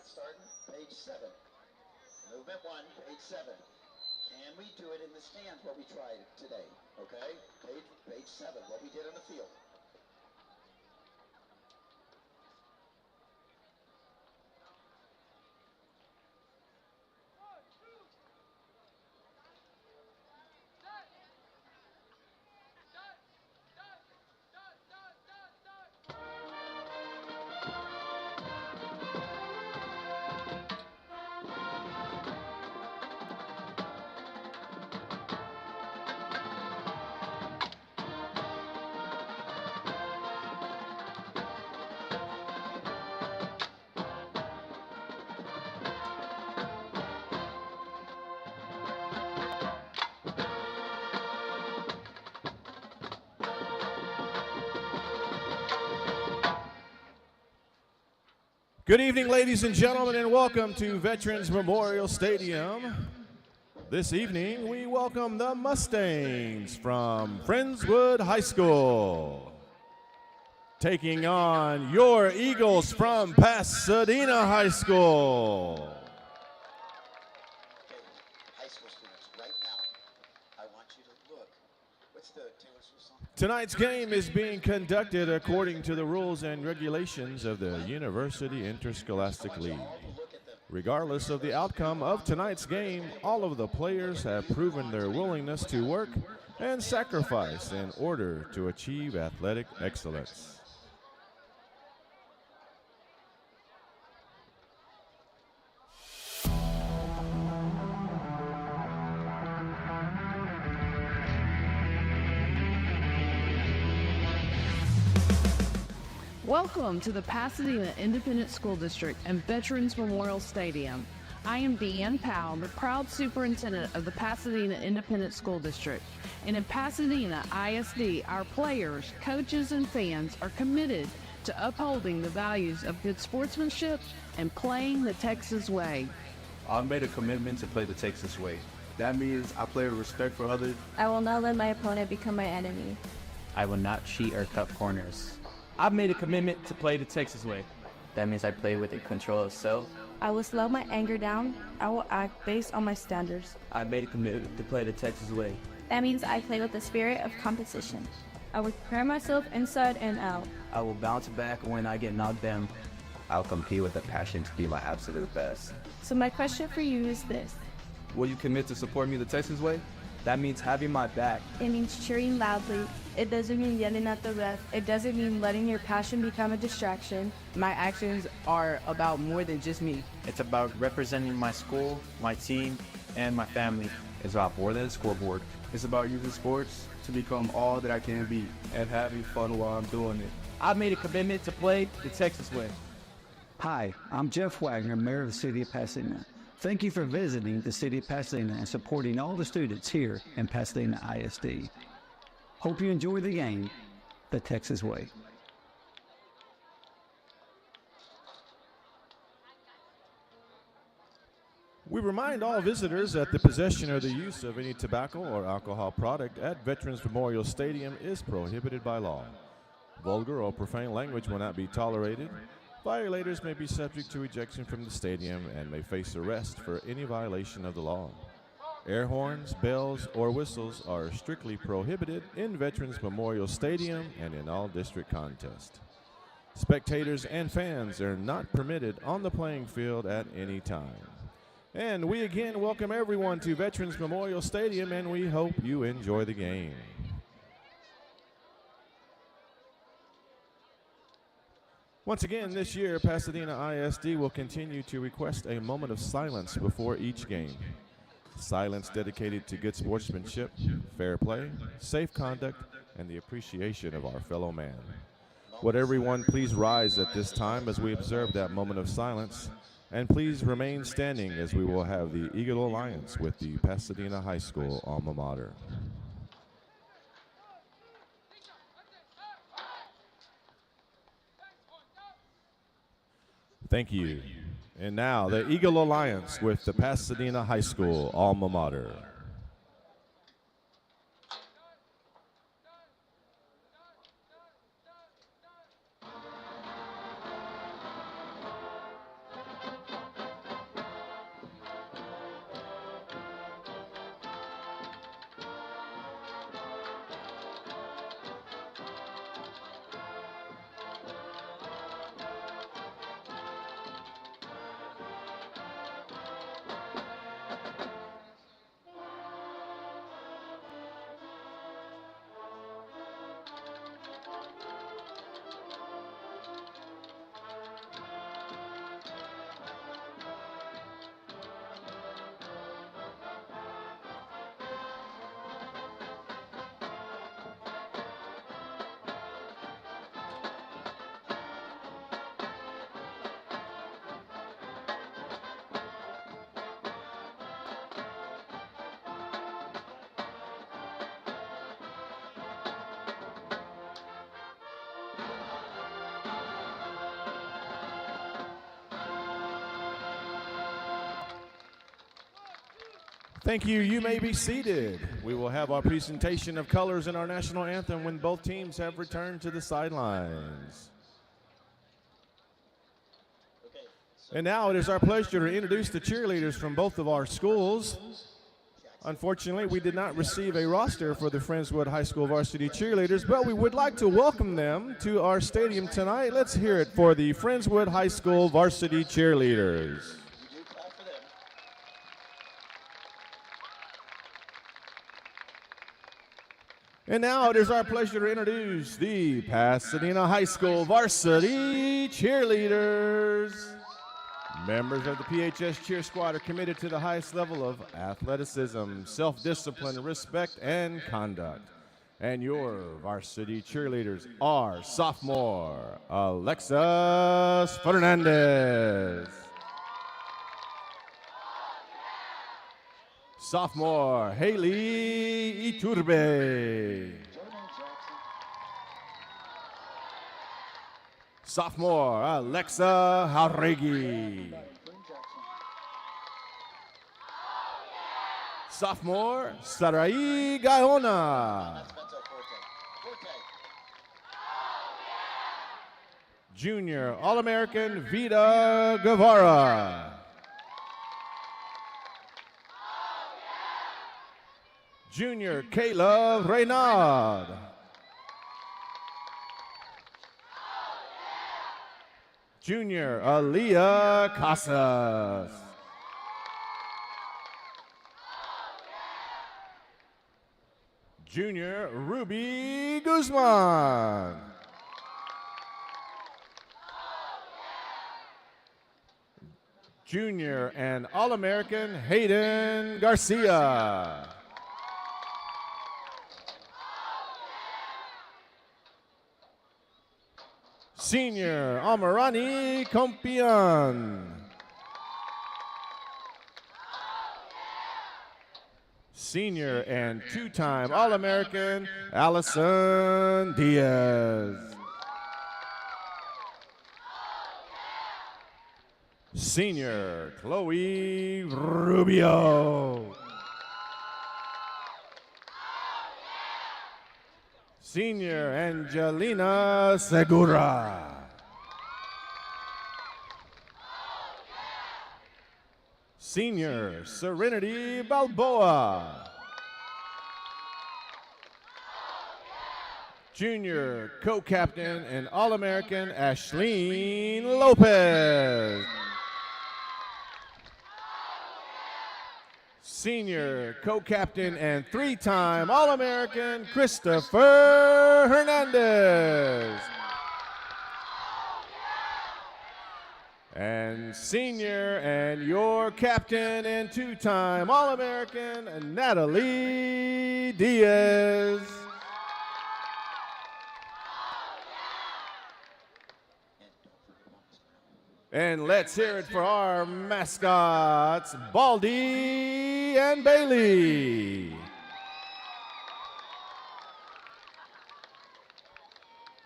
starting page 7. Movement 1, page 7. Can we do it in the stands, what we tried today? Okay? Page 7, what we did on the field. Good evening, ladies and gentlemen, and welcome to Veterans Memorial Stadium. This evening, we welcome the Mustangs from Friendswood High School, taking on your Eagles from Pasadena High School. Okay, high school students, right now, I want you to look. What's the Taylor Swift song? Tonight's game is being conducted according to the rules and regulations of the University Interscholastic League. Regardless of the outcome of tonight's game, all of the players have proven their willingness to work and sacrifice in order to achieve athletic excellence. Welcome to the Pasadena Independent School District and Veterans Memorial Stadium. I am Deanne Powell, the proud superintendent of the Pasadena Independent School District. And in Pasadena ISD, our players, coaches, and fans are committed to upholding the values of good sportsmanship and playing the Texas way. I've made a commitment to play the Texas way. That means I play with respect for others. I will not let my opponent become my enemy. I will not cheat or cut corners. I've made a commitment to play the Texas way. That means I play with a control of self. I will slow my anger down. I will act based on my standards. I've made a commitment to play the Texas way. That means I play with the spirit of competition. I will prepare myself inside and out. I will bounce back when I get knocked down. I'll compete with a passion to be my absolute best. So my question for you is this. Will you commit to support me the Texas way? That means having my back. It means cheering loudly. It doesn't mean yelling at the ref. It doesn't mean letting your passion become a distraction. My actions are about more than just me. It's about representing my school, my team, and my family. It's about more than a scoreboard. It's about using sports to become all that I can be and having fun while I'm doing it. I've made a commitment to play the Texas way. Hi, I'm Jeff Wagner, Mayor of the City of Pasadena. Thank you for visiting the City of Pasadena and supporting all the students here in Pasadena ISD. Hope you enjoy the game, the Texas way. We remind all visitors that the possession or the use of any tobacco or alcohol product at Veterans Memorial Stadium is prohibited by law. Vulgar or profane language will not be tolerated. Violators may be subject to ejection from the stadium and may face arrest for any violation of the law. Air horns, bells, or whistles are strictly prohibited in Veterans Memorial Stadium and in all district contests. Spectators and fans are not permitted on the playing field at any time. And we again welcome everyone to Veterans Memorial Stadium, and we hope you enjoy the game. Once again, this year, Pasadena ISD will continue to request a moment of silence before each game. Silence dedicated to good sportsmanship, fair play, safe conduct, and the appreciation of our fellow man. Would everyone please rise at this time as we observe that moment of silence, and please remain standing as we will have the Eagle Alliance with the Pasadena High School alma mater. Thank you. And now, the Eagle Alliance with the Pasadena High School alma mater. Thank you. You may be seated. We will have our presentation of colors in our national anthem when both teams have returned to the sidelines. And now it is our pleasure to introduce the cheerleaders from both of our schools. Unfortunately, we did not receive a roster for the Friendswood High School varsity cheerleaders, but we would like to welcome them to our stadium tonight. Let's hear it for the Friendswood High School varsity cheerleaders. And now it is our pleasure to introduce the Pasadena High School varsity cheerleaders. Members of the PHS cheer squad are committed to the highest level of athleticism, self-discipline, respect, and conduct. And your varsity cheerleaders are sophomore Alexis Fernandez, sophomore Haley Iturbe, sophomore Alexa Jauregui, sophomore Sarai Gaona, junior All-American Vida Guevara, junior Caleb Reynard, junior Aaliyah Casas, junior Ruby Guzman, junior and All-American Hayden Garcia, senior Amarani Compian, senior and two-time All-American Allison Diaz, senior Chloe Rubio, senior Angelina Segura, senior Serenity Balboa, junior co-captain and All-American Ashleen Lopez, senior co-captain and three-time All-American Christopher Hernandez, and senior and your captain and two-time All-American Natalie Diaz. And let's hear it for our mascots, Baldy and Bailey.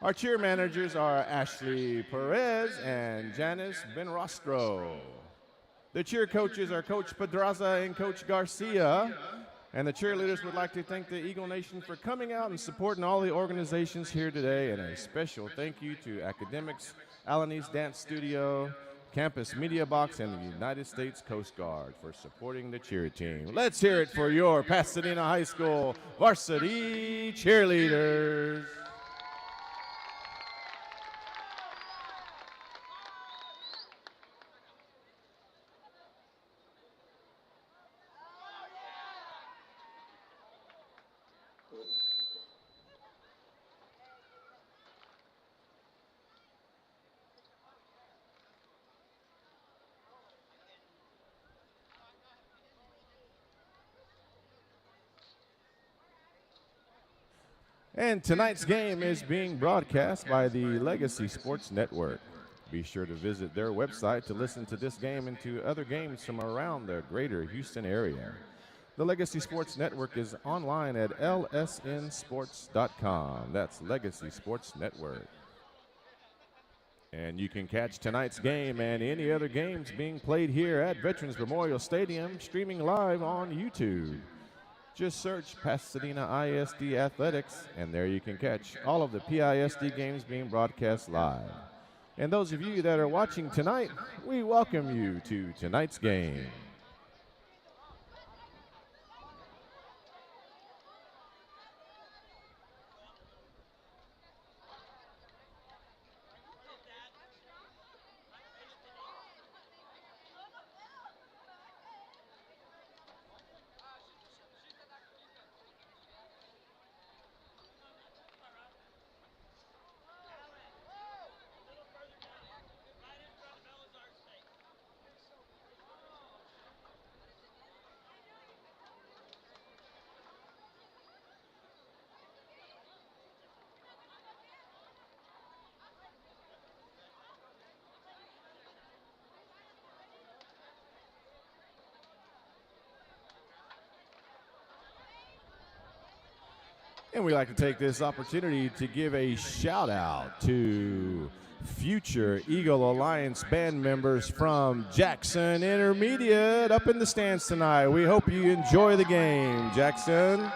Our cheer managers are Ashley Perez and Janice Benrostro. The cheer coaches are Coach Pedraza and Coach Garcia. And the cheerleaders would like to thank the Eagle Nation for coming out and supporting all the organizations here today. And a special thank you to Academics, Alanis Dance Studio, Campus Media Box, and the United States Coast Guard for supporting the cheer team. Let's hear it for your Pasadena High School varsity cheerleaders. And tonight's game is being broadcast by the Legacy Sports Network. Be sure to visit their website to listen to this game and to other games from around the greater Houston area. The Legacy Sports Network is online at lsnsports.com. That's Legacy Sports Network. And you can catch tonight's game and any other games being played here at Veterans Memorial Stadium, streaming live on YouTube. Just search Pasadena ISD Athletics, and there you can catch all of the PISD games being broadcast live. And those of you that are watching tonight, we welcome you to tonight's game. And we'd like to take this opportunity to give a shout out to future Eagle Alliance band members from Jackson Intermediate up in the stands tonight. We hope you enjoy the game, Jackson.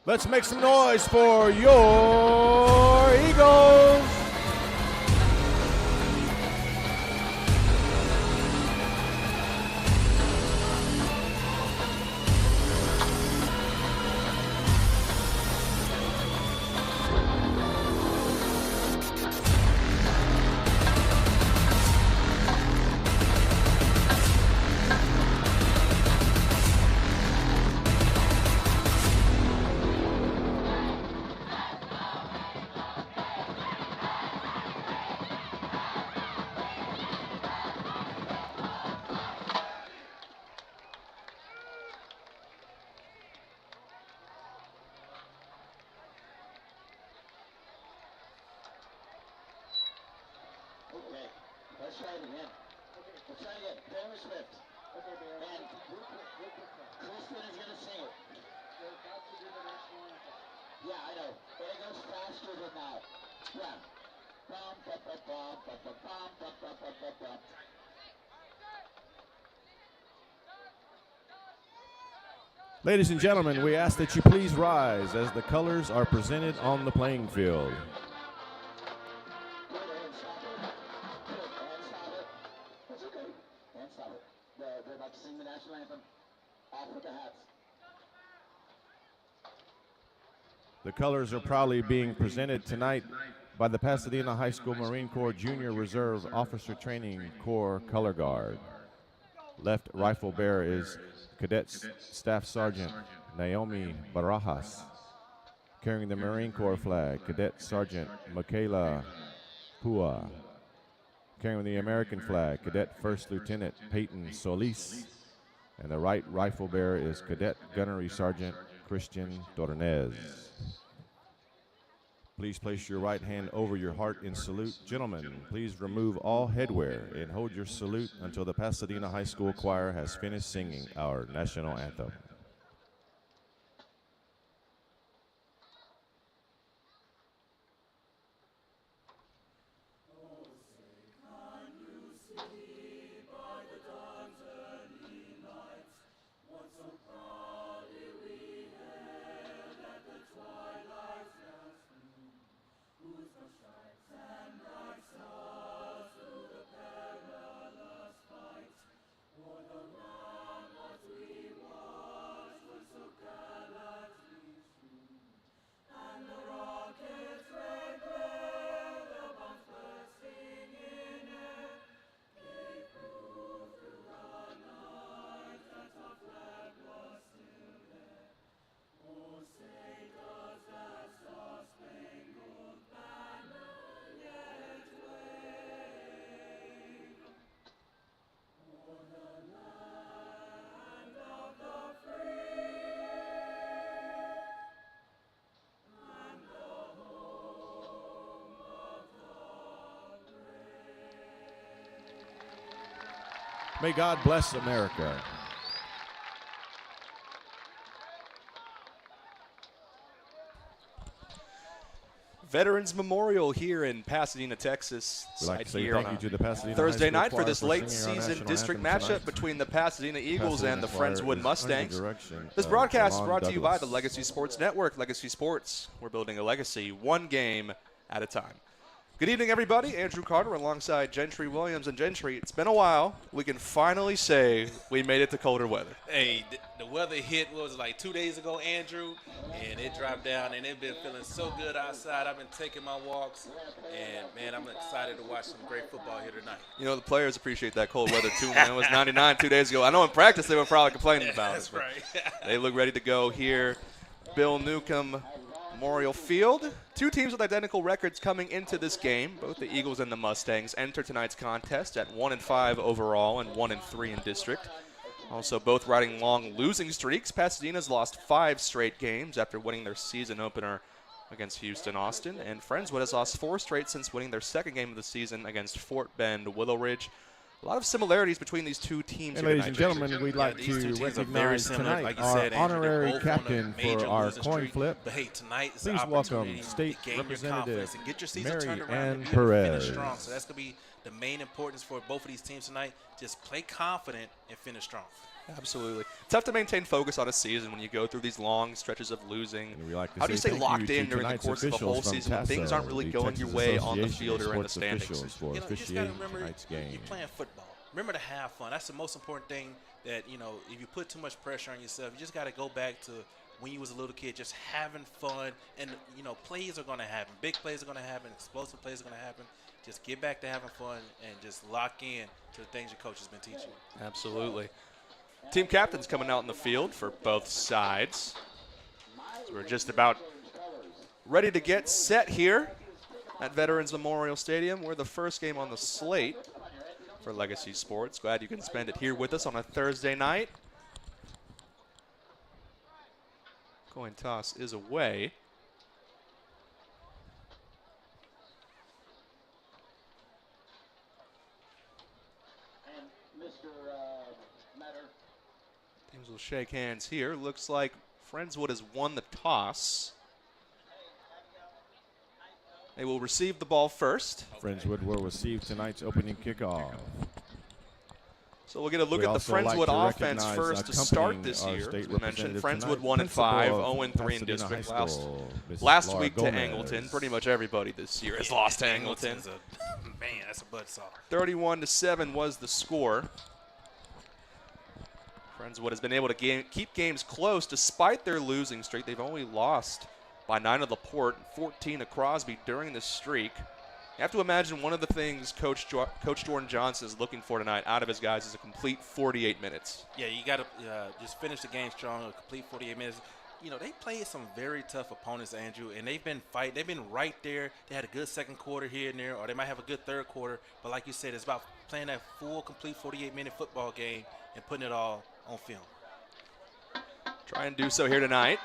Let's make some noise for your Eagles. Let's try it again. Let's try it again. Taylor Swift. Okay, and Kristen is going to sing it. Yeah, I know. But it goes faster than that. Yeah. Bum, bum, bum, bum, bum, bum, bum, bum, bum, bum, bum. Ladies and gentlemen, we ask that you please rise as the colors are presented on the playing field. The colors are proudly being presented tonight by the Pasadena High School Marine Corps Junior Reserve Officer Training Corps Color Guard. Left rifle bearer is Cadet Staff Sergeant Naomi Barajas. Carrying the Marine Corps flag, Cadet Sergeant Michaela Pua. Carrying the American flag, Cadet First Lieutenant Peyton Solis. And the right rifle bearer is Cadet Gunnery Sergeant Christian Tornez. Please place your right hand over your heart in salute. Gentlemen, please remove all headwear and hold your salute until the Pasadena High School Choir has finished singing our national anthem. May God bless America. Veterans Memorial here in Pasadena, Texas. We'd like to say here thank on you to the Pasadena Thursday High School night for Choir this for late singing our season national district anthem matchup tonight. between the Pasadena Eagles Pasadena and the Choir Friendswood is Mustangs. under direction This of broadcast is Ron brought to you by Douglas. the Legacy Sports Network. Legacy Sports, we're building a legacy one game at a time. Good evening, everybody. Andrew Carter alongside Gentry Williams. And Gentry, it's been a while. We can finally say we made it to colder weather. Hey, the weather hit, what was it, like 2 days ago, Andrew, and it dropped down, and it's been feeling so good outside. I've been taking my walks, and, man, I'm excited to watch some great football here tonight. You know, the players appreciate that cold weather, too, man. It was 99 2 days ago. I know in practice they were probably complaining about That's it. That's right. They look ready to go here. Bill Newcomb Memorial Field. Two teams with identical records coming into this game. Both the Eagles and the Mustangs enter tonight's contest at 1-5 overall and 1-3 in district. Also, both riding long losing streaks. Pasadena's lost 5 straight games after winning their season opener against Houston Austin, and Friendswood has lost 4 straight since winning their second game of the season against Fort Bend Willow Ridge. A lot of similarities between these two teams. And here ladies and tonight. gentlemen, we'd like these two to teams are very recognize similar, tonight like you our said, Andrew. They're honorary both on a captain major for our losing coin streak. flip. But hey, tonight is Please an welcome opportunity State to gain your Representative confidence and get your season Mary turned around Ann and Perez. finish strong. So that's going to be the main importance for both of these teams tonight. Just play confident and finish strong. Absolutely. Tough to maintain focus on a season when you go through these long stretches of losing. And we like to How do you say stay thank locked you in to during the tonight's course of a whole officials from season when things aren't TASA, really the going Texas your way on the Association field of or in the Sports standings? Officials for You just got to officiating remember, tonight's game. you're playing football. Remember to have fun. That's the most important thing. That if you put too much pressure on yourself, you just got to go back to when you was a little kid, just having fun. And plays are going to happen. Big plays are going to happen. Explosive plays are going to happen. Just get back to having fun and just lock in to the things your coach has been teaching you. Absolutely. Team captains coming out in the field for both sides. So we're just about ready to get set here at Veterans Memorial Stadium. We're the first game on the slate for Legacy Sports. Glad you can spend it here with us on a Thursday night. Coin toss is away. Teams will shake hands here. Looks like Friendswood has won the toss. They will receive the ball first. Friendswood will receive tonight's opening kickoff. So we'll get a look We'd at the also like Friendswood to offense recognize first to start accompanying this our year. state As we mentioned, representative Friendswood tonight, 1-5, 0-3 in Pasadena district. High School, Mrs. Last Laura week Gomez. to Angleton. Pretty much everybody this year has lost to Angleton. Man, that's a buzzsaw. 31-7 was the score. Friendswood has been able to keep games close despite their losing streak. They've only lost by 9 to LaPorte, 14 to Crosby during this streak. You have to imagine one of the things Coach Jordan Johnson is looking for tonight out of his guys is a complete 48 minutes. Yeah, you got to just finish the game strong, a complete 48 minutes. They played some very tough opponents, Andrew, and they've been fighting. They've been right there. They had a good second quarter here and there, or they might have a good third quarter. But like you said, it's about playing that full, complete 48-minute football game and putting it all on film. Try and do so here tonight.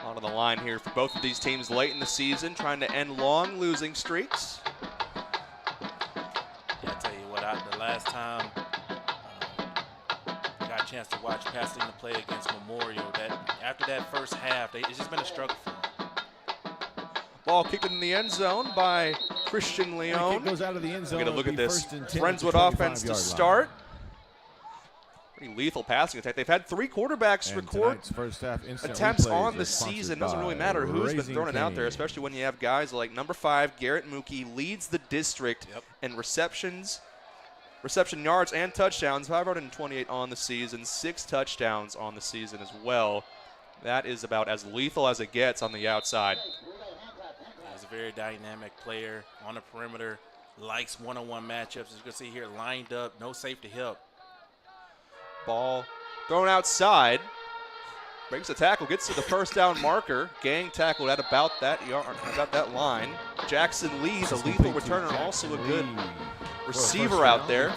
On the line here for both of these teams late in the season, trying to end long losing streaks. Yeah, I tell you what, the last time I got a chance to watch Pasadena play against Memorial, that after that first half, it's just been a struggle for them. Ball kicked in the end zone by Christian Leone. Kick goes out of the end zone. We're going to look at this Friendswood offense to 25-yard start. Pretty lethal passing attack. They've had 3 quarterbacks And record first half attempts replays on are the sponsored season. Doesn't really by matter who's been Raising throwing it out there, Cane. especially when you have guys like number 5, Garrett Mookie, leads the district in reception yards and touchdowns. 528 on the season, 6 touchdowns on the season as well. That is about as lethal as it gets on the outside. He's a very dynamic player on the perimeter, likes one-on-one matchups. As you can see here, lined up, no safety help. Ball thrown outside. Breaks the tackle, gets to the first down marker. Gang tackled at about that line. Jackson Lee's a lethal returner, also a good receiver out there.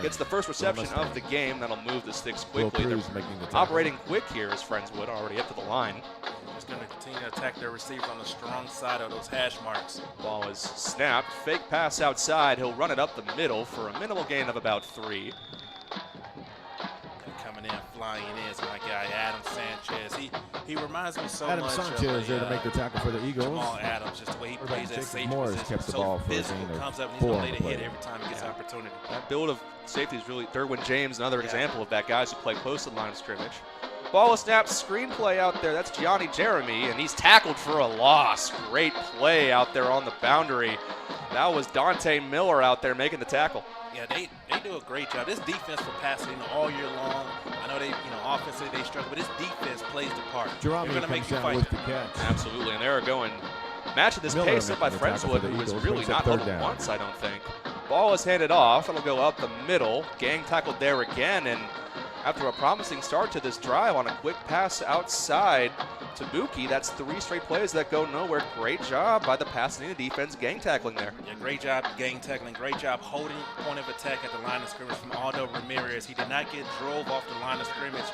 Gets the first reception of the game. That'll move the sticks quickly. They're operating quick here as Friendswood already up to the line. Just going to continue to attack their receivers on the strong side of those hash marks. Ball is snapped. Fake pass outside. He'll run it up the middle for a minimal gain of about 3. Coming in, flying in is my guy, Adam Sanchez. He reminds me so Adam much Sanchez of there to make the tackle for the Eagles. Jamal Adams, just the way he plays that Jacob safety Morris position. kept the So ball for a physical, gain of comes up and he's 4 going on to lay the the hit play. every time he gets opportunity. That build of safety is really Derwin James, another example of that. Guys who play close to the line of scrimmage. Ball is snapped, screenplay out there. That's Gianni Jeremy, and he's tackled for a loss. Great play out there on the boundary. That was Dante Miller out there making the tackle. Yeah, they do a great job. This defense for Pasadena all year long. I know they, offensively they struggle, but this defense plays the part. They're Jerome going to make comes you down fight. with the catch. Absolutely, and they're going matching this Miller pace up by making the tackle for Friendswood, the who is Eagles, really brings up not third level down. once, I don't think. Ball is handed off. It'll go up the middle. Gang tackled there again, and after a promising start to this drive on a quick pass outside to Buki, that's 3 straight plays that go nowhere. Great job by the Pasadena defense gang tackling there. Yeah, great job gang tackling. Great job holding point of attack at the line of scrimmage from Aldo Ramirez. He did not get drove off the line of scrimmage.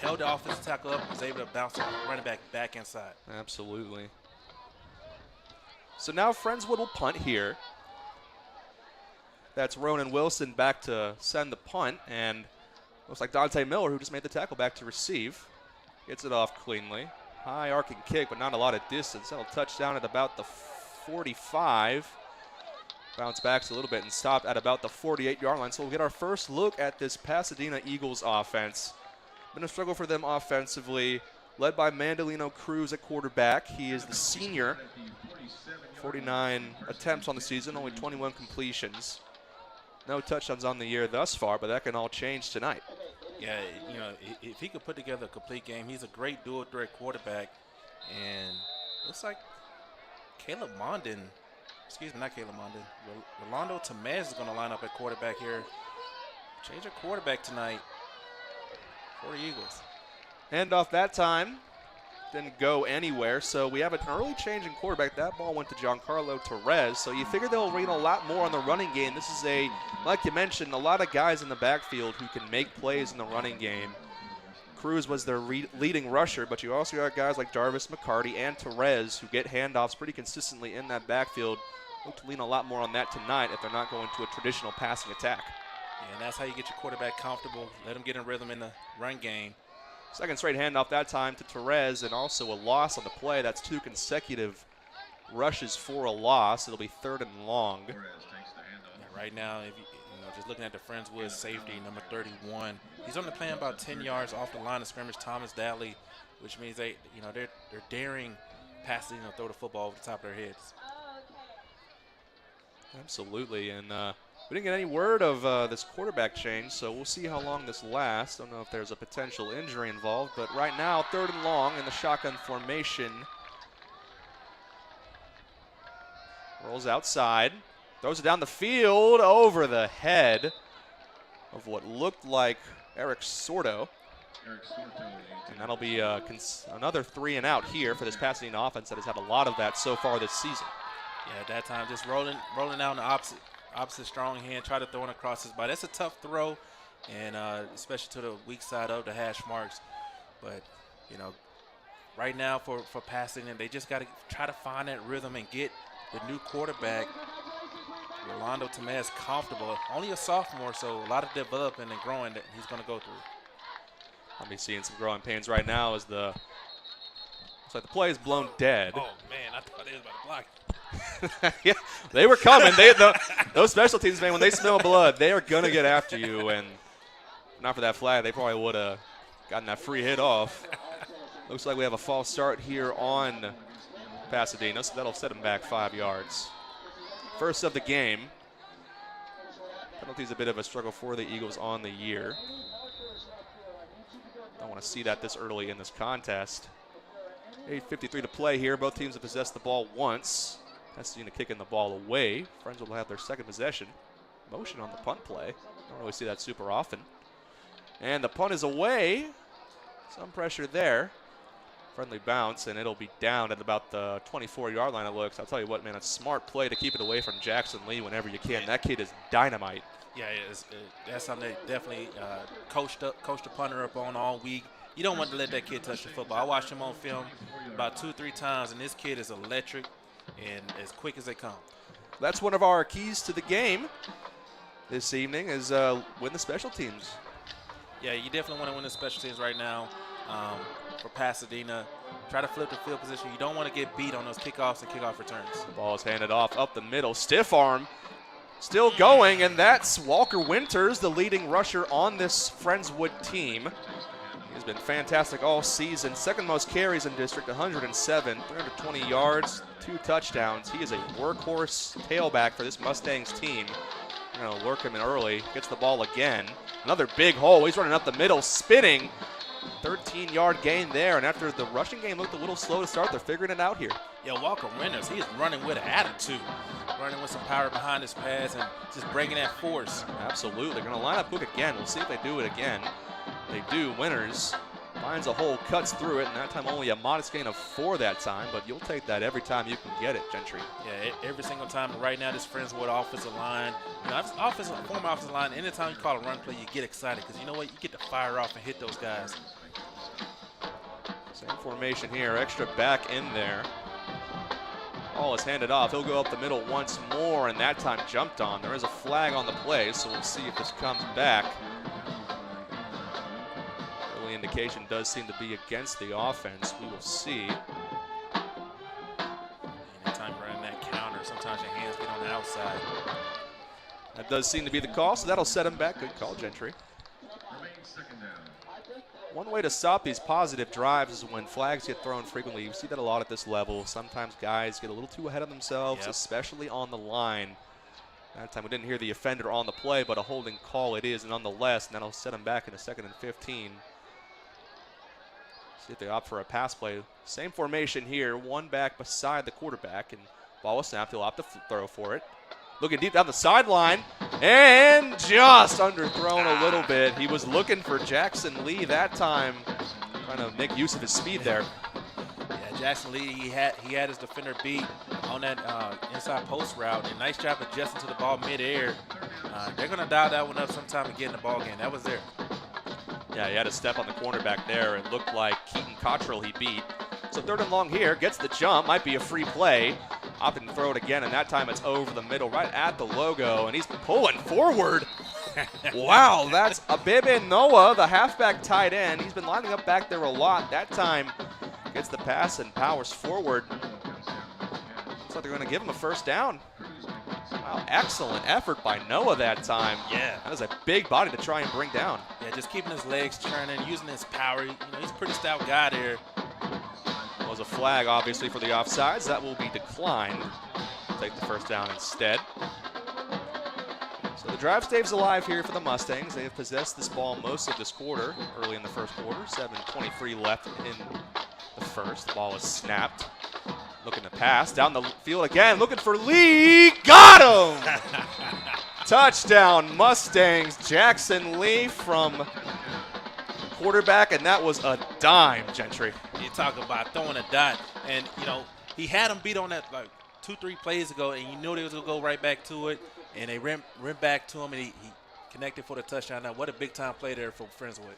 Held the offensive tackle up, was able to bounce the running back inside. Absolutely. So now Friendswood will punt here. That's Ronan Wilson back to send the punt, and looks like Dante Miller, who just made the tackle, back to receive. Gets it off cleanly. High arcing kick, but not a lot of distance. That'll touch down at about the 45. Bounce backs a little bit and stopped at about the 48-yard line. So we'll get our first look at this Pasadena Eagles offense. Been a struggle for them offensively, led by Mandolino Cruz at quarterback. He is the senior. 49 attempts on the season, only 21 completions. No touchdowns on the year thus far, but that can all change tonight. Yeah, if he could put together a complete game, he's a great dual threat quarterback. And looks like Caleb Mondin, not Caleb Mondin, Rolando Tamez is going to line up at quarterback here. Change of quarterback tonight for the Eagles. Handoff that time didn't go anywhere, so we have an early change in quarterback. That ball went to Giancarlo Torres, so you figure they'll lean a lot more on the running game. This is like you mentioned, a lot of guys in the backfield who can make plays in the running game. Cruz was their leading rusher, but you also got guys like Jarvis McCarty and Torres who get handoffs pretty consistently in that backfield. Look to lean a lot more on that tonight if they're not going to a traditional passing attack. Yeah, and that's how you get your quarterback comfortable. Let him get in rhythm in the run game. Second straight handoff that time to Torres, and also a loss on the play. That's 2 consecutive rushes for a loss. It'll be 3rd and long. Yeah, right now, if just looking at the Friendswood safety, number 31, he's only playing about 10 yards off the line of scrimmage, Thomas Dalley, which means they're daring Pasadena to throw the football over the top of their heads. Absolutely, and we didn't get any word of this quarterback change, so we'll see how long this lasts. Don't know if there's a potential injury involved, but right now, 3rd and long in the shotgun formation. Rolls outside, throws it down the field over the head of what looked like Eric Sordo. And that'll be another 3 and out here for this Pasadena offense that has had a lot of that so far this season. Yeah, at that time, just rolling out in the opposite strong hand, try to throw it across his body. That's a tough throw, and especially to the weak side of the hash marks. But, right now for Pasadena, they just got to try to find that rhythm and get the new quarterback, Rolando Tomez, comfortable. Only a sophomore, so a lot of developing and growing that he's going to go through. I'll be seeing some growing pains right now as looks like the play is blown dead. Oh, man, I thought they was about to block it. Yeah, they were coming. Those special teams, man, when they smell blood, they are going to get after you. And not for that flag, they probably would have gotten that free hit off. Looks like we have a false start here on Pasadena, so that'll set them back 5 yards. First of the game. Penalty's a bit of a struggle for the Eagles on the year. I want to see that this early in this contest. 8:53 to play here. Both teams have possessed the ball once. Pasadena kicking the ball away. Friendswood will have their second possession. Motion on the punt play. Don't really see that super often. And the punt is away. Some pressure there. Friendly bounce, and it'll be down at about the 24-yard line, it looks. I'll tell you what, man, a smart play to keep it away from Jackson Lee whenever you can. That kid is dynamite. Yeah, that's something that definitely coached the punter up on all week. You don't want to let that kid touch the football. I watched him on film about 2-3 times, and this kid is electric and as quick as they come. That's one of our keys to the game this evening is win the special teams. Yeah, you definitely want to win the special teams right now for Pasadena. Try to flip the field position. You don't want to get beat on those kickoffs and kickoff returns. The ball is handed off up the middle. Stiff arm still going, and that's Walker Winters, the leading rusher on this Friendswood team. He's been fantastic all season. Second most carries in district, 107, 320 yards, 2 touchdowns. He is a workhorse tailback for this Mustangs team. They're going to lurk him in early. Gets the ball again. Another big hole. He's running up the middle, spinning. 13-yard gain there, and after the rushing game looked a little slow to start, they're figuring it out here. Yeah, Walker Winters, he is running with an attitude, running with some power behind his pass and just bringing that force. Absolutely. They're going to line up quick again. We'll see if they do it again. They do. Winters finds a hole, cuts through it, and that time only a modest gain of 4 that time, but you'll take that every time you can get it, Gentry. Yeah, every single time. Right now, this Friendswood offensive line, former offensive line, anytime you call a run play, you get excited because you know what? You get to fire off and hit those guys. Same formation here, extra back in there. Ball is handed off. He'll go up the middle once more, and that time jumped on. There is a flag on the play, so we'll see if this comes back. Early indication does seem to be against the offense. We will see. Anytime you're running that counter, sometimes your hands get on the outside. That does seem to be the call, so that'll set him back. Good call, Gentry. One way to stop these positive drives is when flags get thrown frequently. You see that a lot at this level. Sometimes guys get a little too ahead of themselves, especially on the line. That time we didn't hear the offender on the play, but a holding call it is nonetheless, and that'll set them back in a 2nd and 15. See if they opt for a pass play. Same formation here, one back beside the quarterback, and ball was snapped. He'll opt to throw for it. Looking deep down the sideline, and just underthrown a little bit. He was looking for Jackson Lee that time, trying to make use of his speed there. Yeah, Jackson Lee, he had his defender beat on that inside post route, and nice job adjusting to the ball midair. They're going to dial that one up sometime and get in the ball game. That was there. Yeah, he had a step on the cornerback there. It looked like Keaton Cottrell he beat. So 3rd and long here, gets the jump, might be a free play. Opting to throw it again, and that time it's over the middle, right at the logo, and he's pulling forward. Wow, that's Abebe Noah, the halfback tight end. He's been lining up back there a lot. That time gets the pass and powers forward. Looks like they're going to give him a 1st down. Wow, excellent effort by Noah that time. Yeah. That is a big body to try and bring down. Yeah, just keeping his legs turning, using his power. He's a pretty stout guy there. Was a flag, obviously, for the offsides. That will be declined. Take the 1st down instead. So the drive stays alive here for the Mustangs. They have possessed this ball most of this quarter, early in the 1st quarter. 7:23 left in the 1st. The ball is snapped. Looking to pass down the field again. Looking for Lee. Got him! Touchdown, Mustangs. Jackson Lee from quarterback, and that was a dime, Gentry. You talk about throwing a dot, and he had him beat on that like 2-3 plays ago, and you knew they was gonna go right back to it, and they ran back to him, and he connected for the touchdown. Now, what a big time play there for Friendswood.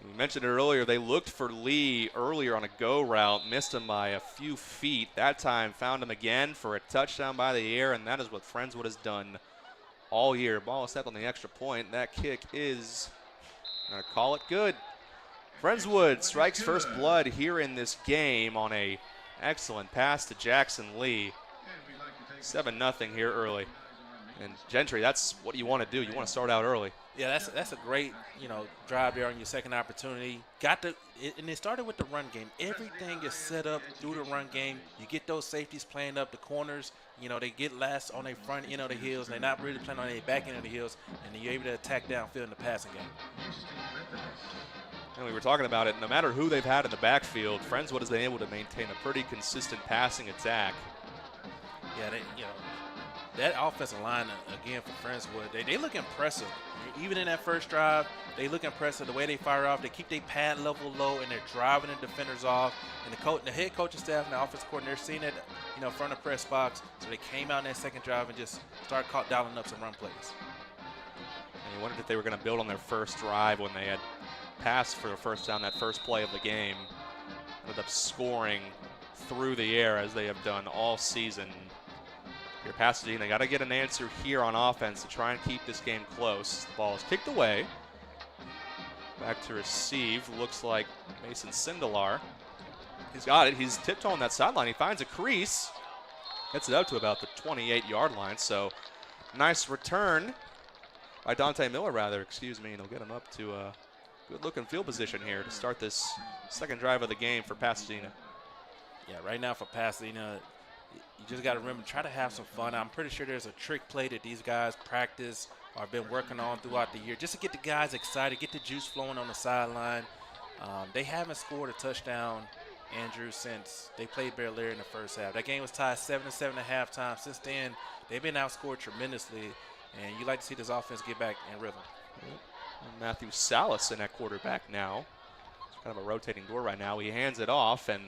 We mentioned it earlier, they looked for Lee earlier on a go route, missed him by a few feet. That time found him again for a touchdown by the air, and that is what Friendswood has done all year. Ball is set on the extra point. That kick is going to call it good. Friendswood strikes first blood here in this game on a excellent pass to Jackson Lee. 7-0 here early. And Gentry, that's what you want to do. You want to start out early. Yeah, that's a great, drive there on your second opportunity. And it started with the run game. Everything is set up through the run game. You get those safeties playing up the corners. They get last on their front end of the hills. They're not really playing on their back end of the hills, and then you're able to attack downfield in the passing game. And we were talking about it. No matter who they've had in the backfield, Friendswood has been able to maintain a pretty consistent passing attack. Yeah, that offensive line, again, for Friendswood, they look impressive. Even in that first drive, they look impressive. The way they fire off, they keep their pad level low, and they're driving the defenders off. And the head coaching staff and the offensive coordinator, they're seeing it, from the press box. So they came out in that second drive and just started dialing up some run plays. And you wondered if they were going to build on their first drive when they had passed for the first down, that first play of the game. Ended up scoring through the air as they have done all season. Here, Pasadena got to get an answer here on offense to try and keep this game close. The ball is kicked away. Back to receive. Looks like Mason Sindelar. He's got it. He's tiptoeing that sideline. He finds a crease. Gets it out to about the 28-yard line. So nice return by Dante Miller, excuse me. And he'll get him up to a good-looking field position here to start this second drive of the game for Pasadena. Yeah, right now for Pasadena, you just got to remember, try to have some fun. I'm pretty sure there's a trick play that these guys practice or have been working on throughout the year just to get the guys excited, get the juice flowing on the sideline. They haven't scored a touchdown, Andrew, since they played Bear Lair in the first half. That game was tied 7-7 at halftime. Since then, they've been outscored tremendously, and you like to see this offense get back in rhythm. And Matthew Salas in at quarterback now. It's kind of a rotating door right now. He hands it off, and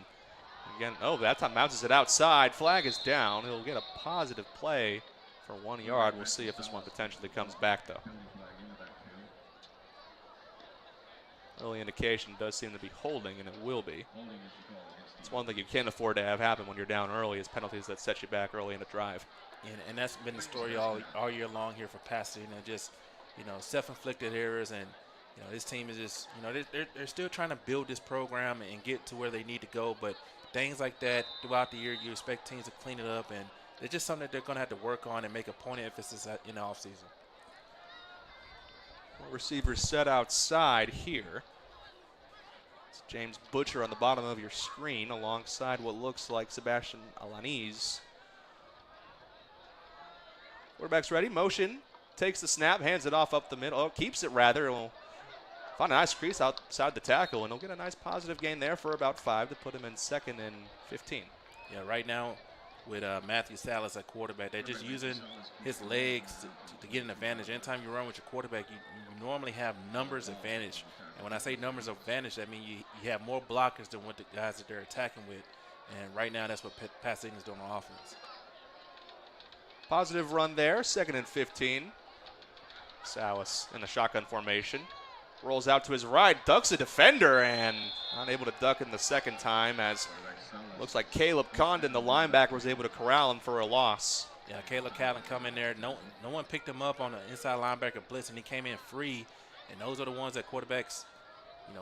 again, that time bounces it outside. Flag is down. He'll get a positive play for 1 yard. We'll see if this one potentially comes back, though. Early indication does seem to be holding, and it will be. It's one thing you can't afford to have happen when you're down early is penalties that set you back early in a drive. And that's been the story all year long here for Pasadena. Just, self-inflicted errors, and this team is just, they're still trying to build this program and get to where they need to go, but things like that throughout the year, you expect teams to clean it up, and it's just something that they're going to have to work on and make a point of emphasis in the offseason. Receivers set outside here. It's James Butcher on the bottom of your screen alongside what looks like Sebastian Alaniz. Quarterback's ready. Motion. Takes the snap. Hands it off up the middle. Oh, keeps it rather. Will find a nice crease outside the tackle, and he'll get a nice positive gain there for about 5 to put him in 2nd and 15. Yeah, right now with Matthew Salas at quarterback, they're just using his legs to get an advantage. Anytime you run with your quarterback, you normally have numbers advantage. And when I say numbers advantage, that means you have more blockers than what the guys that they're attacking with. And right now, that's what Pasadena's doing on offense. Positive run there, 2nd and 15. Salas in the shotgun formation. Rolls out to his right, ducks a defender, and unable to duck in the second time as looks like Caleb Condon, the linebacker, was able to corral him for a loss. Yeah, Caleb Callan come in there. No one picked him up on the inside linebacker blitz, and he came in free. And those are the ones that quarterbacks,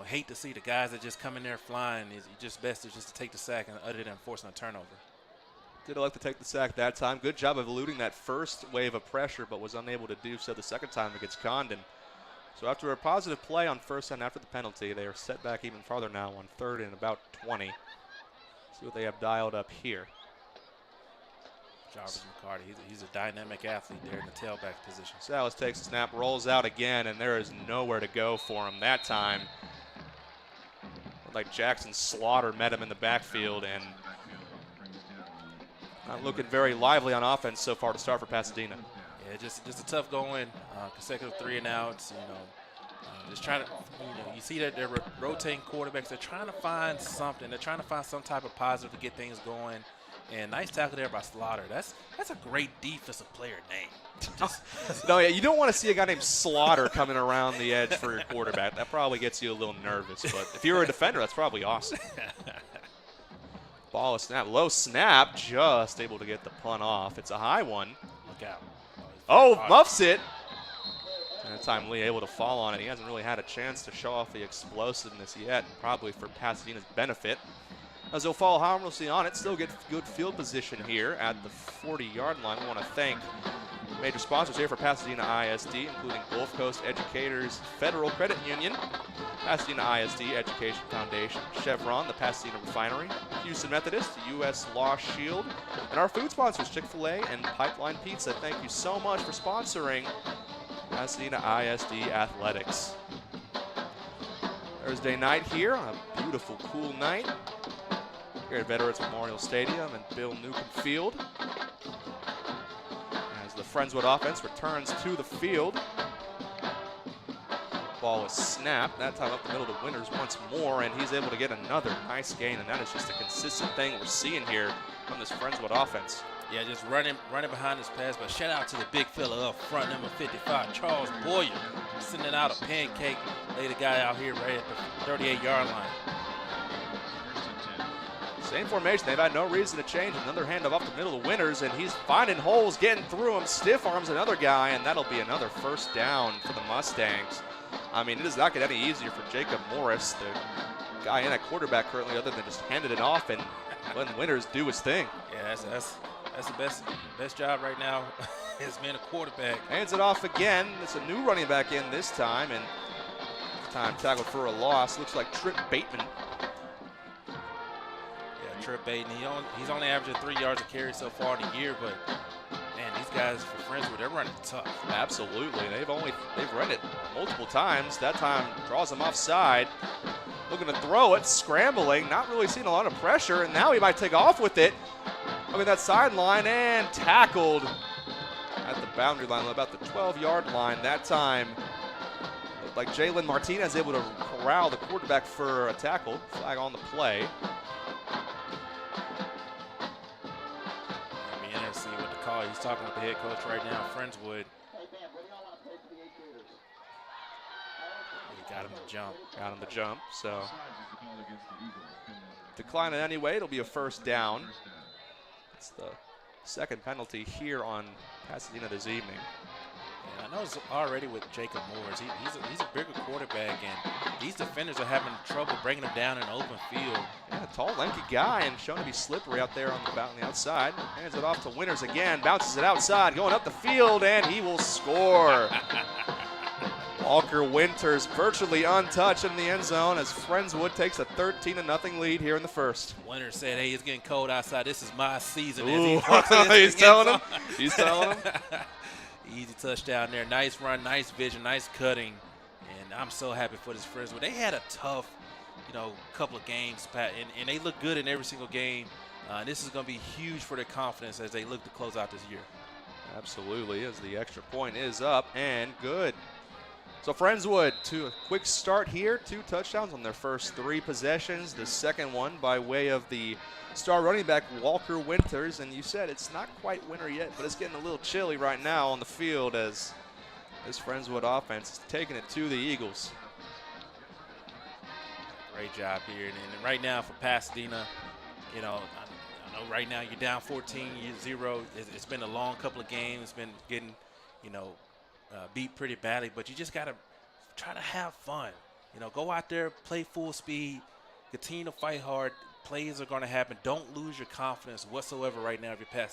hate to see. The guys that just come in there flying. It's just best to take the sack and other than forcing a turnover. Did elect to take the sack that time. Good job of eluding that first wave of pressure, but was unable to do so the second time against Condon. So after a positive play on first and after the penalty, they are set back even farther now on 3rd and about 20. See what they have dialed up here. Jarvis McCarty, he's a dynamic athlete there in the tailback position. Salas takes the snap, rolls out again, and there is nowhere to go for him that time. Looked like Jackson Slaughter met him in the backfield, and not looking very lively on offense so far to start for Pasadena. Yeah, just a tough going, consecutive 3 and outs. Just trying to, you see that they're rotating quarterbacks. They're trying to find something. They're trying to find some type of positive to get things going. And nice tackle there by Slaughter. That's a great defensive player name. No, yeah, you don't want to see a guy named Slaughter coming around the edge for your quarterback. That probably gets you a little nervous. But if you're a defender, that's probably awesome. Ball is snap. Low snap. Just able to get the punt off. It's a high one. Look out. Oh, muffs it. And that time Lee able to fall on it. He hasn't really had a chance to show off the explosiveness yet, probably for Pasadena's benefit. As he'll fall harmlessly on it, still get good field position here at the 40-yard line. We want to thank major sponsors here for Pasadena ISD, including Gulf Coast Educators Federal Credit Union, Pasadena ISD Education Foundation, Chevron, the Pasadena Refinery, Houston Methodist, U.S. Law Shield, and our food sponsors, Chick-fil-A and Pipeline Pizza. Thank you so much for sponsoring Pasadena ISD Athletics. Thursday night here, a beautiful, cool night here at Veterans Memorial Stadium and Bill Newcomb Field. As the Friendswood offense returns to the field. Ball is snapped, that time up the middle to Winters once more, and he's able to get another nice gain, and that is just a consistent thing we're seeing here from this Friendswood offense. Yeah, just running behind this pass, but shout out to the big fella up front, number 55, Charles Boyer, sending out a pancake, lay the guy out here right at the 38-yard line. Same formation. They've had no reason to change. Another handoff off the middle of Winters, and he's finding holes, getting through him. Stiff arms another guy, and that'll be another first down for the Mustangs. I mean, it does not get any easier for Jacob Morris, the guy in at quarterback currently, other than just handing it off and letting Winters do his thing. Yeah, that's the best job right now is being a quarterback. Hands it off again. It's a new running back in this time, and this time tackled for a loss. Looks like Trip Bateman. Trip Bateman, he's only averaging 3 yards a carry so far in the year, but man, these guys for Friendswood, they're running tough. Absolutely, they've run it multiple times. That time draws him offside, looking to throw it, scrambling, not really seeing a lot of pressure, and now he might take off with it. Look at that sideline and tackled at the boundary line, about the 12-yard line. That time, looked like Jalen Martinez able to corral the quarterback for a tackle. Flag on the play. He's talking with the head coach right now, Friendswood. He got him to jump. Got him to jump, so decline it anyway. It'll be a first down. It's the second penalty here on Pasadena this evening. And I know it's already with Jacob Morris. He's a bigger quarterback, and these defenders are having trouble breaking him down in an open field. Yeah, tall, lanky guy, and shown to be slippery out there on the outside. Hands it off to Winters again, bounces it outside, going up the field, and he will score. Walker Winters virtually untouched in the end zone as Friendswood takes a 13-0 lead here in the first. Winters said, "Hey, it's getting cold outside. This is my season." Ooh, he's telling him. He's telling him. Easy touchdown there. Nice run, nice vision, nice cutting. And I'm so happy for this Friendswood. They had a tough, couple of games, Pat, and they look good in every single game. This is going to be huge for their confidence as they look to close out this year. Absolutely, as the extra point is up and good. So Friendswood, to a quick start here, 2 touchdowns on their first 3 possessions. The second one by way of the star running back, Walker Winters. And you said it's not quite winter yet, but it's getting a little chilly right now on the field as this Friendswood offense is taking it to the Eagles. Great job here. And right now for Pasadena, I know right now you're down 14-0. It's been a long couple of games. It's been getting, beat pretty badly, but you just got to try to have fun. Go out there, play full speed, continue to fight hard. Plays are going to happen. Don't lose your confidence whatsoever right now if you're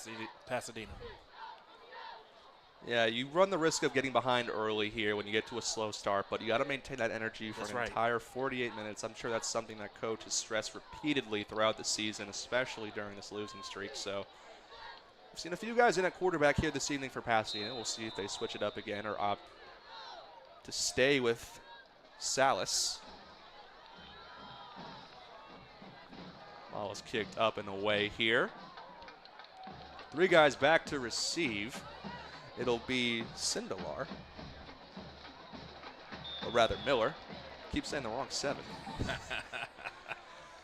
Pasadena. Yeah, you run the risk of getting behind early here when you get to a slow start, but you got to maintain that energy for an entire 48 minutes. I'm sure that's something that coach has stressed repeatedly throughout the season, especially during this losing streak. So we've seen a few guys in at quarterback here this evening for Pasadena. We'll see if they switch it up again or opt to stay with Salas. Ball is kicked up and away here. 3 guys back to receive. It'll be Sindelar, or rather Miller. Keep saying the wrong 7.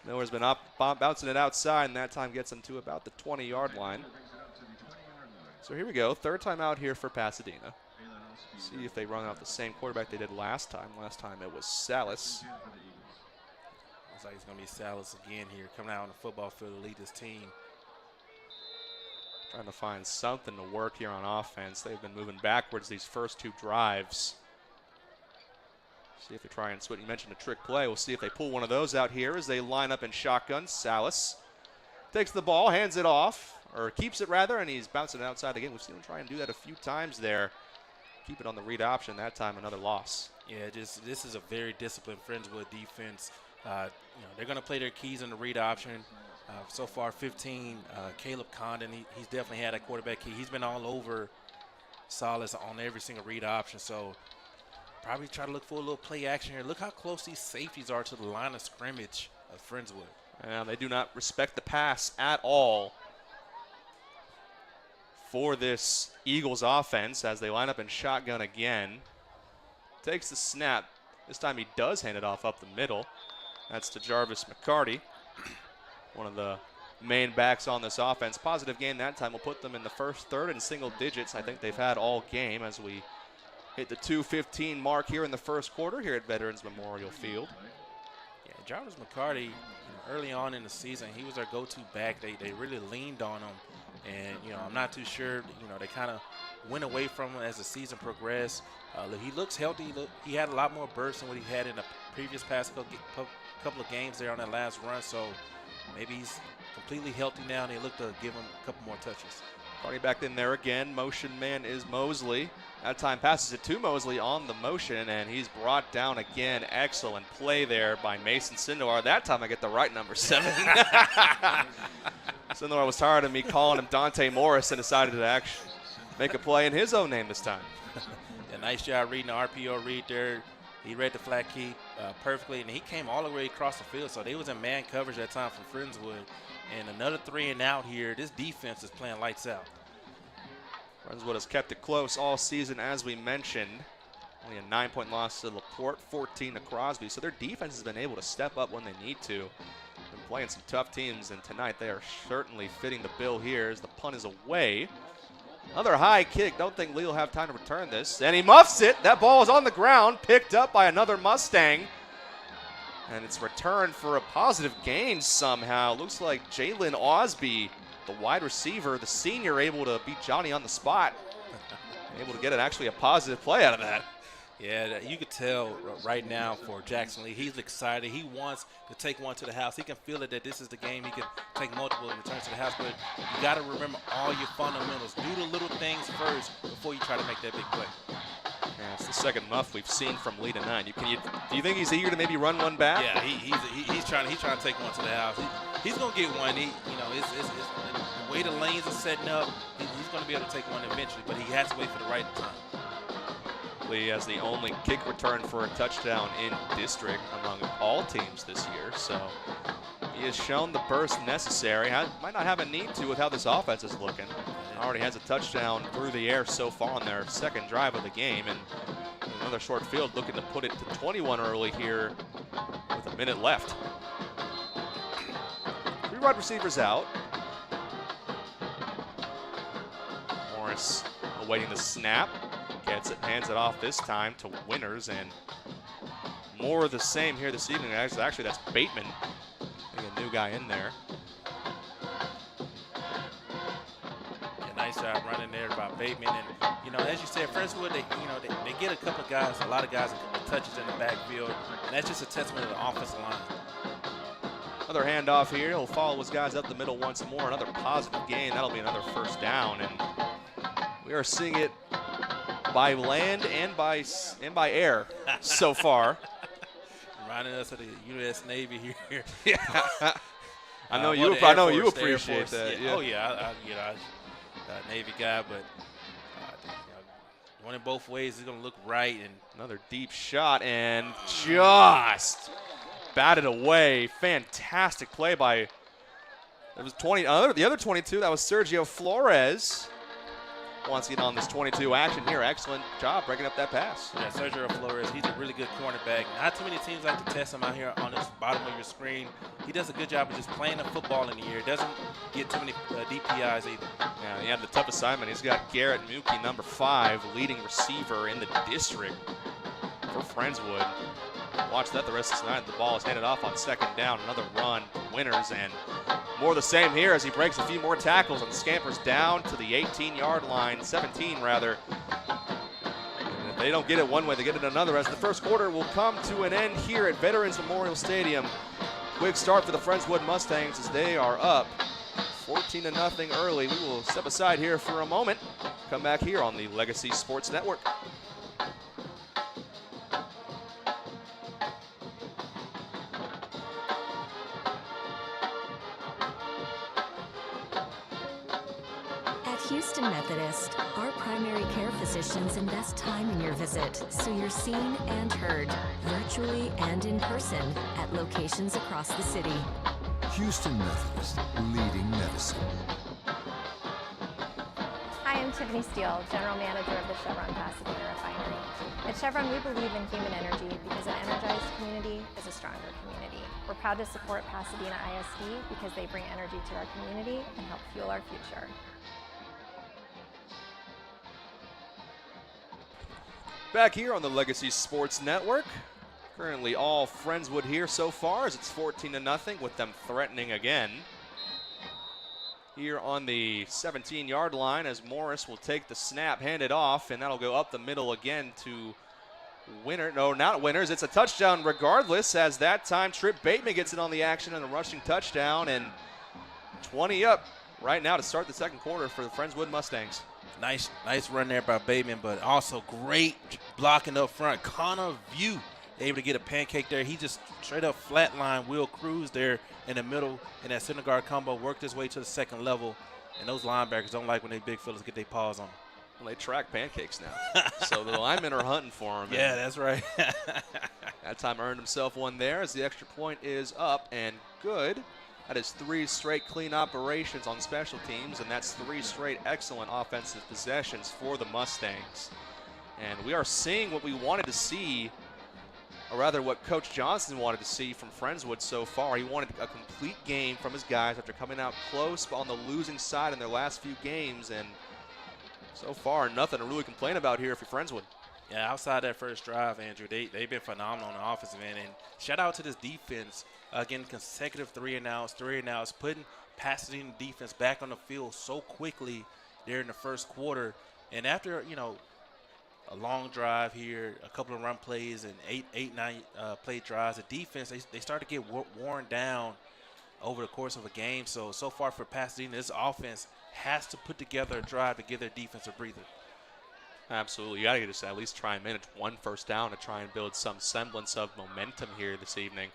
Miller's been bouncing it outside, and that time gets him to about the 20-yard line. So here we go, third time out here for Pasadena. See if they run out the same quarterback they did last time. Last time it was Salas. Looks like it's going to be Salas again here, coming out on the football field to lead this team. Trying to find something to work here on offense. They've been moving backwards these first two drives. See if they try and switch. You mentioned a trick play. We'll see if they pull one of those out here as they line up in shotgun. Salas takes the ball, hands it off, or keeps it rather, and he's bouncing it outside again. We've seen him try and do that a few times there. Keep it on the read option. That time another loss. Yeah, this is a very disciplined Friendswood defense. They're going to play their keys in the read option. So far, 15. Caleb Condon, he's definitely had a quarterback key. He's been all over Salas on every single read option. So probably try to look for a little play action here. Look how close these safeties are to the line of scrimmage of Friendswood. And they do not respect the pass at all for this Eagles offense as they line up in shotgun again. Takes the snap. This time he does hand it off up the middle. That's to Jarvis McCarty, one of the main backs on this offense. Positive gain that time will put them in the first third in single digits. I think they've had all game as we hit the 2:15 mark here in the first quarter here at Veterans Memorial Field. Yeah, Jarvis McCarty, early on in the season, he was our go-to back. They really leaned on him. And, I'm not too sure, they kind of went away from him as the season progressed. He looks healthy. He had a lot more bursts than what he had in the previous past couple of games there on that last run. So maybe he's completely healthy now, and they look to give him a couple more touches. Party back in there again. Motion man is Mosley. That time passes it to Mosley on the motion, and he's brought down again. Excellent play there by Mason Sindelar. That time I get the right number 7. Sindelar was tired of me calling him Dante Morris and decided to actually make a play in his own name this time. Yeah, nice job reading the RPO read there. He read the flat key perfectly, and he came all the way across the field. So they was in man coverage that time from Friendswood. And another 3 and out here. This defense is playing lights out. Friendswood has kept it close all season, as we mentioned. Only a 9-point loss to LaPorte, 14 to Crosby. So their defense has been able to step up when they need to. Been playing some tough teams, and tonight they are certainly fitting the bill here as the punt is away. Another high kick. Don't think Lee will have time to return this. And he muffs it. That ball is on the ground, picked up by another Mustang. And it's returned for a positive gain somehow. Looks like Jalen Osby, the wide receiver, the senior, able to beat Johnny on the spot. Able to get actually a positive play out of that. Yeah, you could tell right now for Jackson Lee, he's excited. He wants to take one to the house. He can feel it that this is the game. He can take multiple returns to the house, but you got to remember all your fundamentals. Do the little things first before you try to make that big play. Yeah, it's the second muff we've seen from Lee tonight. Do you think he's eager to maybe run one back? Yeah, he's trying to take one to the house. He's going to get one. The way the lanes are setting up, he's going to be able to take one eventually, but he has to wait for the right time. Lee has the only kick return for a touchdown in district among all teams this year, so he has shown the burst necessary. Might not have a need to with how this offense is looking. Already has a touchdown through the air so far on their second drive of the game, and another short field looking to put it to 21 early here with a minute left. 3 wide receivers out. Morris awaiting the snap. Gets it, hands it off this time to Winters, and more of the same here this evening. Actually, that's Bateman. A new guy in there. Yeah, nice job running there by Bateman. And, as you said, Friendswood, they get a couple of guys, a lot of guys that touches in the backfield, and that's just a testament to the offensive line. Another handoff here. He'll follow his guys up the middle once more. Another positive gain. That'll be another first down, and we are seeing it by land and by air so far. Reminding us of the U.S. Navy here. Yeah, I know you appreciate that. Yeah. Oh yeah, I'm a Navy guy, but running both ways is going to look right. And another deep shot and just batted away. Fantastic play by. It was the other 22. That was Sergio Flores. wants to get on this 22 action here. Excellent job breaking up that pass. Yeah, Sergio Flores, he's a really good cornerback. Not too many teams like to test him out here on this bottom of your screen. He does a good job of just playing the football in the air. Doesn't get too many DPIs either. Yeah, he had the tough assignment. He's got Garrett Mookie, number 5, leading receiver in the district for Friendswood. Watch that the rest of the night. The ball is handed off on second down. Another run to Winners, and more of the same here as he breaks a few more tackles and scampers down to the 18-yard line, 17 rather. And if they don't get it one way, they get it another, as the first quarter will come to an end here at Veterans Memorial Stadium. Quick start for the Friendswood Mustangs as they are up 14-0 early. We will step aside here for a moment. Come back here on the Legacy Sports Network. Houston Methodist, our primary care physicians invest time in your visit so you're seen and heard, virtually and in person, at locations across the city. Houston Methodist, leading medicine. Hi, I'm Tiffany Steele, General Manager of the Chevron Pasadena Refinery. At Chevron, we believe in human energy because an energized community is a stronger community. We're proud to support Pasadena ISD because they bring energy to our community and help fuel our future. Back here on the Legacy Sports Network. Currently all Friendswood here so far as it's 14-0 with them threatening again. Here on the 17-yard line as Morris will take the snap, hand it off, and that'll go up the middle again to Winner. No, not Winners. It's a touchdown regardless, as that time Trip Bateman gets it on the action and a rushing touchdown, and 20 up right now to start the second quarter for the Friendswood Mustangs. Nice run there by Bateman, but also great blocking up front. Connor View able to get a pancake there. He just straight up flatline Will Cruz there in the middle, and that center guard combo worked his way to the second level. And those linebackers don't like when they big fellas get their paws on them. Well, they track pancakes now, so the linemen are hunting for him. Yeah, that's right. That time earned himself one there as the extra point is up and good. That is 3 straight clean operations on special teams, and that's 3 straight excellent offensive possessions for the Mustangs. And we are seeing what we wanted to see, or rather what Coach Johnson wanted to see from Friendswood so far. He wanted a complete game from his guys after coming out close on the losing side in their last few games, and so far nothing to really complain about here for Friendswood. Yeah, outside that first drive, Andrew, they've been phenomenal on the offensive end, and shout out to this defense. Again, consecutive 3-and-outs, putting Pasadena defense back on the field so quickly there in the first quarter. And after, a long drive here, a couple of run plays, and 9 play drives, the defense, they start to get worn down over the course of a game. So far for Pasadena, this offense has to put together a drive to give their defense a breather. Absolutely. You got to just at least try and manage 1 first down to try and build some semblance of momentum here this evening.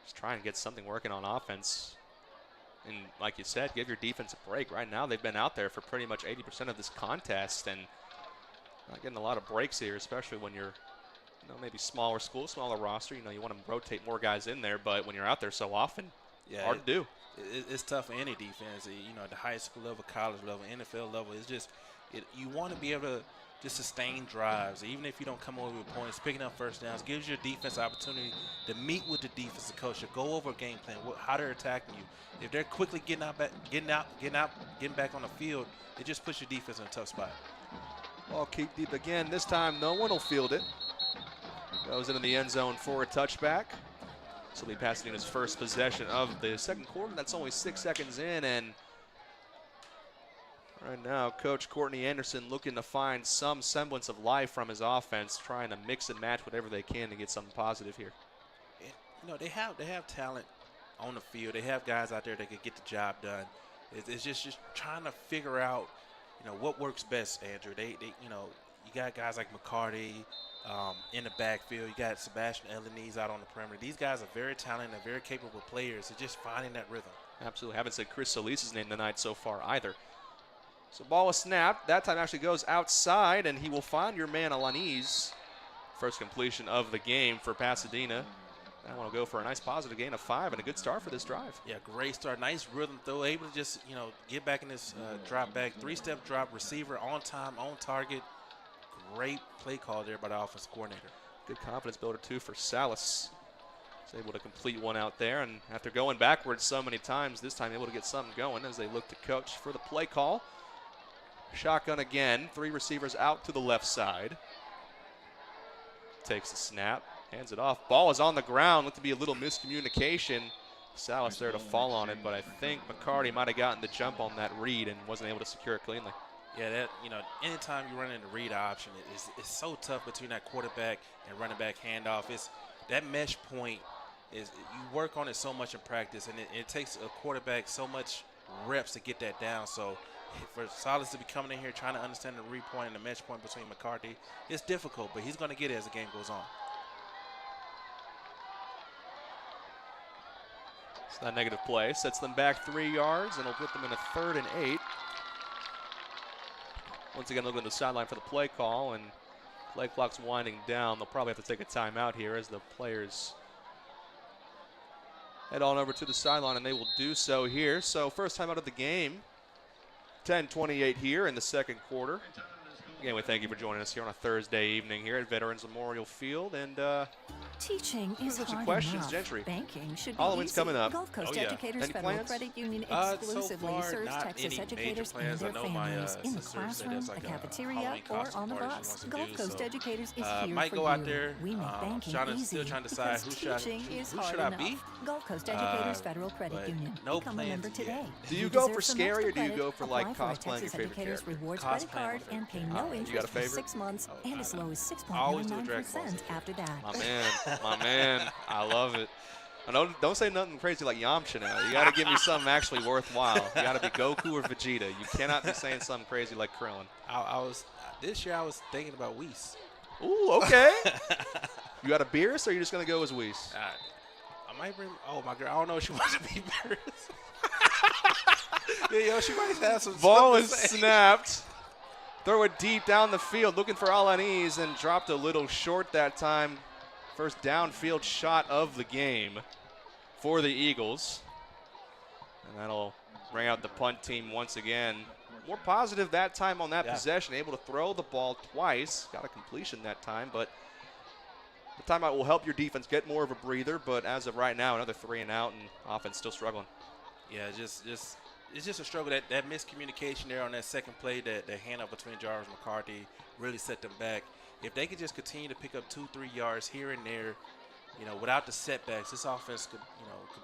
Just try and get something working on offense. And like you said, give your defense a break. Right now, they've been out there for pretty much 80% of this contest and not getting a lot of breaks here, especially when you're, maybe smaller school, smaller roster. You want to rotate more guys in there, but when you're out there so often, hard to do. It's tough for any defense. At the high school level, college level, NFL level, it's just you want to be able to just sustain drives, even if you don't come over with points. Picking up first downs gives your defense opportunity to meet with the defensive coach, to go over a game plan, how they're attacking you. If they're quickly getting back on the field, it just puts your defense in a tough spot. Ball keep deep again. This time, no one will field it. Goes into the end zone for a touchback. This will be Pasadena's first possession of the second quarter. That's only 6 seconds in, and right now, Coach Courtney Anderson looking to find some semblance of life from his offense, trying to mix and match whatever they can to get something positive here. They have talent on the field. They have guys out there that can get the job done. It's just trying to figure out, what works best, Andrew. You got guys like McCarty in the backfield. You got Sebastian Elenese out on the perimeter. These guys are very talented and very capable players. It's just finding that rhythm. Absolutely. Haven't said Chris Solis's name tonight so far either. So ball is snapped. That time actually goes outside, and he will find your man Elenese. First completion of the game for Pasadena. I want to go for a nice positive gain of 5 and a good start for this drive. Yeah, great start. Nice rhythm throw. Able to just, get back in this drop back. 3-step drop, receiver on time, on target. Great play call there by the offensive coordinator. Good confidence builder, too, for Salas. He's able to complete one out there, and after going backwards so many times, this time able to get something going as they look to coach for the play call. Shotgun again, 3 receivers out to the left side. Takes the snap, hands it off. Ball is on the ground, looked to be a little miscommunication. Salas there to fall on it, but I think McCarty might have gotten the jump on that read and wasn't able to secure it cleanly. Yeah, that anytime you run in the read option, it's so tough between that quarterback and running back handoff. It's that mesh point is you work on it so much in practice, and it takes a quarterback so much reps to get that down. So for Salas to be coming in here trying to understand the read point and the mesh point between McCarty, it's difficult, but he's going to get it as the game goes on. So that negative play sets them back 3 yards, and will put them in a 3rd and 8. Once again, looking at the sideline for the play call, and play clock's winding down. They'll probably have to take a timeout here as the players head on over to the sideline, and they will do so here. So first time out of the game, 10:28 here in the second quarter. Again, we thank you for joining us here on a Thursday evening here at Veterans Memorial Field. And teaching is hard questions, enough. Gentry. Banking should Halloween's be easy. coming up. Gulf Coast Educators Any Federal plans? Credit Union So exclusively far, serves not Texas any major educators and plans. their I know my families in the sister said classroom, there's a like a cafeteria, Halloween or costume on the party she bus. wants to Gulf do, Coast so, Educators is here might for go you. out there. We make banking Still trying to decide because who teaching is who hard should I enough. be? Gulf Coast Educators Federal Credit but Union. no Become a plans member yet. today. Do you You go deserve for some scary, or extra do you go credit. for like Apply for a cosplaying your Texas favorite Educators character? Rewards Cosplaying credit card my and pay favorite no character. You got a interest for favorite? 6 months and as low as I always do a Dragon Ball 6.99% Z. after that. My man, I love it. Don't say nothing crazy like Yamcha now. You got to give me something actually worthwhile. You got to be Goku or Vegeta. You cannot be saying something crazy like Krillin. This year I was thinking about Whis. Ooh, okay. You got a Beerus, or are you just going to go as Whis? I might bring. Oh my girl, I don't know if she wants to be Beerus. Yeah, she might have some. Ball is snapped. Throw it deep down the field, looking for Alanis, and dropped a little short that time. First downfield shot of the game for the Eagles. And that'll bring out the punt team once again. More positive that time on that possession, able to throw the ball twice. Got a completion that time, but the timeout will help your defense get more of a breather. But as of right now, another 3 and out, and offense still struggling. Yeah, it's just a struggle. That miscommunication there on that second play, that handoff between Jarvis and McCarthy really set them back. If they could just continue to pick up 2-3 yards here and there, without the setbacks, this offense could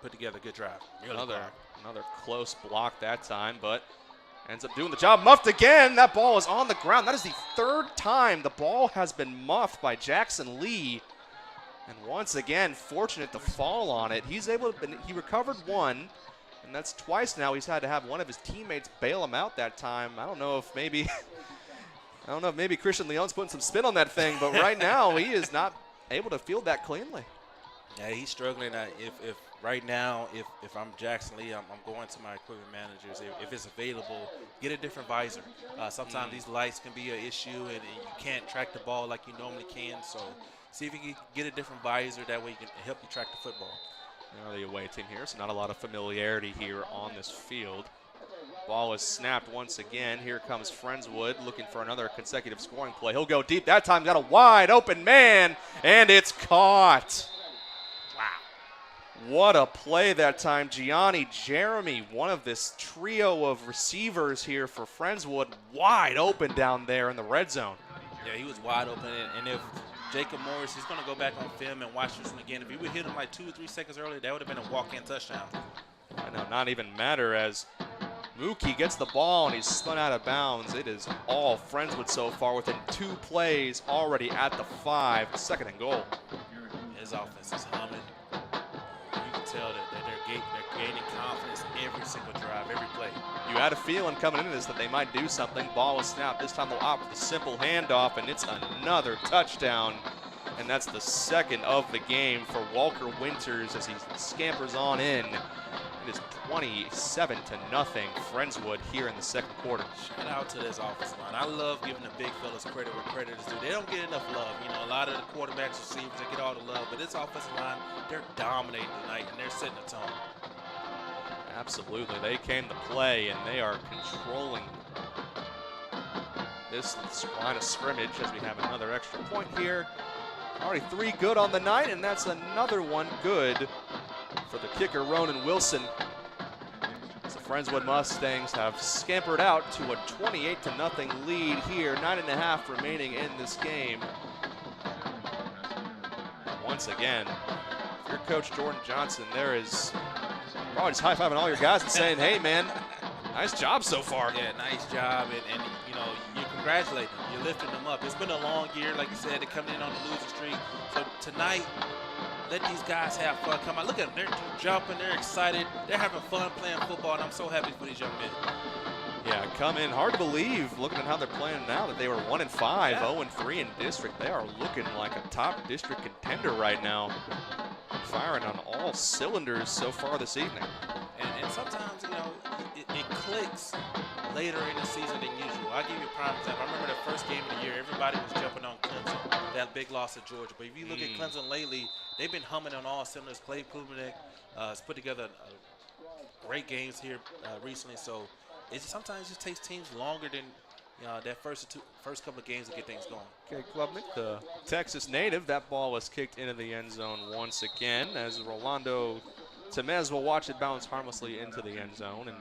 put together a good drive. Really Another close block that time, but ends up doing the job. Muffed again. That ball is on the ground. That is the 3rd time the ball has been muffed by Jackson Lee. And once again, fortunate to fall on it. He recovered one, and that's twice now he's had to have one of his teammates bail him out that time. I don't know if maybe Christian Leon's putting some spin on that thing, but right now he is not able to field that cleanly. Yeah, he's struggling. If right now, if I'm Jackson Lee, I'm going to my equipment managers. If it's available, get a different visor. Sometimes these lights can be an issue, and you can't track the ball like you normally can. So see if you can get a different visor. That way you can help you track the football. The away team here, so not a lot of familiarity here on this field. Ball is snapped once again. Here comes Friendswood looking for another consecutive scoring play. He'll go deep. That time got a wide open man, and it's caught. Wow. What a play that time. Gianni Jeremy, one of this trio of receivers here for Friendswood, wide open down there in the red zone. Yeah, he was wide open, and if Jacob Morris, he's going to go back on film and watch this one again. If he would hit him like 2 or 3 seconds earlier, that would have been a walk-in touchdown. I know, not even matter as Mookie gets the ball and he's spun out of bounds. It is all Friendswood so far within 2 plays already at the 5, 2nd and goal. His offense is humming. You can tell that they're gaining confidence every single drive, every play. You had a feeling coming into this that they might do something. Ball was snapped. This time they'll opt for the simple handoff, and it's another touchdown. And that's the 2nd of the game for Walker Winters as he scampers on in. And It is 27-0 Friendswood here in the second quarter. Shout out to this offensive line. I love giving the big fellas credit where credit is due. They don't get enough love. You know, a lot of the quarterbacks, receivers, they get all the love. But this offensive line, they're dominating tonight, and they're setting the tone. Absolutely. They came to play, and they are controlling this line of scrimmage as we have another extra point here. Already 3 good on the night, and that's another one good for the kicker, Ronan Wilson. As the Friendswood Mustangs have scampered out to a 28-0 lead here. 9.5 remaining in this game. Once again, if you're Coach Jordan Johnson, there is probably just high-fiving all your guys and saying, hey, man, nice job so far. Yeah, nice job, and you know, you congratulate them. You're lifting them up. It's been a long year, like you said. They're coming in on the losing streak. So tonight, let these guys have fun. Come on, look at them. They're jumping. They're excited. They're having fun playing football, and I'm so happy for these young men. Yeah, come in. Hard to believe, looking at how they're playing now, that they were 1-5, 0-3 in district. They are looking like a top district contender right now. Firing on all cylinders so far this evening. And sometimes, you know, it clicks later in the season than usual. I'll give you a prime example. I remember the first game of the year, everybody was jumping on Clemson, that big loss to Georgia. But if you look at Clemson lately, they've been humming on all cylinders. Clay Klubenek has put together great games here recently. So it sometimes just takes teams longer than that first couple of games to get things going. Okay, Klubnik, the Texas native, that ball was kicked into the end zone once again as Rolando Temez will watch it bounce harmlessly into the end zone, and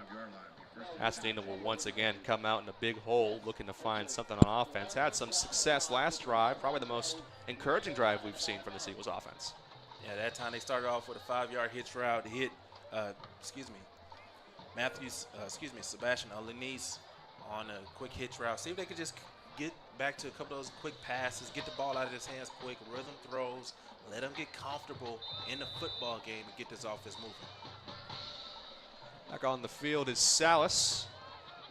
Pasadena will once again come out in a big hole looking to find something on offense. Had some success last drive, probably the most encouraging drive we've seen from the Eagles offense. Yeah, that time they started off with a 5-yard hitch route, hit, Sebastian Alanis on a quick hitch route. See if they could just get back to a couple of those quick passes, get the ball out of his hands quick, rhythm throws, let him get comfortable in the football game and get this offense moving. Back on the field is Salas.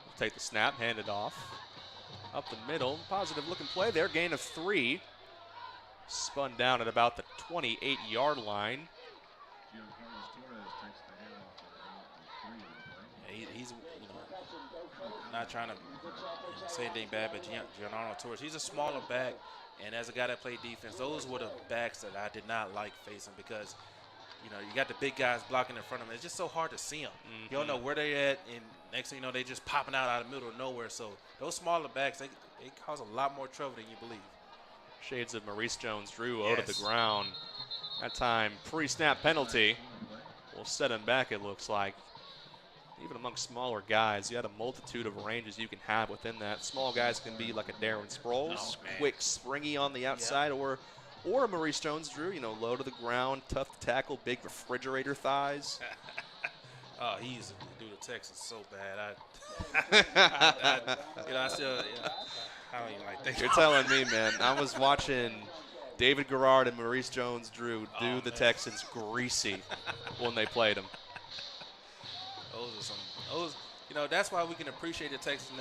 Will take the snap, hand it off. Up the middle, positive looking play there, gain of 3. Spun down at about the 28-yard line. Yeah, he's not trying to say anything bad, but Giancarlo Torres, he's a smaller back, and as a guy that played defense, those were the backs that I did not like facing because, you got the big guys blocking in front of them. It's just so hard to see them. You don't know where they're at, and next thing you know, they're just popping out of the middle of nowhere. So those smaller backs, they cause a lot more trouble than you believe. Shades of Maurice Jones-Drew out of the ground. That time, pre-snap penalty will set him back, it looks like. Even among smaller guys, you had a multitude of ranges you can have within that. Small guys can be like a Darren Sproles, quick, springy on the outside, or a Maurice Jones-Drew, low to the ground, tough to tackle, big refrigerator thighs. He used to do the Texans so bad. I still, I don't even like that. You're telling me, man. I was watching David Garrard and Maurice Jones-Drew do the Texans greasy when they played them. That's why we can appreciate the Texans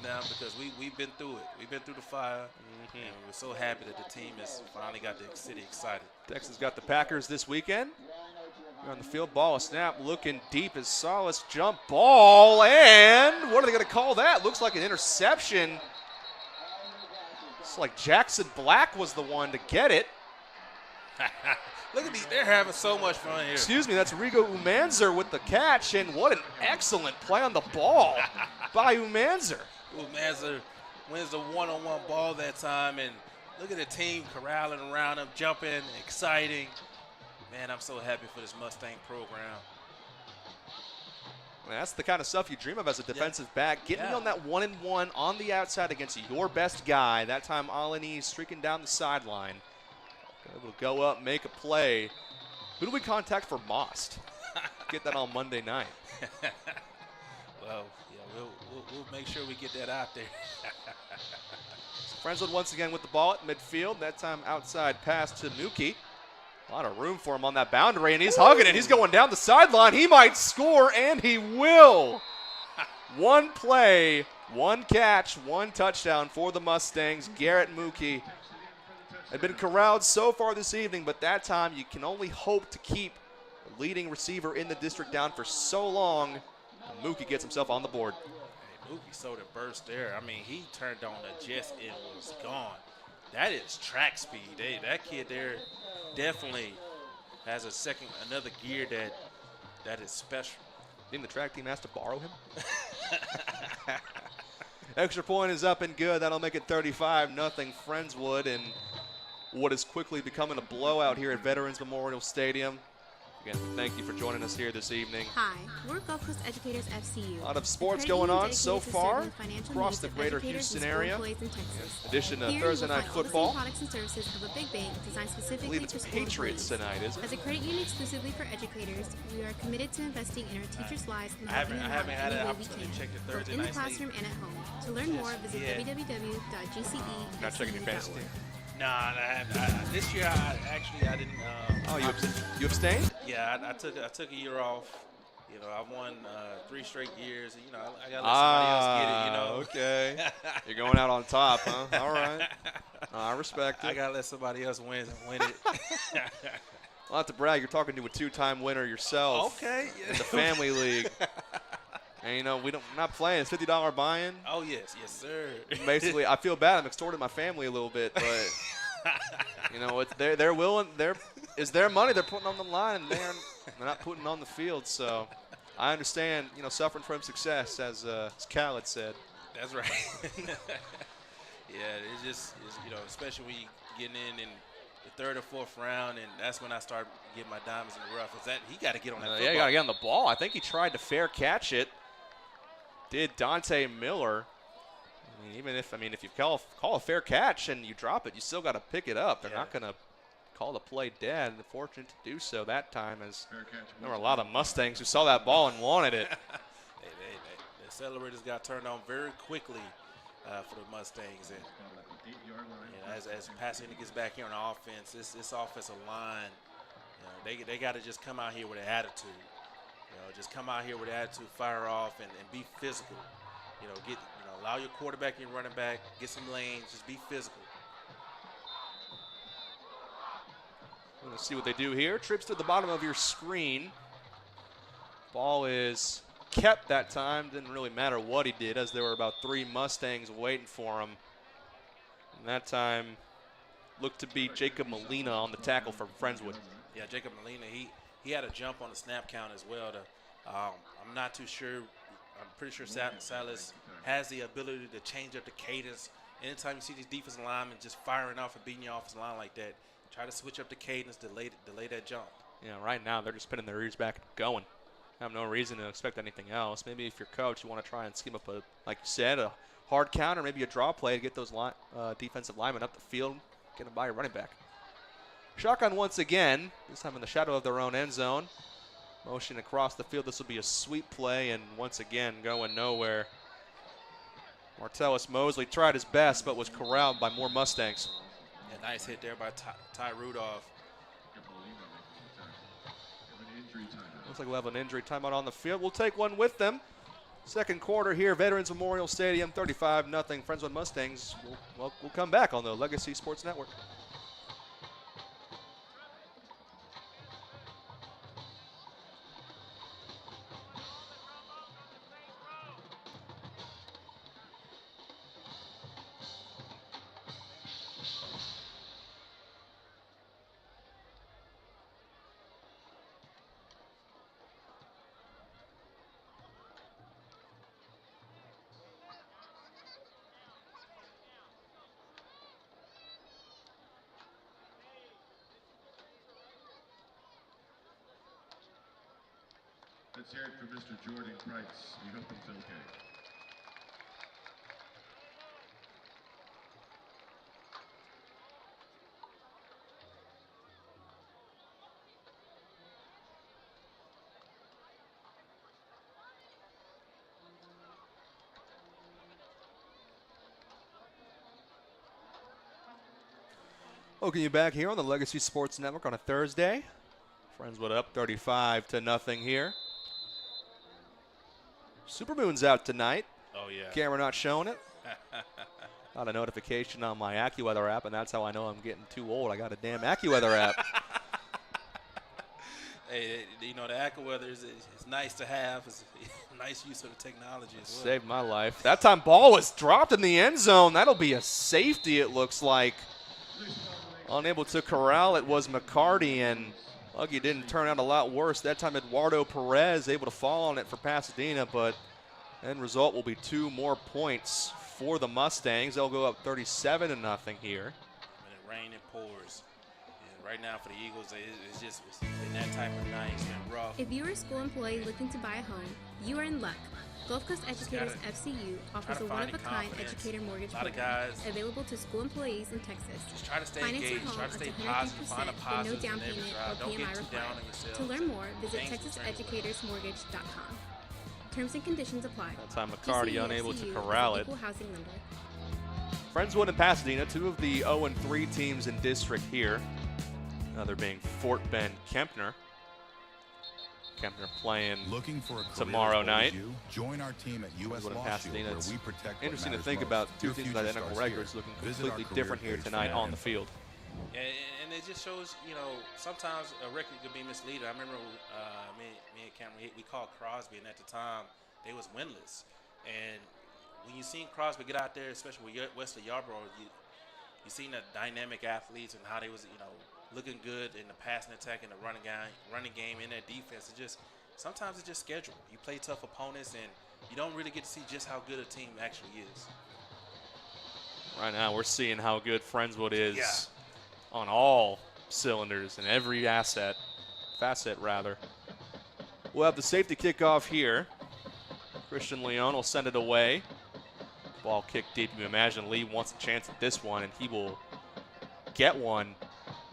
now because we've been through it. We've been through the fire, and we're so happy that the team has finally got the city excited. Texans got the Packers this weekend. You're on the field, ball, a snap, looking deep as Salas, jump ball, and what are they going to call that? Looks like an interception. It's like Jackson Black was the one to get it. Look at these. They're having so much fun here. Excuse me, that's Rigo Umanzer with the catch, and what an excellent play on the ball by Umanzer. Umanzer wins the one-on-one ball that time, and look at the team corralling around him, jumping, exciting. Man, I'm so happy for this Mustang program. Man, that's the kind of stuff you dream of as a defensive back. Getting on that 1-and-1 on the outside against your best guy. That time, Alani streaking down the sideline. Able to go up, make a play. Who do we contact for Most? Get that on Monday night. Well, yeah, we'll make sure we get that out there. Friendswood once again with the ball at midfield. That time outside pass to Nuki. A lot of room for him on that boundary, and he's hugging it. He's going down the sideline. He might score, and he will. One play, one catch, one touchdown for the Mustangs. Garrett Mookie had been corralled so far this evening, but that time you can only hope to keep leading receiver in the district, down for so long. And Mookie gets himself on the board. Hey, Mookie sold a burst there. I mean, he turned on the jets and was gone. That is track speed. That kid there definitely has another gear that is special. Think the track team has to borrow him? Extra point is up and good. That'll make it 35-0 Friendswood, and what is quickly becoming a blowout here at Veterans Memorial Stadium. Again, thank you for joining us here this evening. Hi, we're Gulf Coast Educators FCU. A lot of sports going on so far across the greater Houston area. In addition to Thursday night football. Products and services of a big bank designed I specifically believe it's for school Patriots employees. tonight, isn't it? As a credit union exclusively for educators, we are committed to investing in our teachers' lives and I helping haven't them out had any an way we opportunity can, to check the both Thursday in the night sleep. classroom and at home. To learn more, visit www.gce.org. Not checking your fantasy team. Nah, this year I didn't. You abstained? Yeah, I took a year off. You know, I won 3 straight years. You know, I got to let somebody else get it. You know. Okay. You're going out on top, huh? All right. I respect it. I got to let somebody else win it. Well, not to brag, you're talking to a 2-time winner yourself. Okay. In the family league. And, you know, we're not playing. It's $50 buy-in. Oh, yes, sir. Basically, I feel bad. I'm extorting my family a little bit, but, you know, they're willing. It's their money they're putting on the line, and they're not putting on the field. So I understand, you know, suffering from success, as Khaled said. That's right. Yeah, it's you know, especially when you getting in the 3rd or 4th round, and that's when I start getting my diamonds in the rough. He got to get on that football. Yeah, you got to get on the ball. I think he tried to fair catch it. Did Dante Miller. I mean, if you call a fair catch and you drop it, you still got to pick it up. They're not going to call the play dead. They're fortunate to do so that time, as there were a lot of Mustangs who saw that ball and wanted it. The accelerators got turned on very quickly for the Mustangs. And as Pasadena gets back here on offense, this offensive line, you know, they got to just come out here with an attitude. You know, just come out here with attitude, fire off, and be physical. You know, allow your quarterback and your running back, get some lanes, just be physical. Let's see what they do here. Trips to the bottom of your screen. Ball is kept that time. Didn't really matter what he did, as there were about 3 Mustangs waiting for him. And that time looked to be Jacob Molina on the tackle for Friendswood. Yeah, Jacob Molina, he had a jump on the snap count as well. I'm not too sure. I'm pretty sure Salas has the ability to change up the cadence. Anytime you see these defensive linemen just firing off and beating your offensive line like that, try to switch up the cadence, delay that jump. Yeah, right now they're just pinning their ears back and going. Have no reason to expect anything else. Maybe if you're coach, you want to try and scheme up like you said, a hard counter, maybe a draw play to get those defensive linemen up the field, get them by a running back. Shotgun once again, this time in the shadow of their own end zone. Motion across the field. This will be a sweep play, and once again going nowhere. Martellus Mosley tried his best, but was corralled by more Mustangs. A nice hit there by Ty Rudolph. Looks like we'll have an injury timeout on the field. We'll take one with them. Second quarter here, Veterans Memorial Stadium, 35-0 Friendswood Mustangs. We'll come back on the Legacy Sports Network. Let's hear it for Mr. Jordan Price. We hope he's okay. Welcome you back here on the Legacy Sports Network on a Thursday. Friendswood up 35-0 here. Supermoon's out tonight. Oh, yeah. Camera not showing it. Got a notification on my AccuWeather app, and that's how I know I'm getting too old. I got a damn AccuWeather app. Hey, you know, the AccuWeather is nice to have. It's a nice use of the technology as well. Saved my life. That time ball was dropped in the end zone. That'll be a safety, it looks like. Unable to corral it was McCarty, and lucky didn't turn out a lot worse. That time Eduardo Perez able to fall on it for Pasadena, but end result will be 2 more points for the Mustangs. They'll go up 37-0 here. And it rains and pours. And right now for the Eagles, it's been that type of night. It's been rough. If you're a school employee looking to buy a home, you are in luck. Gulf Coast Educators FCU offers a one-of-a-kind educator mortgage program available to school employees in Texas. Just try to stay Finance your engaged, home try to up stay to positive, 103% find a with no positive down in every payment trial. or Don't get PMI too down on required. yourself. To learn more, visit Things will turn. TexasEducatorsMortgage.com. Terms and conditions apply. That time McCarty TCU unable to FCU corral is it. an equal housing lender. Friendswood and Pasadena, 2 of the 0-3 teams in district here. Another being Fort Bend Kempner. Kempner playing tomorrow night. Join our team at US Law Shield, where we protect what interesting to matters think most. about 2 Your teams with future identical starts records here. looking Visit completely our different here career page tonight for on the info. field. And it just shows, you know, sometimes a record could be misleading. I remember me and Cameron, we called Crosby, and at the time, they was winless. And when you seen Crosby get out there, especially with Wesley Yarborough, you seen the dynamic athletes and how they was, you know, looking good in the passing attack and the running game in their defense. It just sometimes it's just schedule. You play tough opponents, and you don't really get to see just how good a team actually is. Right now, we're seeing how good Friendswood is on all cylinders and every facet rather. We'll have the safety kickoff here. Christian Leon will send it away. Ball kicked deep. You imagine Lee wants a chance at this one, and he will get one.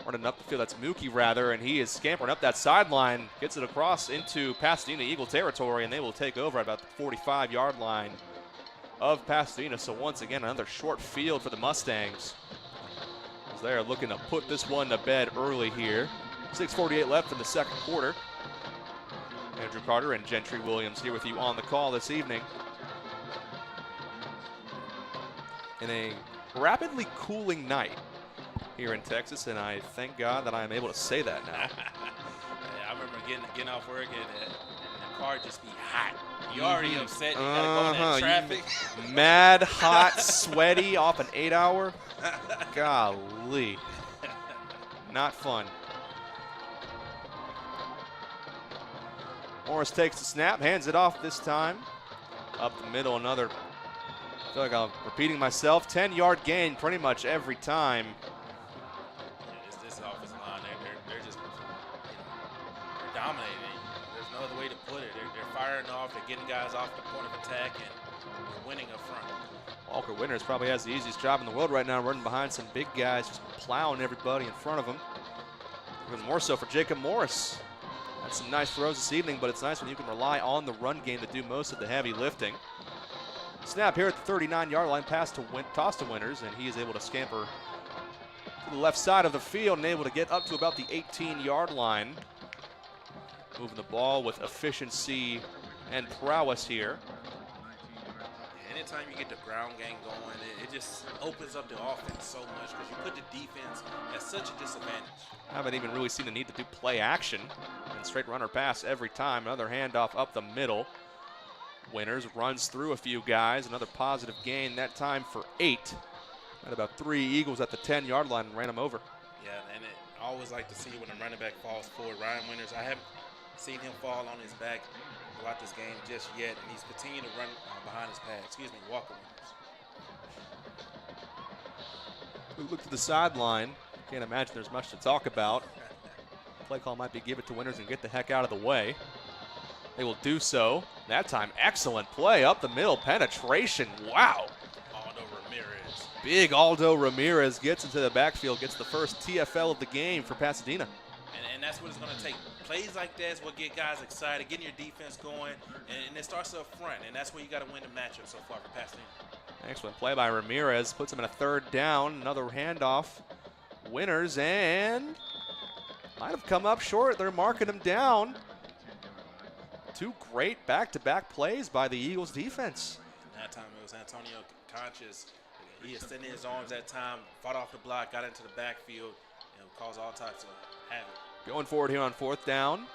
Running up the field, that's Mookie rather, and he is scampering up that sideline, gets it across into Pasadena Eagle territory, and they will take over at about the 45-yard line of Pasadena. So once again, another short field for the Mustangs, as they are looking to put this one to bed early here. 6:48 left in the second quarter. Andrew Carter and Gentry Williams here with you on the call this evening. In a rapidly cooling night here in Texas, and I thank God that I am able to say that now. I remember getting off work and the car just be hot. You already upset. You gotta go in that traffic. Mad, hot, sweaty off an 8-hour. Golly, not fun. Morris takes the snap, hands it off this time. Up the middle, another. I feel like I'm repeating myself. 10-yard gain pretty much every time. This offensive line, they're just, they're dominating. There's no other way to put it. They're firing off. They're getting guys off the point of attack and winning up front. Walker Winters probably has the easiest job in the world right now, running behind some big guys, just plowing everybody in front of him. Even more so for Jacob Morris. Had some nice throws this evening, but it's nice when you can rely on the run game to do most of the heavy lifting. Snap here at the 39-yard line, toss to Winters, and he is able to scamper to the left side of the field and able to get up to about the 18-yard line. Moving the ball with efficiency and prowess here. Anytime you get the ground game going, it just opens up the offense so much because you put the defense at such a disadvantage. Haven't even really seen the need to do play action. And straight runner pass every time. Another handoff up the middle. Winters runs through a few guys. Another positive gain, that time for 8. Had about 3 Eagles at the 10-yard line and ran them over. Yeah, and I always like to see when a running back falls forward. Ryan Winters, I haven't seen him fall on his back throughout this game just yet, and he's continuing to run behind his pad. Walker Winters. We look to the sideline. Can't imagine there's much to talk about. Play call might be give it to Winters and get the heck out of the way. They will do so. That time, excellent play up the middle, penetration. Wow. Aldo Ramirez. Big Aldo Ramirez gets into the backfield, gets the first TFL of the game for Pasadena. And that's what it's going to take. Plays like that is what get guys excited, getting your defense going, and it starts up front, and that's where you got to win the matchup so far for Pasadena. Excellent play by Ramirez, puts him in a 3rd down. Another handoff. Winters, and might have come up short. They're marking him down. 2 great back-to-back plays by the Eagles defense. That time it was Antonio Conchas. He extended his arms that time, fought off the block, got into the backfield, and caused all types of havoc. Going forward here on 4th down.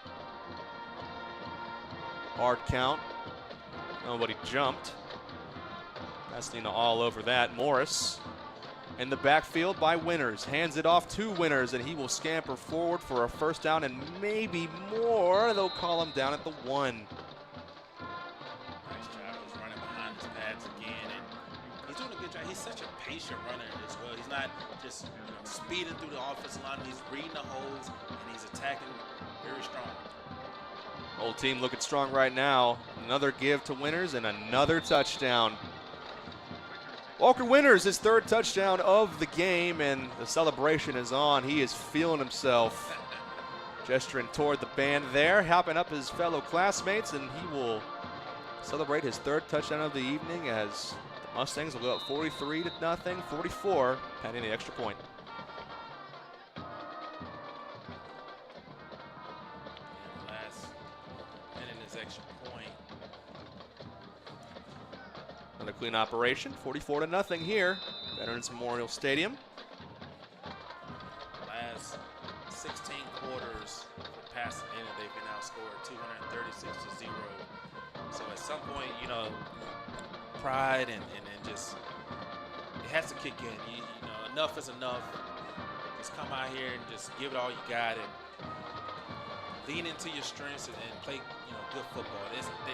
Hard count. Nobody jumped. Pasadena all over that. Morris in the backfield by Winters. Hands it off to Winters, and he will scamper forward for a 1st down and maybe more. They'll call him down at the 1. Nice job. He's running behind his pads again, and he's doing a good job. He's such a patient runner as well. He's not just speeding through the offensive line. He's reading the holes, and he's attacking very strong. Whole team looking strong right now. Another give to Winters and another touchdown. Walker Winters, his 3rd touchdown of the game, and the celebration is on. He is feeling himself. Gesturing toward the band there, helping up his fellow classmates, and he will celebrate his 3rd touchdown of the evening as the Mustangs will go up 43-0, 44, pending the extra point. Another clean operation, 44-0 here, Veterans Memorial Stadium. Last 16 quarters for Pasadena, they've been outscored 236-0. So at some point, pride and just, it has to kick in. Enough is enough. Just come out here and just give it all you got and lean into your strengths and play, good football.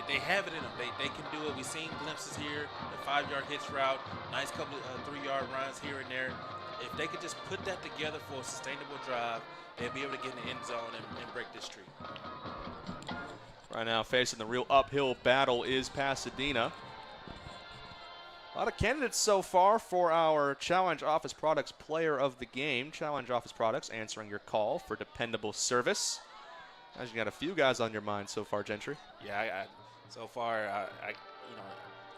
They have it in them. They can do it. We've seen glimpses here, the 5-yard hitch route, nice couple of 3-yard runs here and there. If they could just put that together for a sustainable drive, they'll be able to get in the end zone and break this streak. Right now, facing the real uphill battle is Pasadena. A lot of candidates so far for our Challenge Office Products Player of the Game. Challenge Office Products answering your call for dependable service. As you got a few guys on your mind so far, Gentry. Yeah, so far,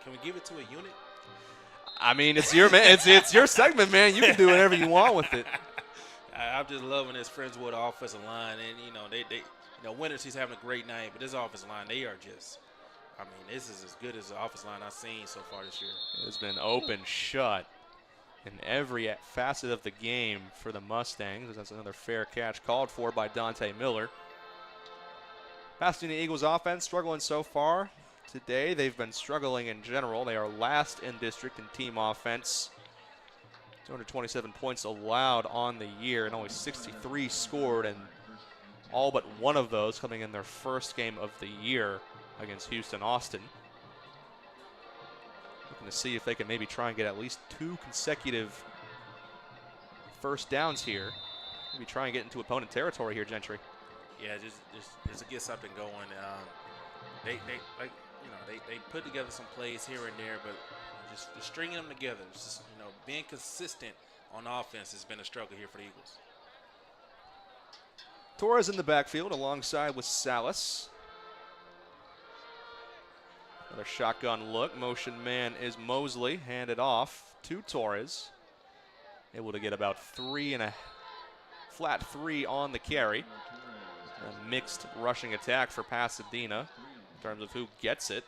can we give it to a unit? I mean, it's your man. It's your segment, man. You can do whatever you want with it. I'm just loving this Friendswood offensive line, and they Winters, he's having a great night, but this offensive line, they are just. I mean, this is as good as the offensive line I've seen so far this year. It's been open, shut in every facet of the game for the Mustangs. That's another fair catch called for by Dante Miller. Pasadena Eagles offense struggling so far today. They've been struggling in general. They are last in district in team offense. 227 points allowed on the year and only 63 scored, and all but one of those coming in their 1st game of the year against Houston Austin. Looking to see if they can maybe try and get at least 2 consecutive 1st downs here. Maybe try and get into opponent territory here, Gentry. Yeah, just to get something going. They put together some plays here and there, but just stringing them together, just being consistent on offense has been a struggle here for the Eagles. Torres in the backfield alongside with Salas. Another shotgun look. Motion man is Mosley. Handed off to Torres. Able to get about flat three on the carry. A mixed rushing attack for Pasadena in terms of who gets it.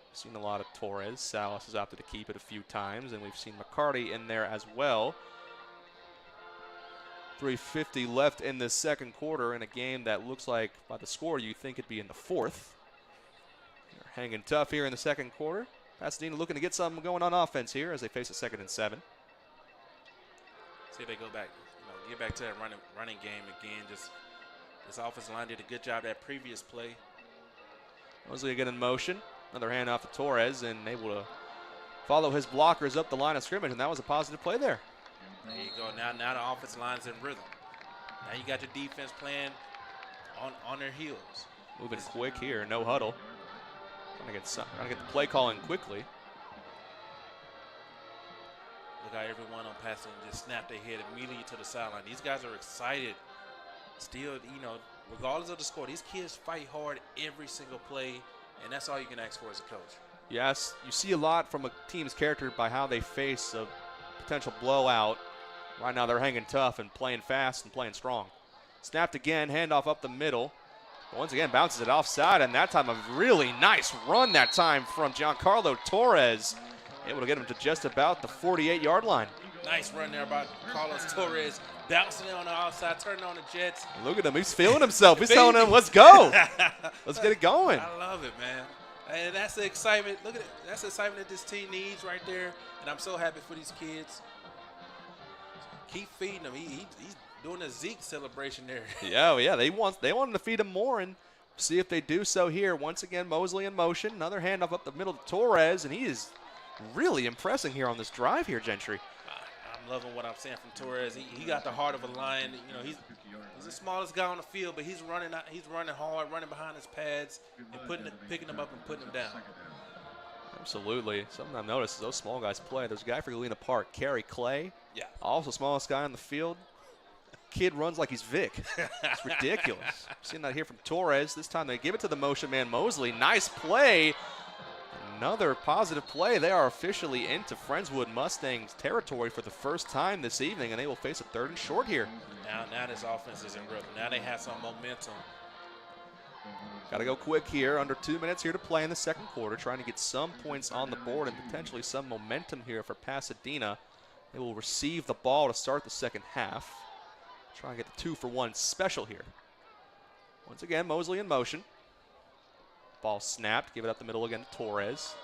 We've seen a lot of Torres. Salas has opted to keep it a few times, and we've seen McCarty in there as well. 3:50 left in the 2nd quarter in a game that looks like, by the score, you think it'd be in the 4th. They're hanging tough here in the 2nd quarter. Pasadena looking to get something going on offense here as they face a 2nd and 7. See if they go back, get back to that running game again. Just this offensive line did a good job that previous play. Mosley again in motion. Another handoff to Torres, and able to follow his blockers up the line of scrimmage, and that was a positive play there. There you go. Now the offensive line's in rhythm. Now you got your defense playing on their heels. Moving quick here, no huddle. Trying to get the play calling quickly. Look how everyone on passing just snapped their head immediately to the sideline. These guys are excited. Still, regardless of the score, these kids fight hard every single play, and that's all you can ask for as a coach. Yes, you see a lot from a team's character by how they face a potential blowout. Right now they're hanging tough and playing fast and playing strong. Snapped again, handoff up the middle. Once again, bounces it offside, and that time a really nice run that time from Giancarlo Torres. Able to get him to just about the 48-yard line. Nice run there by Carlos Torres. bouncing on the outside, turning on the Jets. Look at him. He's feeling himself. He's telling them, let's go. Let's get it going. I love it, man. And that's the excitement. Look at it. That's the excitement that this team needs right there. And I'm so happy for these kids. Keep feeding them. He's doing a Zeke celebration there. Yeah. They want him to feed him more, and see if they do so here. Once again, Mosley in motion. Another handoff up the middle to Torres, and he is really impressing here on this drive here, Gentry. I'm loving what I'm seeing from Torres. He got the heart of a lion. You know, he's the smallest guy on the field, but he's running hard, running behind his pads, and picking them up and putting them down. Absolutely. Something I've noticed is those small guys play. There's a guy for Galena Park, Kerry Clay. Yeah. Also smallest guy on the field. Kid runs like he's Vic. It's ridiculous. Seeing that here from Torres. This time they give it to the motion man, Mosley. Nice play. Another positive play. They are officially into Friendswood Mustangs territory for the first time this evening, and they will face a 3rd and short here. Now this offense is in rhythm. Now they have some momentum. Got to go quick here. Under 2 minutes here to play in the second quarter, trying to get some points on the board and potentially some momentum here for Pasadena. They will receive the ball to start the second half. Try and get the 2-for-1 special here. Once again, Mosley in motion. Ball snapped. Give it up the middle again to Torres.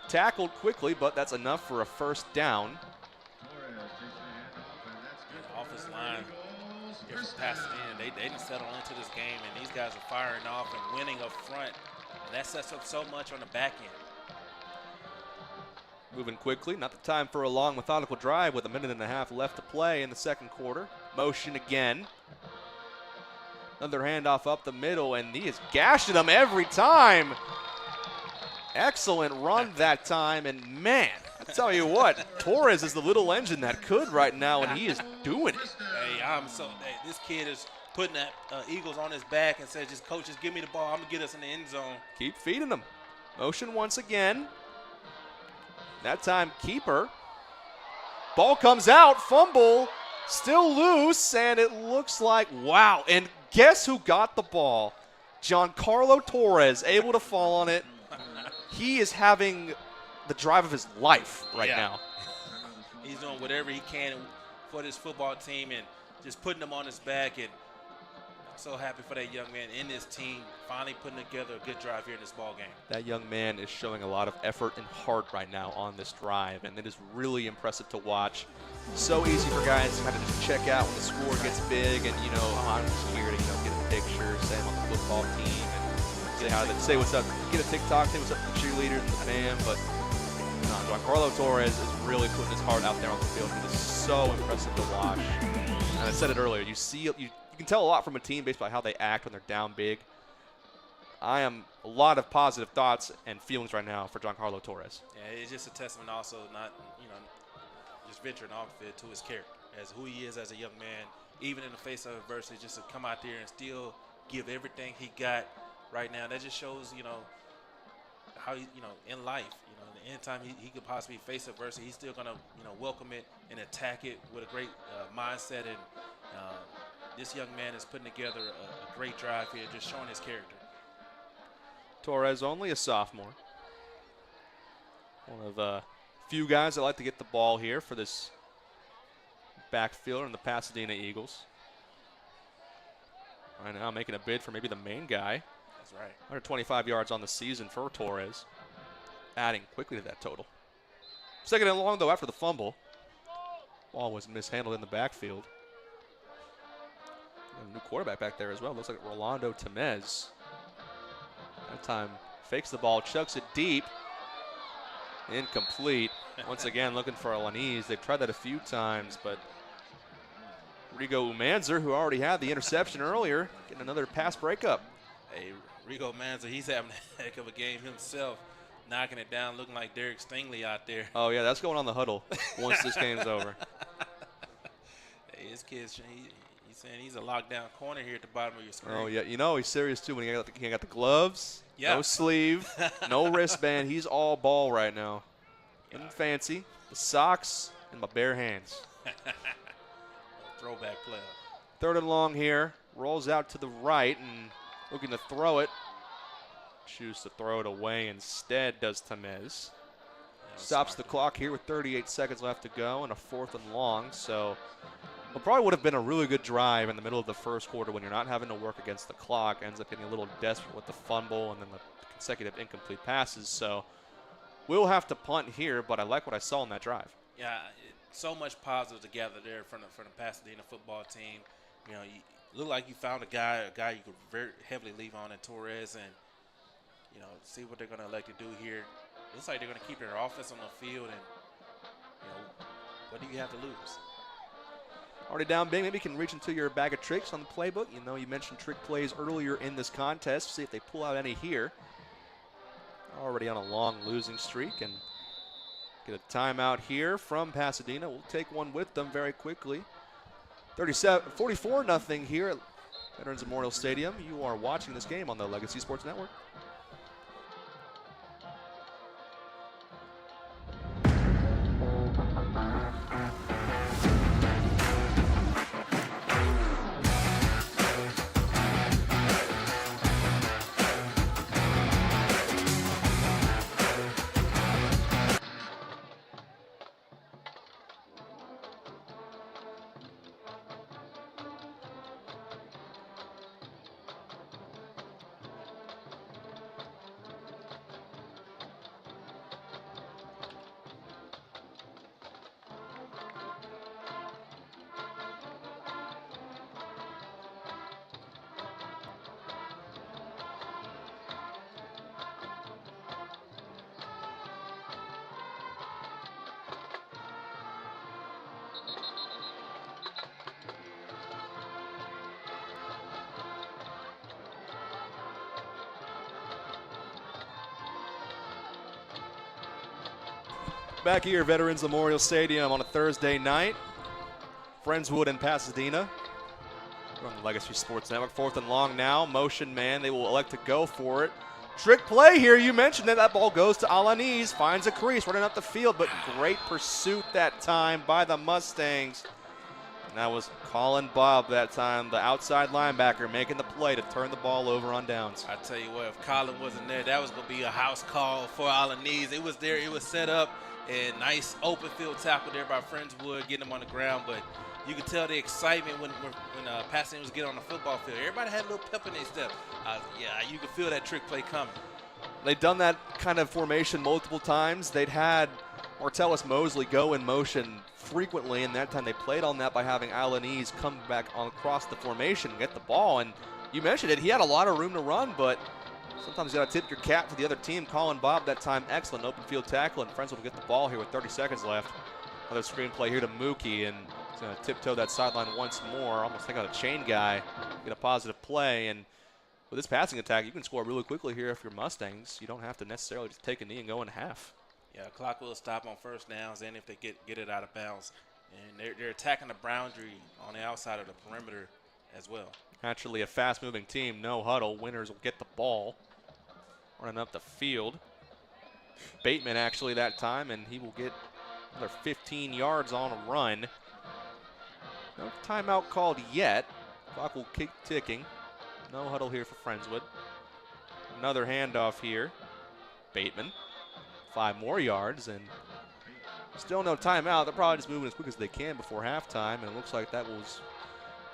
Tackled quickly, but that's enough for a first down. Offensive line here from Pasadena, they didn't settle into this game, and these guys are firing off and winning up front. And that sets up so much on the back end. Moving quickly, not the time for a long methodical drive with 1.5 minutes left to play in the second quarter. Motion again. Another handoff up the middle, and he is gashing them every time. Excellent run that time, and man, I tell you what, Torres is the little engine that could right now, and he is doing it. Hey, this kid is putting that Eagles on his back and says, just coach, just give me the ball. I'm going to get us in the end zone. Keep feeding them. Motion once again. That time, keeper. Ball comes out, fumble, still loose, and it looks like, wow. And guess who got the ball? Giancarlo Torres, able to fall on it. He is having the drive of his life right now. He's doing whatever he can for this football team and just putting them on his back. And I'm so happy for that young man in this team finally putting together a good drive here in this ball game. That young man is showing a lot of effort and heart right now on this drive, and it is really impressive to watch. So easy for guys to kind of just check out when the score gets big and, I'm just here to, get a picture, say I'm on the football team, and say what's up, get a TikTok, say what's up to the cheerleaders and the fam, but Giancarlo Torres is really putting his heart out there on the field. It is so impressive to watch. And I said it earlier, you can tell a lot from a team based on how they act when they're down big. I am a lot of positive thoughts and feelings right now for Giancarlo Torres. Yeah, it's just a testament also not, just venturing off it to his character, as who he is as a young man, even in the face of adversity, just to come out there and still give everything he got right now. That just shows, how he, in life, anytime he could possibly face adversity, he's still going to, welcome it and attack it with a great mindset. And this young man is putting together a great drive here, just showing his character. Torres, only a sophomore. One of a few guys that like to get the ball here for this backfielder in the Pasadena Eagles. Right now making a bid for maybe the main guy. That's right. 125 yards on the season for Torres. Adding quickly to that total. Second and long, though, after the fumble. Ball was mishandled in the backfield. A new quarterback back there as well. Looks like Rolando Temez. That time fakes the ball, chucks it deep. Incomplete. Once again, looking for Alanese. They've tried that a few times, but Rigo Umanzer, who already had the interception earlier, getting another pass breakup. Hey, Rigo Umanzer, he's having a heck of a game himself. Knocking it down, looking like Derek Stingley out there. Oh, yeah, that's going on the huddle once this game's over. Hey, this kid's he's saying he's a lockdown corner here at the bottom of your screen. Oh, yeah, he's serious, too, when he got the gloves, no sleeve, no wristband. He's all ball right now. Nothing fancy. The socks and my bare hands. Throwback play. Third and long here. Rolls out to the right and looking to throw it. Choose to throw it away instead, does Temez. Stops the clock here with 38 seconds left to go and a 4th and long. So what probably would have been a really good drive in the middle of the first quarter when you're not having to work against the clock ends up getting a little desperate with the fumble and then the consecutive incomplete passes. So we'll have to punt here, but I like what I saw in that drive. Yeah, so much positive together there from the Pasadena football team. You know, you look like you found a guy you could very heavily leave on in Torres, and you know, see what they're going to elect to do here. Looks like they're going to keep their offense on the field, and you know, what do you have to lose? Already down big, maybe you can reach into your bag of tricks on the playbook. You know, you mentioned trick plays earlier in this contest. See if they pull out any here. Already on a long losing streak, and get a timeout here from Pasadena. We'll take one with them very quickly. 44-0 here at Veterans Memorial Stadium. You are watching this game on the Legacy Sports Network. Back here at Veterans Memorial Stadium on a Thursday night. Friendswood and Pasadena. We're on the Legacy Sports Network. 4th and long now. Motion man. They will elect to go for it. Trick play here. You mentioned it. That ball goes to Alanis. Finds a crease. Running up the field. But great pursuit that time by the Mustangs. And that was Colin Bob that time. The outside linebacker making the play to turn the ball over on downs. I tell you what, if Colin wasn't there, that was going to be a house call for Alanis. It was there. It was set up. And nice open field tackle there by Friendswood, getting him on the ground. But you could tell the excitement when Pasadena was getting on the football field. Everybody had a little pep in their step. Yeah, you could feel that trick play coming. They'd done that kind of formation multiple times. They'd had Martellus Mosley go in motion frequently, and that time they played on that by having Alanis come back across the formation and get the ball. And you mentioned it, he had a lot of room to run, but sometimes you got to tip your cap to the other team. Colin Bob that time, excellent open field tackle, and Friendswood will get the ball here with 30 seconds left. Another screen play here to Mookie, and he's going to tiptoe that sideline once more, almost take out a chain guy, get a positive play. And with this passing attack, you can score really quickly here if you're Mustangs. You don't have to necessarily just take a knee and go in half. Yeah, clock will stop on first downs, and if they get it out of bounds. And they're attacking the boundary on the outside of the perimeter as well. Naturally a fast-moving team, no huddle. Winners will get the ball. Running up the field. Bateman actually that time, and he will get another 15 yards on a run. No timeout called yet. Clock will keep ticking. No huddle here for Friendswood. Another handoff here. Bateman. 5 more yards, and still no timeout. They're probably just moving as quick as they can before halftime, and it looks like that was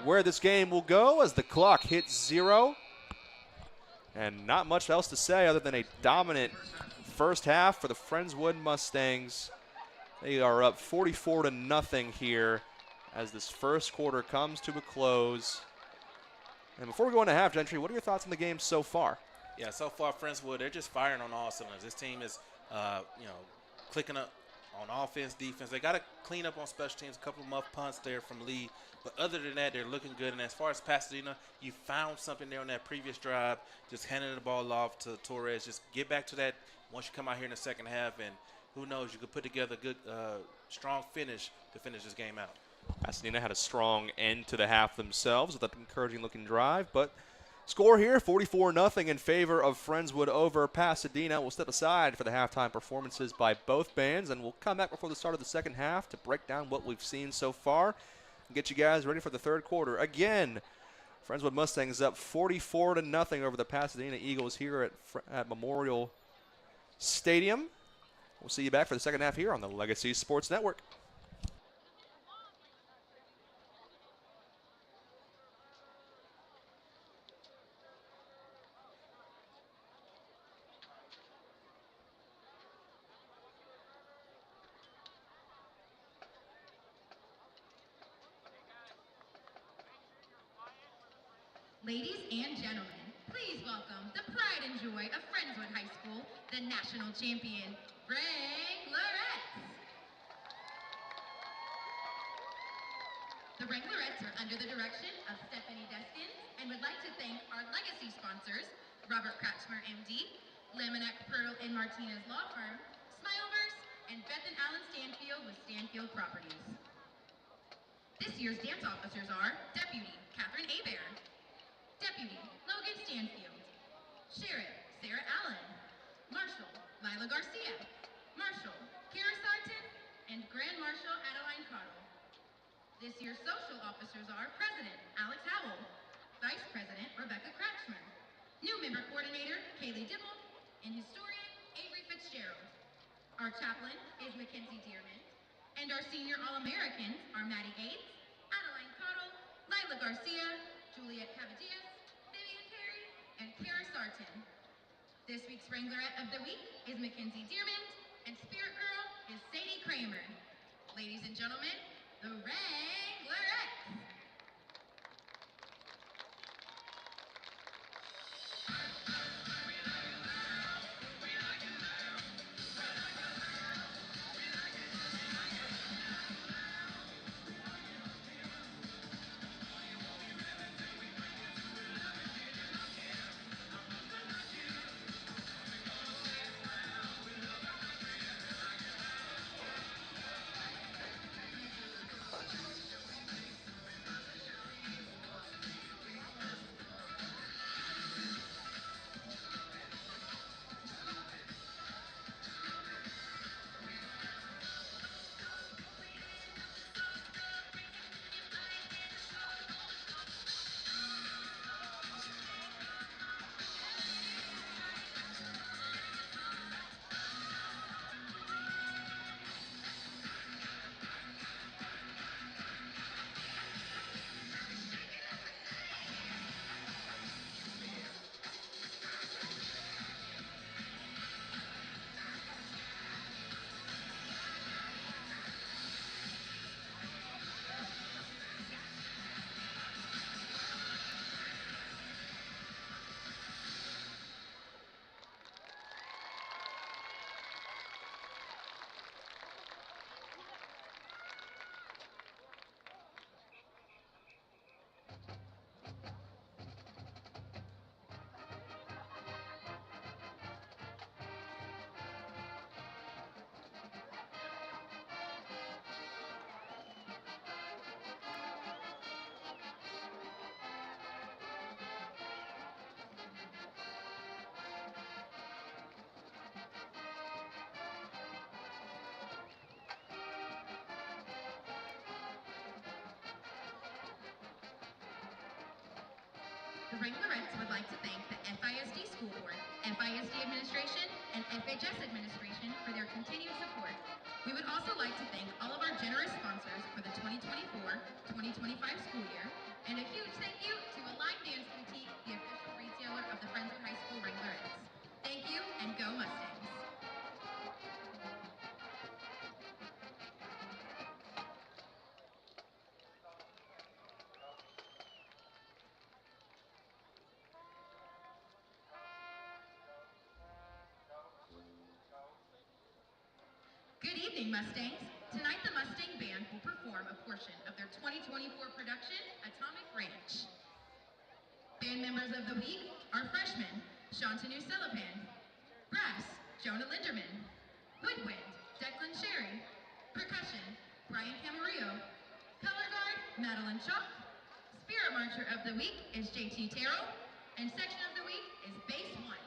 where this game will go as the clock hits 0. And not much else to say other than a dominant first half for the Friendswood Mustangs. They are up 44-0 here as this first quarter comes to a close. And before we go into half, Gentry, what are your thoughts on the game so far? Yeah, so far Friendswood, they're just firing on all cylinders. This team is, clicking up on offense, defense. They got to clean up on special teams. A couple of muff punts there from Lee. But other than that, they're looking good. And as far as Pasadena, you found something there on that previous drive, just handing the ball off to Torres. Just get back to that once you come out here in the second half. And who knows, you could put together a good, strong finish to finish this game out. Pasadena had a strong end to the half themselves with an encouraging-looking drive. But score here, 44-0 in favor of Friendswood over Pasadena. We'll step aside for the halftime performances by both bands, and we'll come back before the start of the second half to break down what we've seen so far and get you guys ready for the third quarter. Again, Friendswood Mustangs up 44-0 over the Pasadena Eagles here at Memorial Stadium. We'll see you back for the second half here on the Legacy Sports Network. Ladies and gentlemen, please welcome the pride and joy of Friendswood High School, the national champion, Wranglerettes. The Wranglerettes are under the direction of Stephanie Deskins and would like to thank our legacy sponsors, Robert Kratchmer, MD, Laminac Pearl and Martinez Law Firm, Smileverse, and Beth and Alan Stanfield with Stanfield Properties. This year's dance officers are Deputy Catherine Hebert, Deputy Logan Stanfield, Sheriff Sarah Allen, Marshal Lila Garcia, Marshal Kara Sarton, and Grand Marshal Adeline Cottle. This year's social officers are President Alex Howell, Vice President Rebecca Kratchmer, new member coordinator Kaylee Dibble, and historian Avery Fitzgerald. Our chaplain is Mackenzie Dearman, and our senior All-Americans are Maddie Gates, Adeline Cottle, Lila Garcia, Juliet Cavadillas, Vivian Perry, and Kara Sarton. This week's Wranglerette of the Week is Mackenzie Dearman, and Spirit Girl is Sadie Kramer. Ladies and gentlemen, the Wranglerettes. The Wranglerettes would like to thank the FISD School Board, FISD Administration, and FHS Administration for their continued support. We would also like to thank all of our generous sponsors for the 2024-2025 school year, and a huge thank you to Align Dance Boutique, the official retailer of the Friendswood High School Wranglerettes. Thank you, and go Mustangs! Good evening, Mustangs. Tonight the Mustang Band will perform a portion of their 2024 production, Atomic Ranch. Band members of the week are freshmen, Shantanu Selapan, brass, Jonah Linderman, woodwind, Declan Sherry, percussion, Brian Camarillo, color guard, Madeline Chalk, spirit marcher of the week is JT Terrell, and section of the week is Bass 1.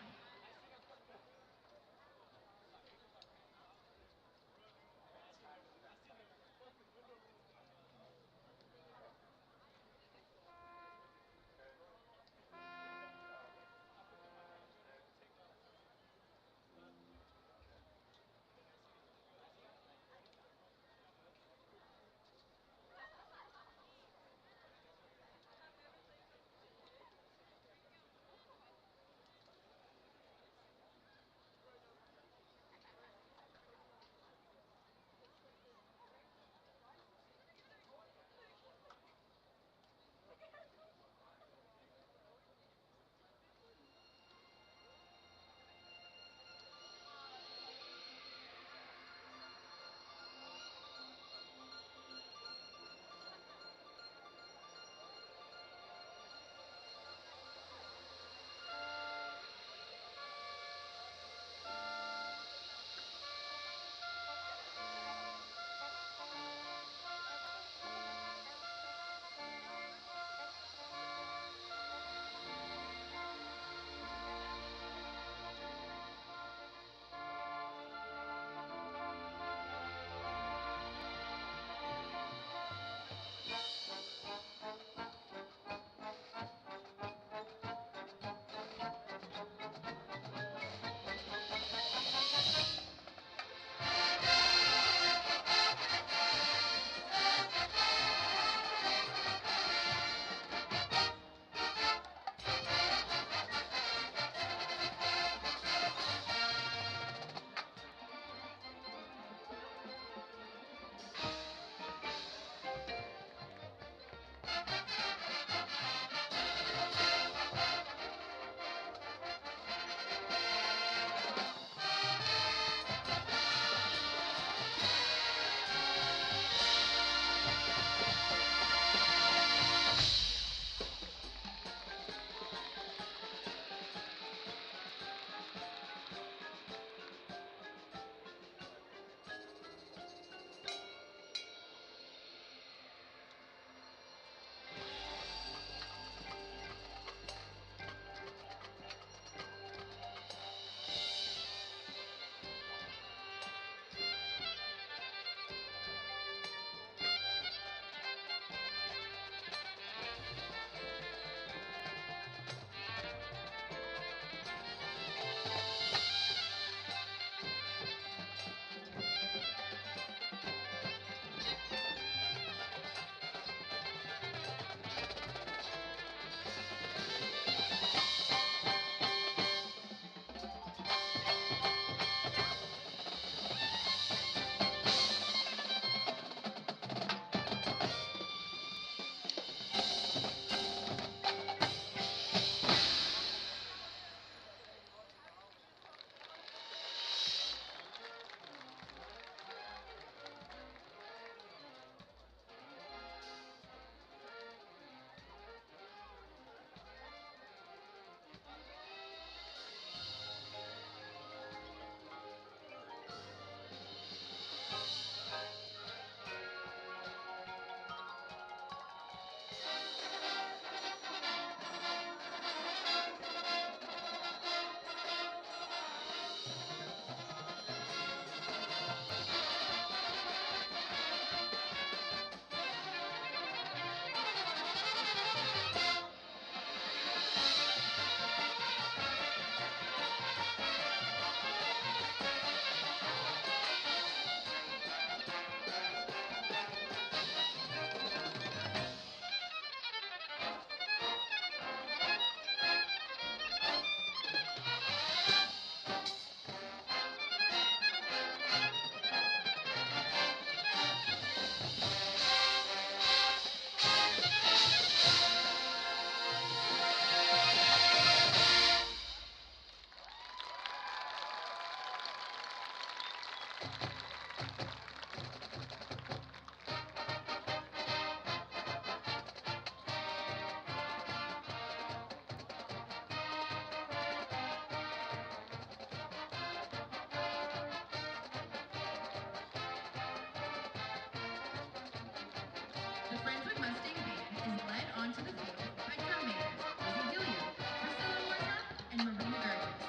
The Friendswood Mustang Band is led onto the field by drum majors Lizzie Gilliam, Priscilla Warta, and Marina Gerges.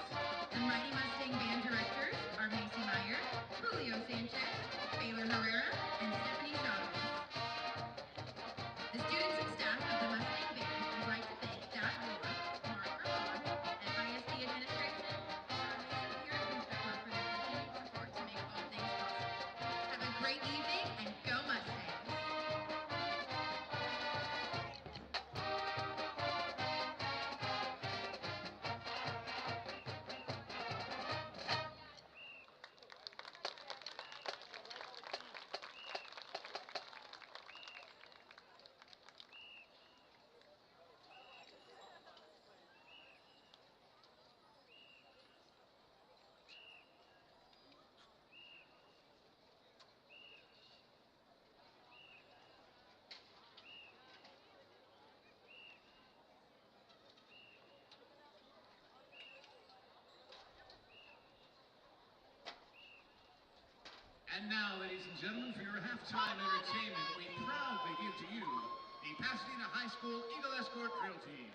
The Mighty Mustang Band directors are Macy Meyer, Julio Sanchez, Baylor Herrera, and Stephanie Chavez. The students and staff of the Mustang Band would like to thank Dad Moore, Mark Ramon, and ISD administration, and our amazing peer group for their continued support to make all things possible. Have a great evening and go Mustangs! And now, ladies and gentlemen, for your halftime entertainment, we proudly give to you the Pasadena High School Eagle Escort Drill Team.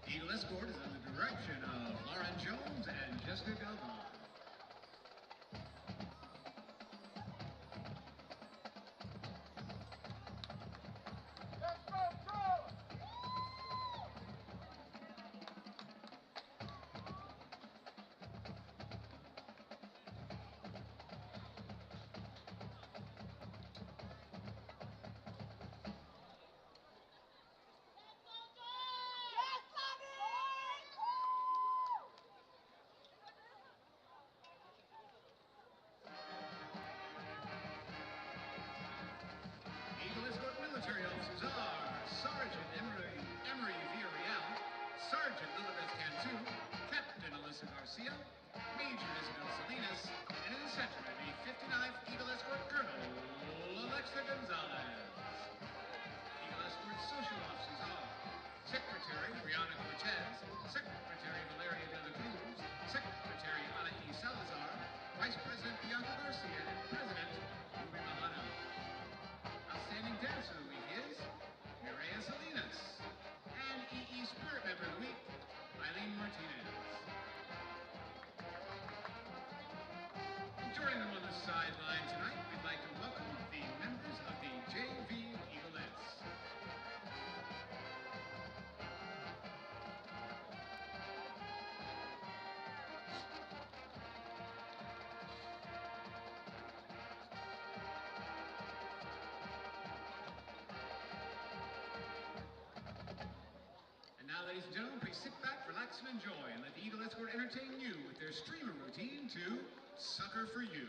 Eagle Escort is under the direction of Lauren Jones and Jessica Galvan. Garcia, Major Isabel Salinas, and in the center, the 59th Eagle Escort Colonel, Alexa Gonzalez. Eagle Escort social officers are Secretary Brianna Cortez, Secretary Valeria de la Cruz, Secretary Ana E. Salazar, Vice President Bianca Garcia, and President Ruby Mahana. Outstanding Dancer of the Week is Mireya Salinas, and EE Spirit Member of the Week, Eileen Martinez. Joining them on the sideline tonight, we'd like to welcome the members of the JV Eaglettes. And now, ladies and gentlemen, please sit back, relax, and enjoy, and let the Eagle Escort entertain you with their streamer routine to Sucker for You.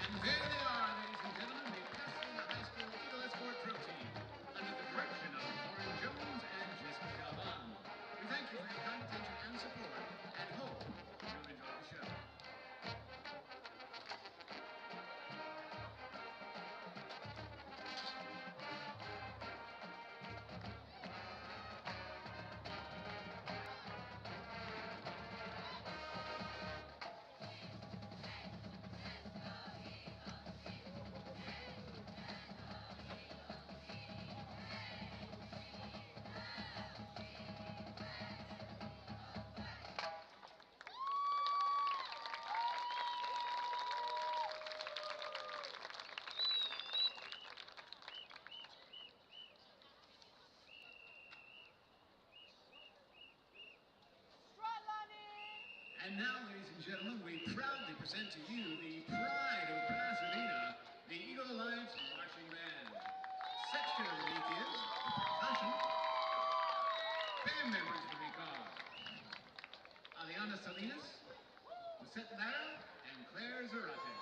And there they are, ladies and gentlemen, the Pasadena High School Eagle Escort drill team, under the direction of Lauren Jones and Jessica Galvan. We thank you for your kind attention and support, and hope you'll enjoy the show. And now, ladies and gentlemen, we proudly present to you the pride of Pasadena, the Eagle Alliance Marching Band. Section of the week is percussion. Band members of the week are Aliana Salinas, Lucette Lara, and Claire Zarate.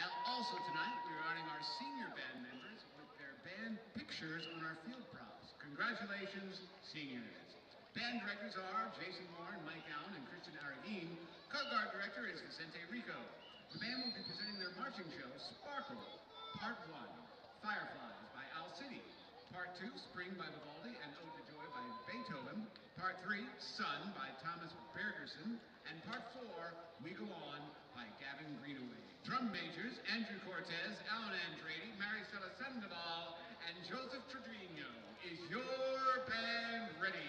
And also tonight, we're honoring our senior band members with their band pictures on our field props. Congratulations, seniors. Band directors are Jason Warren, Mike Allen, and Christian Araguin. Co-guard director is Vicente Rico. The band will be presenting their marching show, Sparkle, Part 1, Fireflies by Owl City. Part 2, Spring by Vivaldi and Ode to Joy by Beethoven. Part 3, Sun by Thomas Bergerson. And Part 4, We Go On by Gavin Greenaway. Drum majors, Andrew Cortez, Alan Andrade, Maricela Sandoval, and Joseph Trevino. Is your band ready?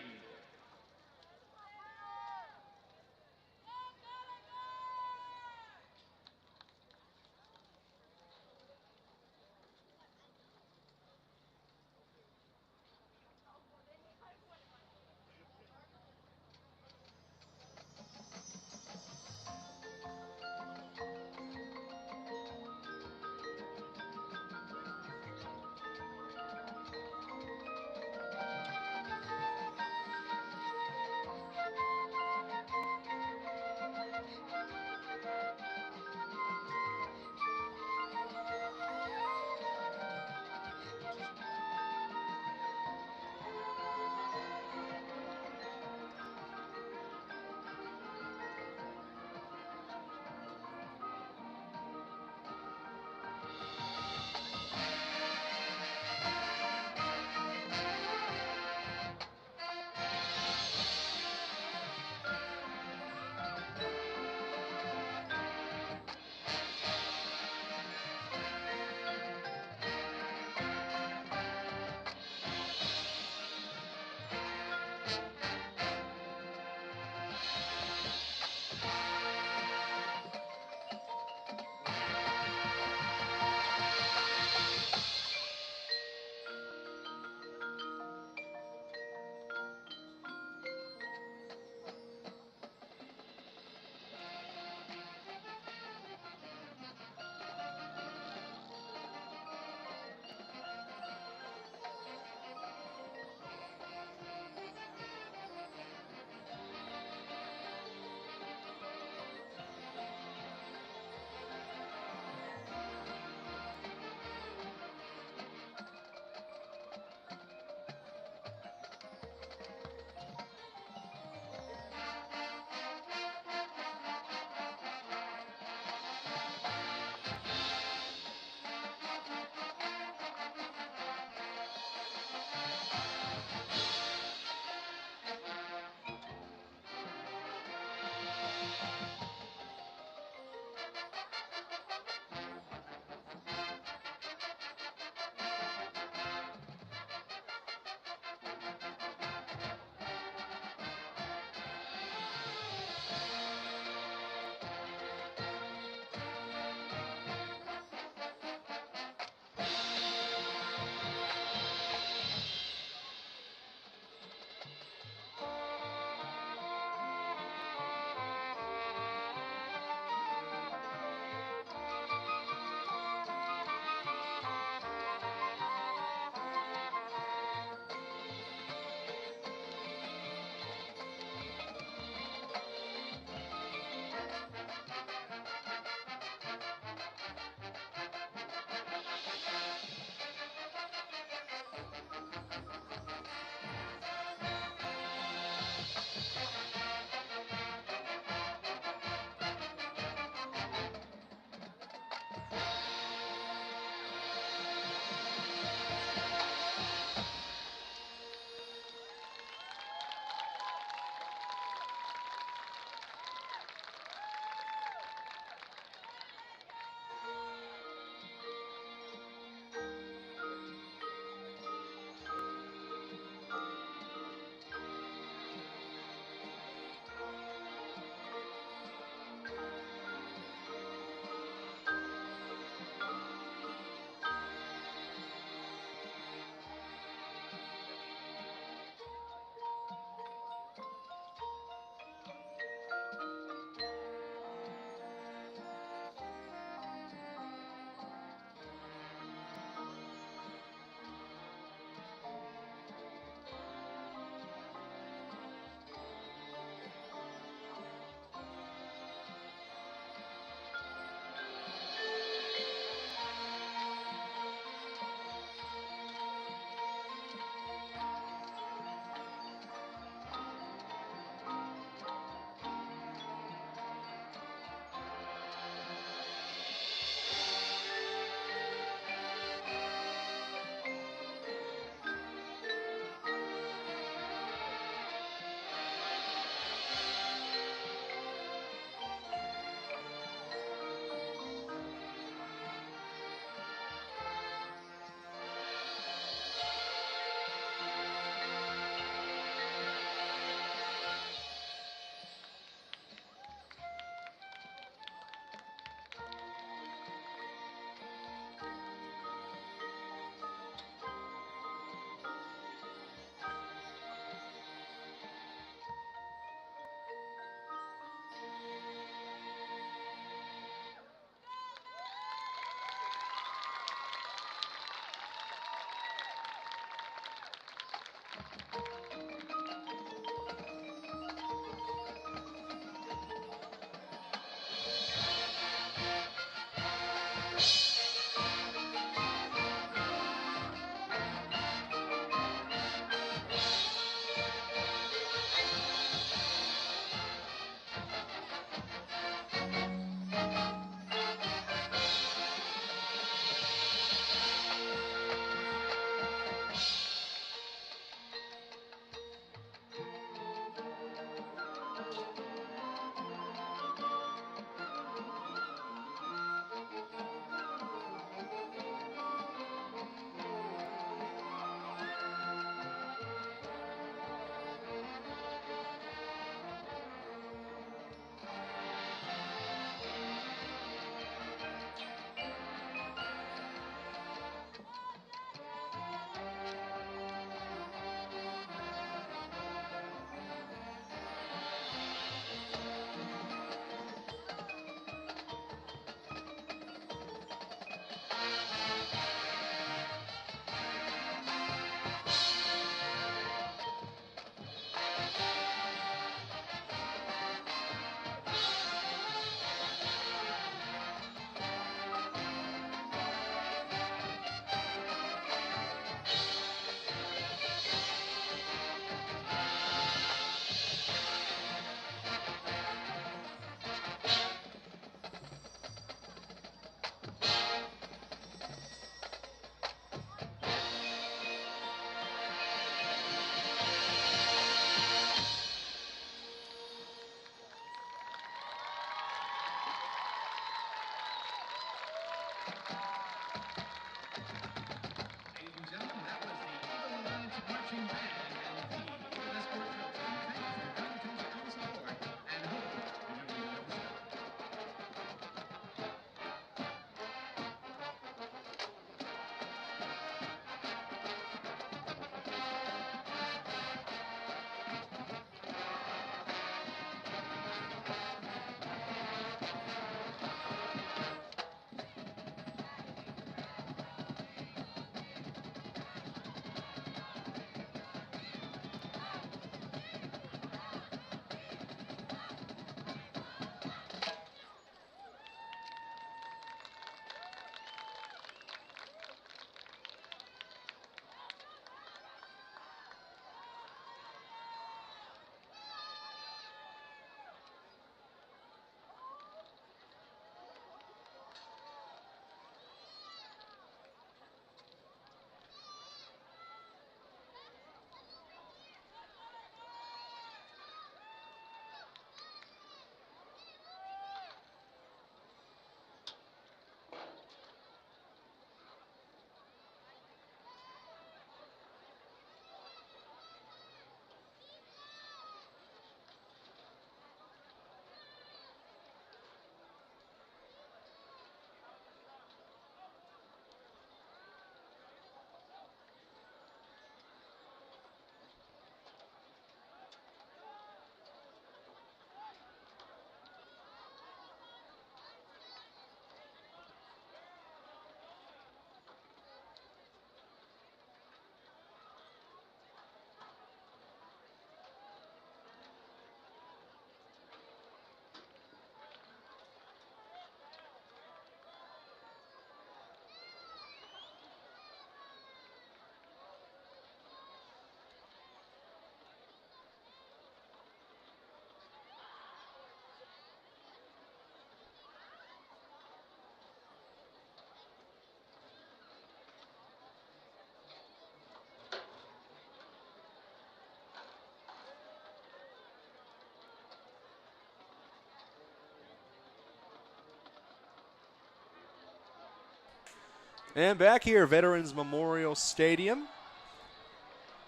And back here, Veterans Memorial Stadium.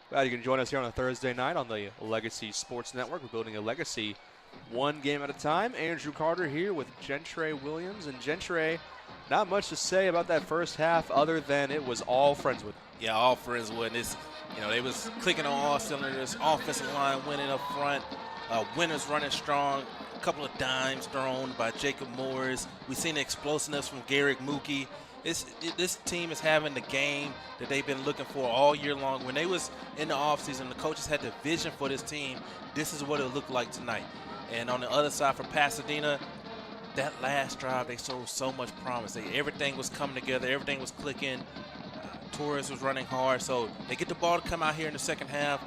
Glad you can join us here on a Thursday night on the Legacy Sports Network. We're building a legacy one game at a time. Andrew Carter here with Gentry Williams. And Gentry, not much to say about that first half other than it was all Friendswood. Yeah, all Friendswood. And it's, they was clicking on all cylinders. Offensive line winning up front. Winners running strong. A couple of dimes thrown by Jacob Morris. We've seen the explosiveness from Garrick Mookie. This team is having the game that they've been looking for all year long. When they was in the offseason, the coaches had the vision for this team. This is what it looked like tonight. And on the other side for Pasadena, that last drive, they showed so much promise. Everything was coming together. Everything was clicking. Torres was running hard. So they get the ball to come out here in the second half,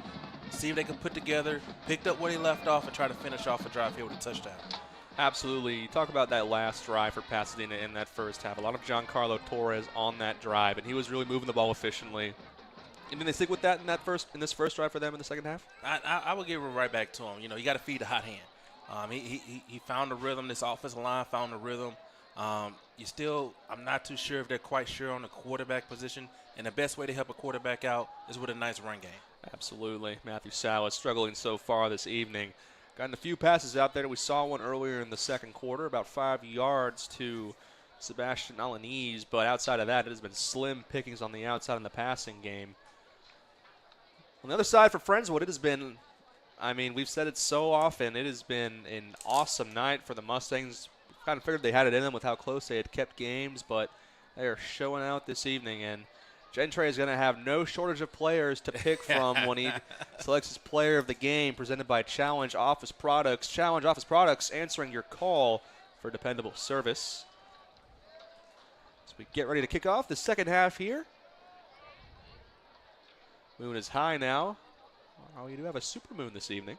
see if they can put together, picked up where they left off, and try to finish off a drive here with a touchdown. Absolutely. You talk about that last drive for Pasadena in that first half. A lot of Giancarlo Torres on that drive, and he was really moving the ball efficiently. And did they stick with that in this first drive for them in the second half? I would give it right back to him. You got to feed the hot hand. He found the rhythm. This offensive line found the rhythm. I'm not too sure if they're quite sure on the quarterback position. And the best way to help a quarterback out is with a nice run game. Absolutely. Matthew Salas struggling so far this evening. Gotten a few passes out there. We saw one earlier in the second quarter, about 5 yards to Sebastian Alaniz. But outside of that, it has been slim pickings on the outside in the passing game. On the other side for Friendswood, it has been, we've said it so often, it has been an awesome night for the Mustangs. Kind of figured they had it in them with how close they had kept games, but they are showing out this evening. And Gentry is going to have no shortage of players to pick from when he selects his player of the game, presented by Challenge Office Products. Challenge Office Products answering your call for dependable service. As we get ready to kick off the second half here. Moon is high now. Oh, we do have a supermoon this evening.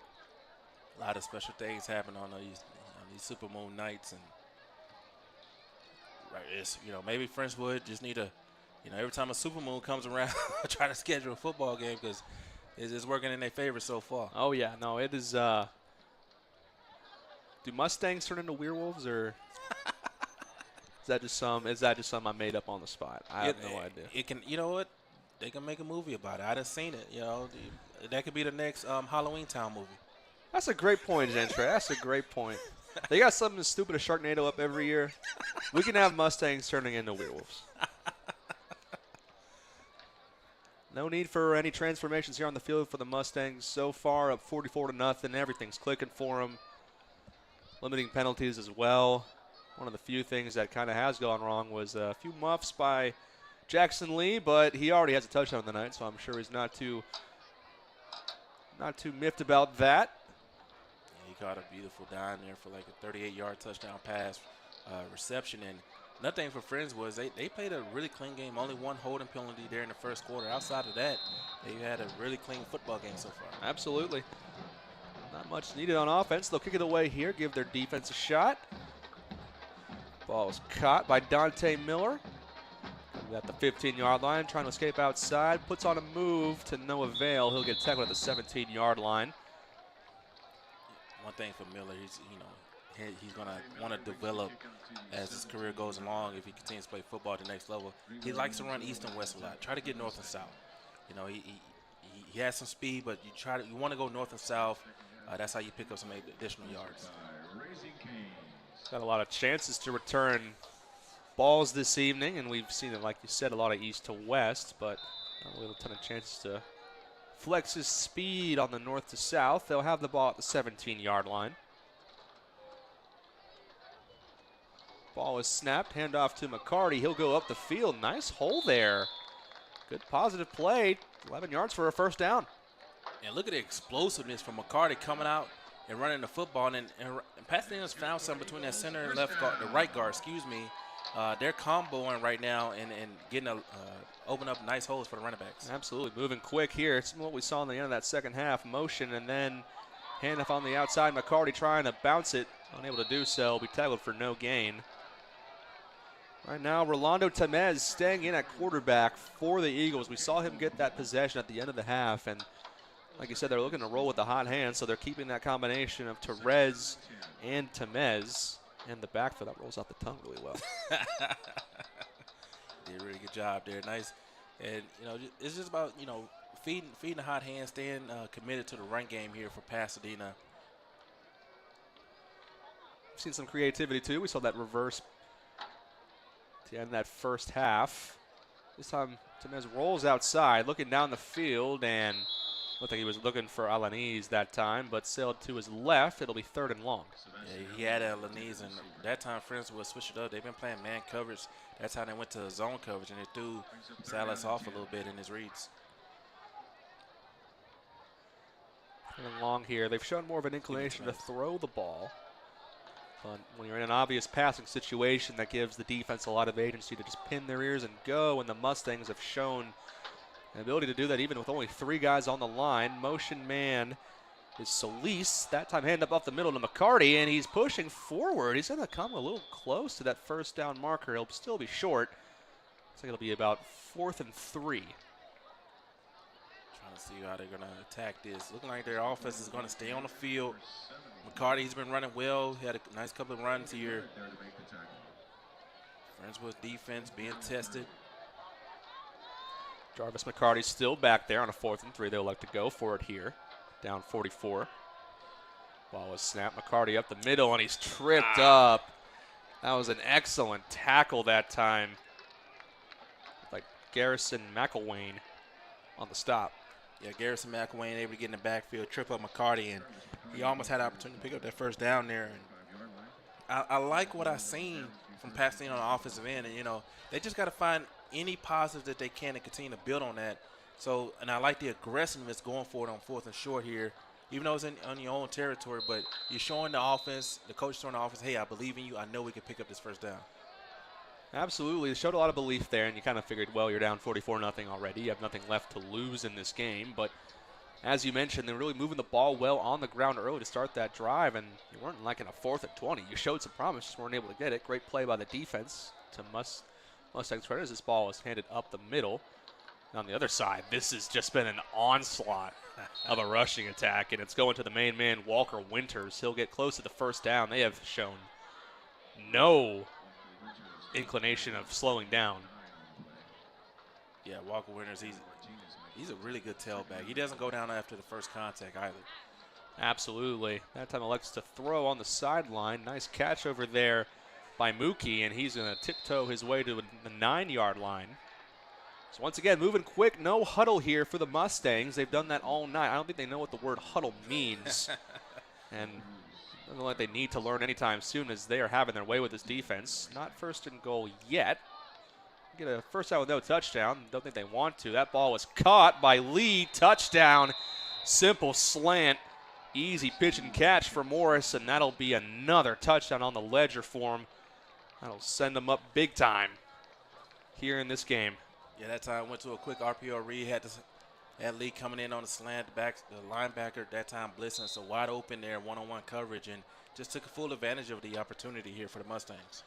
A lot of special things happen on these supermoon nights, and it's maybe Friendswood just need to. Every time a supermoon comes around, try to schedule a football game because it's working in their favor so far. Oh, yeah. No, it is. Do Mustangs turn into werewolves, or is that just something I made up on the spot? I have no idea. It can. You know what? They can make a movie about it. I done seen it. That could be the next Halloween Town movie. That's a great point, Gentry. That's a great point. They got something as stupid as Sharknado up every year. We can have Mustangs turning into werewolves. No need for any transformations here on the field for the Mustangs. So far, up 44-0. Everything's clicking for them. Limiting penalties as well. One of the few things that kind of has gone wrong was a few muffs by Jackson Lee, but he already has a touchdown tonight, so I'm sure he's not too miffed about that. Yeah, he caught a beautiful dime there for like a 38-yard touchdown pass reception. And another thing for Friends was they played a really clean game. Only one holding penalty there in the first quarter. Outside of that, they had a really clean football game so far. Absolutely. Not much needed on offense. They'll kick it away here, give their defense a shot. Ball is caught by Dante Miller. At the 15-yard line, trying to escape outside. Puts on a move to no avail. He'll get tackled at the 17-yard line. One thing for Miller, he's going to want to develop as his career goes along if he continues to play football at the next level. He likes to run east and west a lot. Try to get north and south. He has some speed, but you want to go north and south. That's how you pick up some additional yards. Got a lot of chances to return balls this evening, and we've seen it, like you said, a lot of east to west, but not really a ton of chances to flex his speed on the north to south. They'll have the ball at the 17-yard line. Ball is snapped, handoff to McCarty. He'll go up the field. Nice hole there. Good positive play. 11 yards for a first down. And look at the explosiveness from McCarty coming out and running the football. And Pasadena's found something between that center and left guard, the right guard, they're comboing right now and getting open up nice holes for the running backs. Absolutely, moving quick here. It's what we saw in the end of that second half. Motion and then handoff on the outside. McCarty trying to bounce it. Unable to do so. Will be tackled for no gain. Right now, Rolando Temez staying in at quarterback for the Eagles. We saw him get that possession at the end of the half, and like you said, they're looking to roll with the hot hand, so they're keeping that combination of Terez and Temez. And the back for that rolls off the tongue really well. Did a really good job there. Nice. And, it's just about, feeding the hot hand, staying committed to the run game here for Pasadena. We've seen some creativity, too. We saw that reverse to the end of that first half. This time, Temez rolls outside, looking down the field, and looked like he was looking for Alanis that time, but sailed to his left. It'll be 3rd and long. Yeah, he had Alanis, and that time Friendswood switched it up. They've been playing man coverage. That's how they went to zone coverage, and they threw Salas off a little bit in his reads. 3rd and long here. They've shown more of an inclination to throw the ball. But when you're in an obvious passing situation, that gives the defense a lot of agency to just pin their ears and go, and the Mustangs have shown an ability to do that even with only 3 guys on the line. Motion man is Solis. That time hand up off the middle to McCarty, and he's pushing forward. He's going to come a little close to that first down marker. He'll still be short. Looks like it'll be about 4th and 3. Trying to see how they're going to attack this. Looking like their offense is going to stay on the field. McCarty's been running well. He had a nice couple of runs here. Friendswood defense being tested. Jarvis McCarty still back there on a 4th and 3. They'll like to go for it here. Down 44. Ball was snapped. McCarty up the middle, and he's tripped up. That was an excellent tackle that time. Like Garrison McElwain on the stop. Yeah, Garrison McElwain able to get in the backfield, trip up McCarty, and he almost had an opportunity to pick up that first down there. And I like what I've seen from Pasadena on the offensive end, and they just got to find any positives that they can and continue to build on that. So, and I like the aggressiveness going for it on 4th and short here, even though it's on your own territory, but you're showing the offense, the coach showing the offense, hey, I believe in you. I know we can pick up this first down. Absolutely. They showed a lot of belief there, and you kind of figured, well, you're down 44-0 already. You have nothing left to lose in this game. But as you mentioned, they're really moving the ball well on the ground early to start that drive, and you weren't like in a 4th and 20. You showed some promise, just weren't able to get it. Great play by the defense to Mustang's credit as this ball was handed up the middle. And on the other side, this has just been an onslaught of a rushing attack, and it's going to the main man, Walker Winters. He'll get close to the first down. They have shown no inclination of slowing down. Yeah, Walker Winters, he's a really good tailback. He doesn't go down after the first contact either. Absolutely. That time elects to throw on the sideline. Nice catch over there by Mookie, and he's going to tiptoe his way to the 9-yard line. So once again, moving quick, no huddle here for the Mustangs. They've done that all night. I don't think they know what the word huddle means. And it doesn't look like they need to learn anytime soon as they are having their way with this defense. Not 1st and goal yet. Get a first down with no touchdown. Don't think they want to. That ball was caught by Lee. Touchdown. Simple slant. Easy pitch and catch for Morris, and that'll be another touchdown on the ledger for him. That'll send them up big time here in this game. Yeah, that time went to a quick RPO read. Had Lee coming in on the slant, the linebacker that time blitzing, so wide open there, one-on-one coverage, and just took full advantage of the opportunity here for the Mustangs.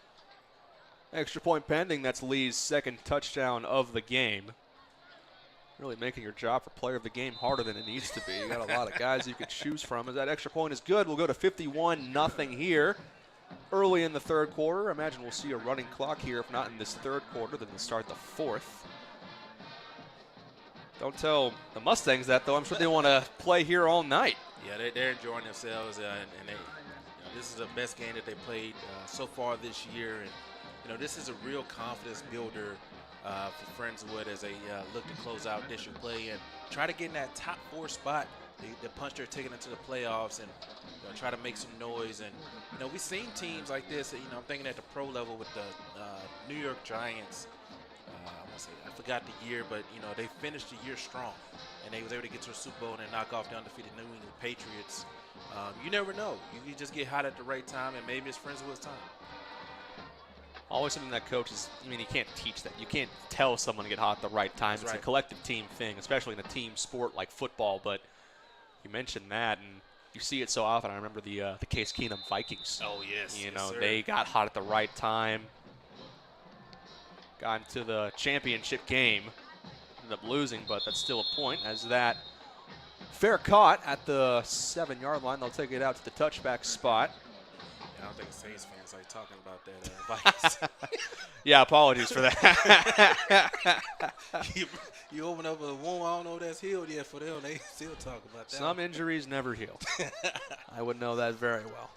Extra point pending. That's Lee's 2nd touchdown of the game. Really making your job for player of the game harder than it needs to be. You got a lot of guys you could choose from. As that extra point is good, we'll go to 51-0 here early in the 3rd quarter. I imagine we'll see a running clock here. If not in this 3rd quarter, then we'll start the 4th. Don't tell the Mustangs that, though. I'm sure they want to play here all night. Yeah, they're enjoying themselves, and this is the best game that they played so far this year. And this is a real confidence builder for Friendswood as they look to close out district play and try to get in that top 4 spot. The punch their ticket into the playoffs and try to make some noise. And we've seen teams like this. I'm thinking at the pro level with the New York Giants. I forgot the year, but they finished the year strong, and they was able to get to a Super Bowl and knock off the undefeated New England Patriots. You never know. You can just get hot at the right time, and maybe it's Friendswood's time. Always something that coaches, you can't teach that. You can't tell someone to get hot at the right time. It's a collective team thing, especially in a team sport like football. But you mentioned that, and you see it so often. I remember the Case Keenum Vikings. Oh, yes. They got hot at the right time. Got into the championship game. Ended up losing, but that's still a point as that fair caught at the 7-yard line. They'll take it out to the touchback spot. I don't think Saints fans like talking about that Vikings. Yeah, apologies for that. you open up a wound, I don't know if that's healed yet for them. They still talk about that. Some injuries never heal. I would know that very well.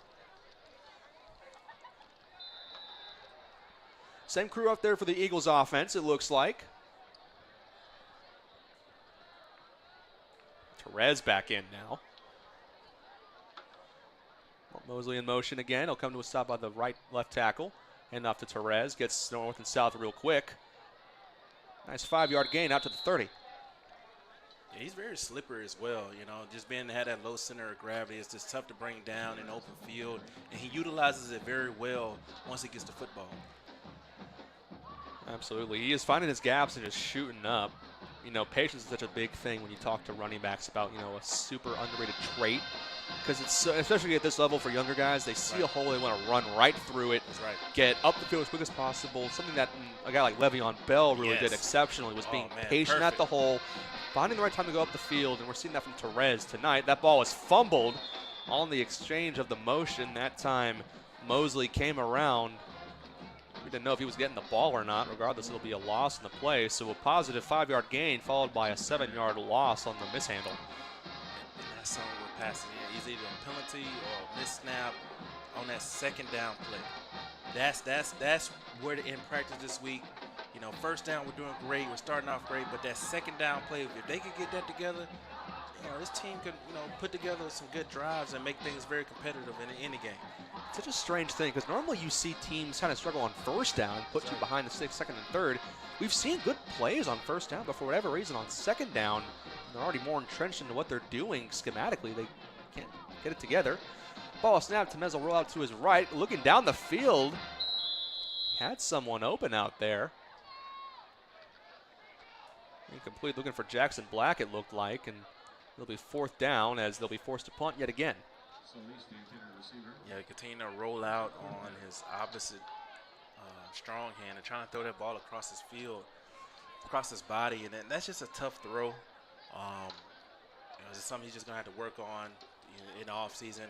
Same crew up there for the Eagles offense, it looks like. Therese back in now. Mosley in motion again. He'll come to a stop by the left tackle. Hand off to Therese. Gets north and south real quick. Nice 5-yard gain out to the 30. Yeah, he's very slippery as well. You know, just being had that low center of gravity, it's just tough to bring down in open field. And he utilizes it very well once he gets the football. Absolutely. He is finding his gaps and just shooting up. You know, patience is such a big thing when you talk to running backs about, you know, a super underrated trait. Because it's especially at this level for younger guys, they see a hole, they want to run right through it, get up the field as quick as possible. Something that a guy like Le'Veon Bell really did exceptionally was being patient at the hole, finding the right time to go up the field, and we're seeing that from Therese tonight. That ball was fumbled on the exchange of the motion. That time Mosley came around. We didn't know if he was getting the ball or not. Regardless, it'll be a loss in the play. So a positive 5-yard gain followed by a 7-yard loss on the mishandle. And that's something we're passing in. It's either a penalty or a miss snap on that second down play. That's where in practice this week, you know, first down we're doing great, we're starting off great, but that second down play, if they could get that together, you know, this team could, you know, put together some good drives and make things very competitive in any game. Such a strange thing because normally you see teams kind of struggle on first down, put you behind the second and third. We've seen good plays on first down, but for whatever reason on second down, they're already more entrenched into what they're doing schematically. They can't get it together. Ball snapped. Temez will roll out to his right. Looking down the field. Had someone open out there. Incomplete. Looking for Jackson Black, it looked like. And it'll be fourth down as they'll be forced to punt yet again. Yeah, continue to roll out on his opposite strong hand and trying to throw that ball across his field, across his body. And that's just a tough throw. You know, it's something he's just going to have to work on in the offseason.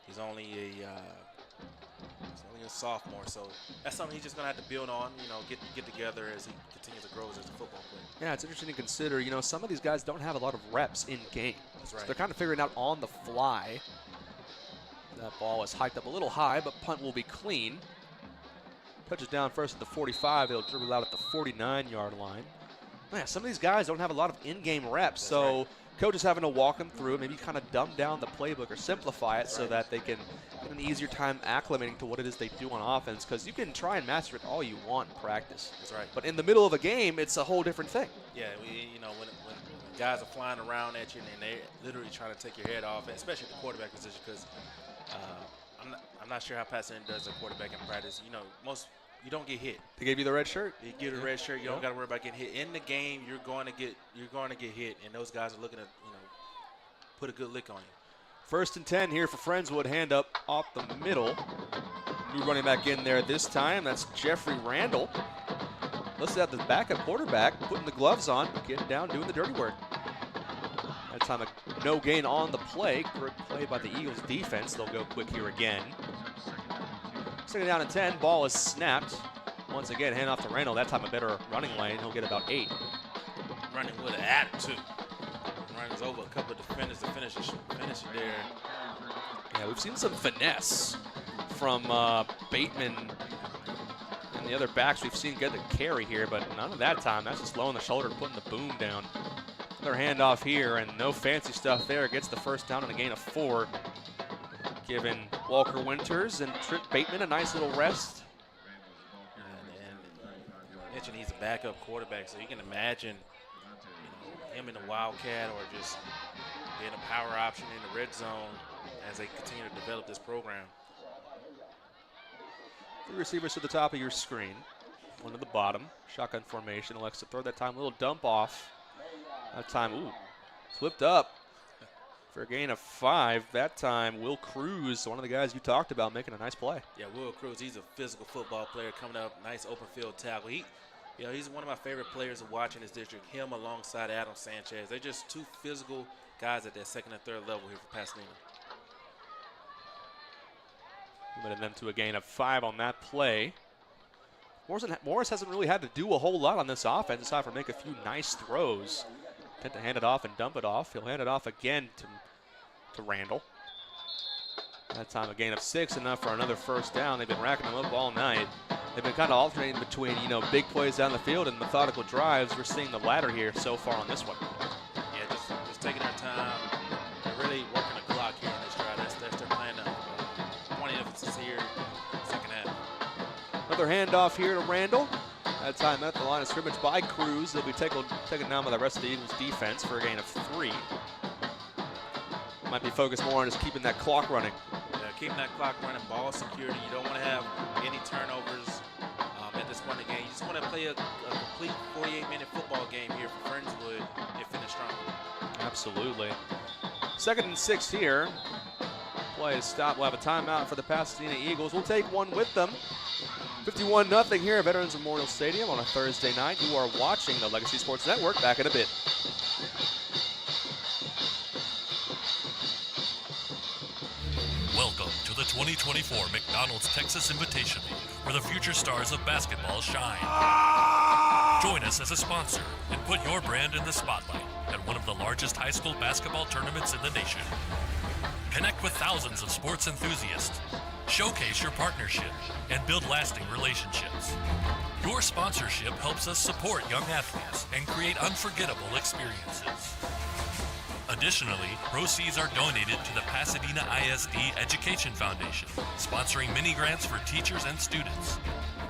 He's only a sophomore, so that's something he's just going to have to build on, you know, get together as he continues to grow as a football player. Yeah, it's interesting to consider, you know, some of these guys don't have a lot of reps in game. That's right. So they're kind of figuring out on the fly. That ball is hiked up a little high, but punt will be clean. Touches down first at the 45. They'll dribble out at the 49-yard line. Yeah, some of these guys don't have a lot of in-game reps, so coach is having to walk them through it, maybe kind of dumb down the playbook or simplify it so that they can get an easier time acclimating to what it is they do on offense, because you can try and master it all you want in practice. That's right. But in the middle of a game, it's a whole different thing. Yeah, you know, when guys are flying around at you and they're literally trying to take your head off, especially at the quarterback position, because I'm not sure how Pasadena does a quarterback in practice. You know, you don't get hit. They gave you the red shirt. They give you the red shirt. You don't got to worry about getting hit. In the game, you're going to get hit, and those guys are looking to, you know, put a good lick on you. 1st and 10 here for Friendswood. Hand up off the middle. New running back in there this time. That's Jeffrey Randall. Listed at the backup quarterback, putting the gloves on, getting down, doing the dirty work. That time a no gain on the play. Good play by the Eagles defense. They'll go quick here again. 2nd down and 10. Ball is snapped. Once again, hand off to Randall. That time a better running lane. He'll get about 8. Running with an attitude. Runs over a couple of defenders to finish it there. Yeah, we've seen some finesse from Bateman and the other backs we've seen get the carry here, but none of that time. That's just low on the shoulder, putting the boom down. Another handoff here, and no fancy stuff there. Gets the first down and a gain of 4. Giving Walker Winters and Trent Bateman a nice little rest. And mentioned he's a backup quarterback, so you can imagine, you know, him in the Wildcat or just being a power option in the red zone as they continue to develop this program. 3 receivers to the top of your screen. 1 to the bottom. Shotgun formation. Elects to throw that time. A little dump off. That time, flipped up for a gain of 5. That time, Will Cruz, one of the guys you talked about, making a nice play. Yeah, Will Cruz, he's a physical football player coming up. Nice open field tackle. He's one of my favorite players to watch in this district. Him alongside Adam Sanchez. They're just 2 physical guys at that 2nd and 3rd level here for Pasadena. Limited them to a gain of 5 on that play. Morris hasn't really had to do a whole lot on this offense aside from make a few nice throws. Tend to hand it off and dump it off. He'll hand it off again to Randall. That time a gain of 6, enough for another first down. They've been racking them up all night. They've been kind of alternating between, big plays down the field and methodical drives. We're seeing the latter here so far on this one. Yeah, just taking their time. They're really working the clock here in this drive. That's their plan of 20 emphasis here in the second half. Another handoff here to Randall. That time at the line of scrimmage by Cruz. They'll be taken down by the rest of the Eagles defense for a gain of 3. Might be focused more on just keeping that clock running. Yeah, keeping that clock running, ball security. You don't want to have any turnovers at this point in the game. You just want to play a complete 48-minute football game here for Friendswood and finish strong. Absolutely. 2nd and 6 here. Play is stopped. We'll have a timeout for the Pasadena Eagles. We'll take one with them. 51-0 here at Veterans Memorial Stadium on a Thursday night. You are watching the Legacy Sports Network. Back in a bit. Welcome to the 2024 McDonald's Texas Invitational, where the future stars of basketball shine. Join us as a sponsor and put your brand in the spotlight at one of the largest high school basketball tournaments in the nation. Connect with thousands of sports enthusiasts, showcase your partnership, and build lasting relationships. Your sponsorship helps us support young athletes and create unforgettable experiences. Additionally, proceeds are donated to the Pasadena ISD Education Foundation, sponsoring mini grants for teachers and students.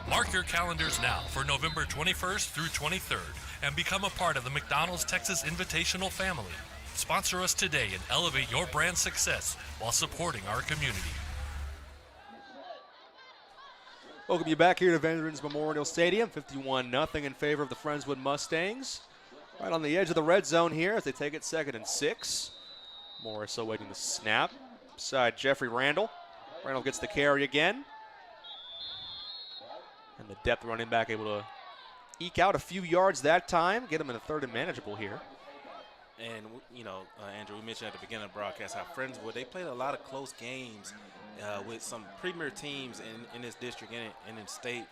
Mark your calendars now for November 21st through 23rd and become a part of the McDonald's Texas Invitational family. Sponsor us today and elevate your brand success while supporting our community. Welcome you back here to Veterans Memorial Stadium. 51-0 in favor of the Friendswood Mustangs. Right on the edge of the red zone here as they take it 2nd and 6. Morris awaiting the snap. Beside Jeffrey Randall. Randall gets the carry again. And the depth running back able to eke out a few yards that time. Get him in a 3rd and manageable here. And, Andrew, we mentioned at the beginning of the broadcast how Friendswood, they played a lot of close games with some premier teams in this district and in state.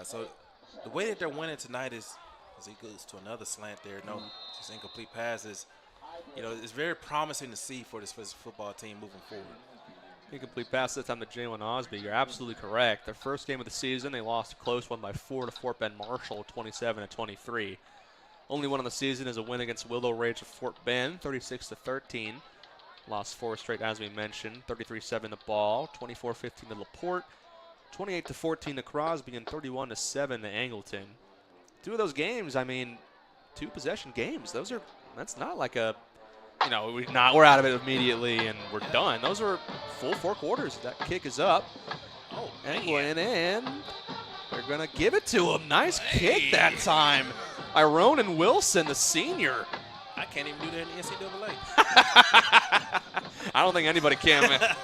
So the way that they're winning tonight is he goes to another slant there. No, just incomplete passes. It's very promising to see for this football team moving forward. Incomplete pass that time to Jalen Osby. You're absolutely correct. Their first game of the season, they lost a close one by 4 to Fort Bend Marshall, 27-23. Only one on the season is a win against Willow Ridge of Fort Bend, 36-13. Lost 4 straight, as we mentioned. 33-7 to Ball, 24-15 to LaPorte, 28-14 to Crosby, and 31-7 to Angleton. 2 of those games, 2 possession games. That's not like a, we're out of it immediately and we're done. Those are full 4 quarters. That kick is up. Oh, Angleton, and they're going to give it to him. Nice kick that time. Ronan Wilson, the senior. I can't even do that in the NCAA. I don't think anybody can, man.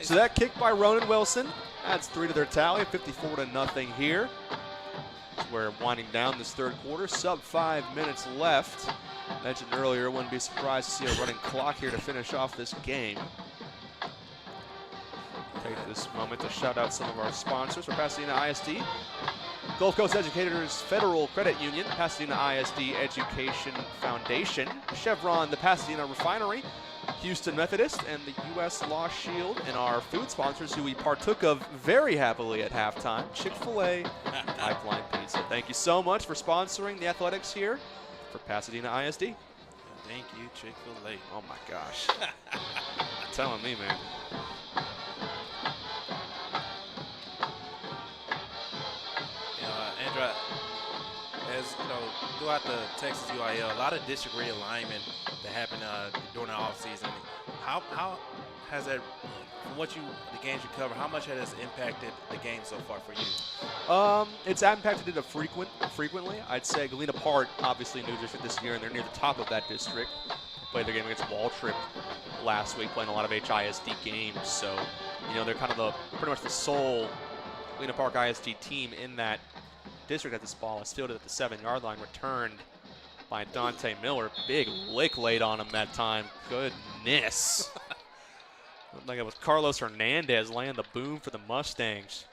So that kick by Ronan Wilson adds 3 to their tally, 54-0 here. We're winding down this 3rd quarter. Sub 5 minutes left. Mentioned earlier, wouldn't be surprised to see a running clock here to finish off this game. Take this moment to shout out some of our sponsors for Pasadena ISD. Gulf Coast Educators Federal Credit Union, Pasadena ISD Education Foundation, Chevron, the Pasadena Refinery, Houston Methodist, and the U.S. Law Shield, and our food sponsors who we partook of very happily at halftime, Chick-fil-A, Pipeline Pizza. Thank you so much for sponsoring the athletics here for Pasadena ISD. Thank you, Chick-fil-A. Oh, my gosh. Telling me, man. Andra, as throughout the Texas UIL, a lot of district realignment that happened during the offseason. How has that, from the games you cover, how much has it impacted the game so far for you? It's impacted it frequently. I'd say Galena Park, obviously new district this year, and they're near the top of that district. They played their game against Waltrip last week, playing a lot of HISD games. So, they're kind of pretty much the sole Galena Park ISD team in that district. At this ball is fielded at the 7-yard line, returned by Dante Miller. Big lick laid on him that time. Goodness. Looked like it was Carlos Hernandez laying the boom for the Mustangs.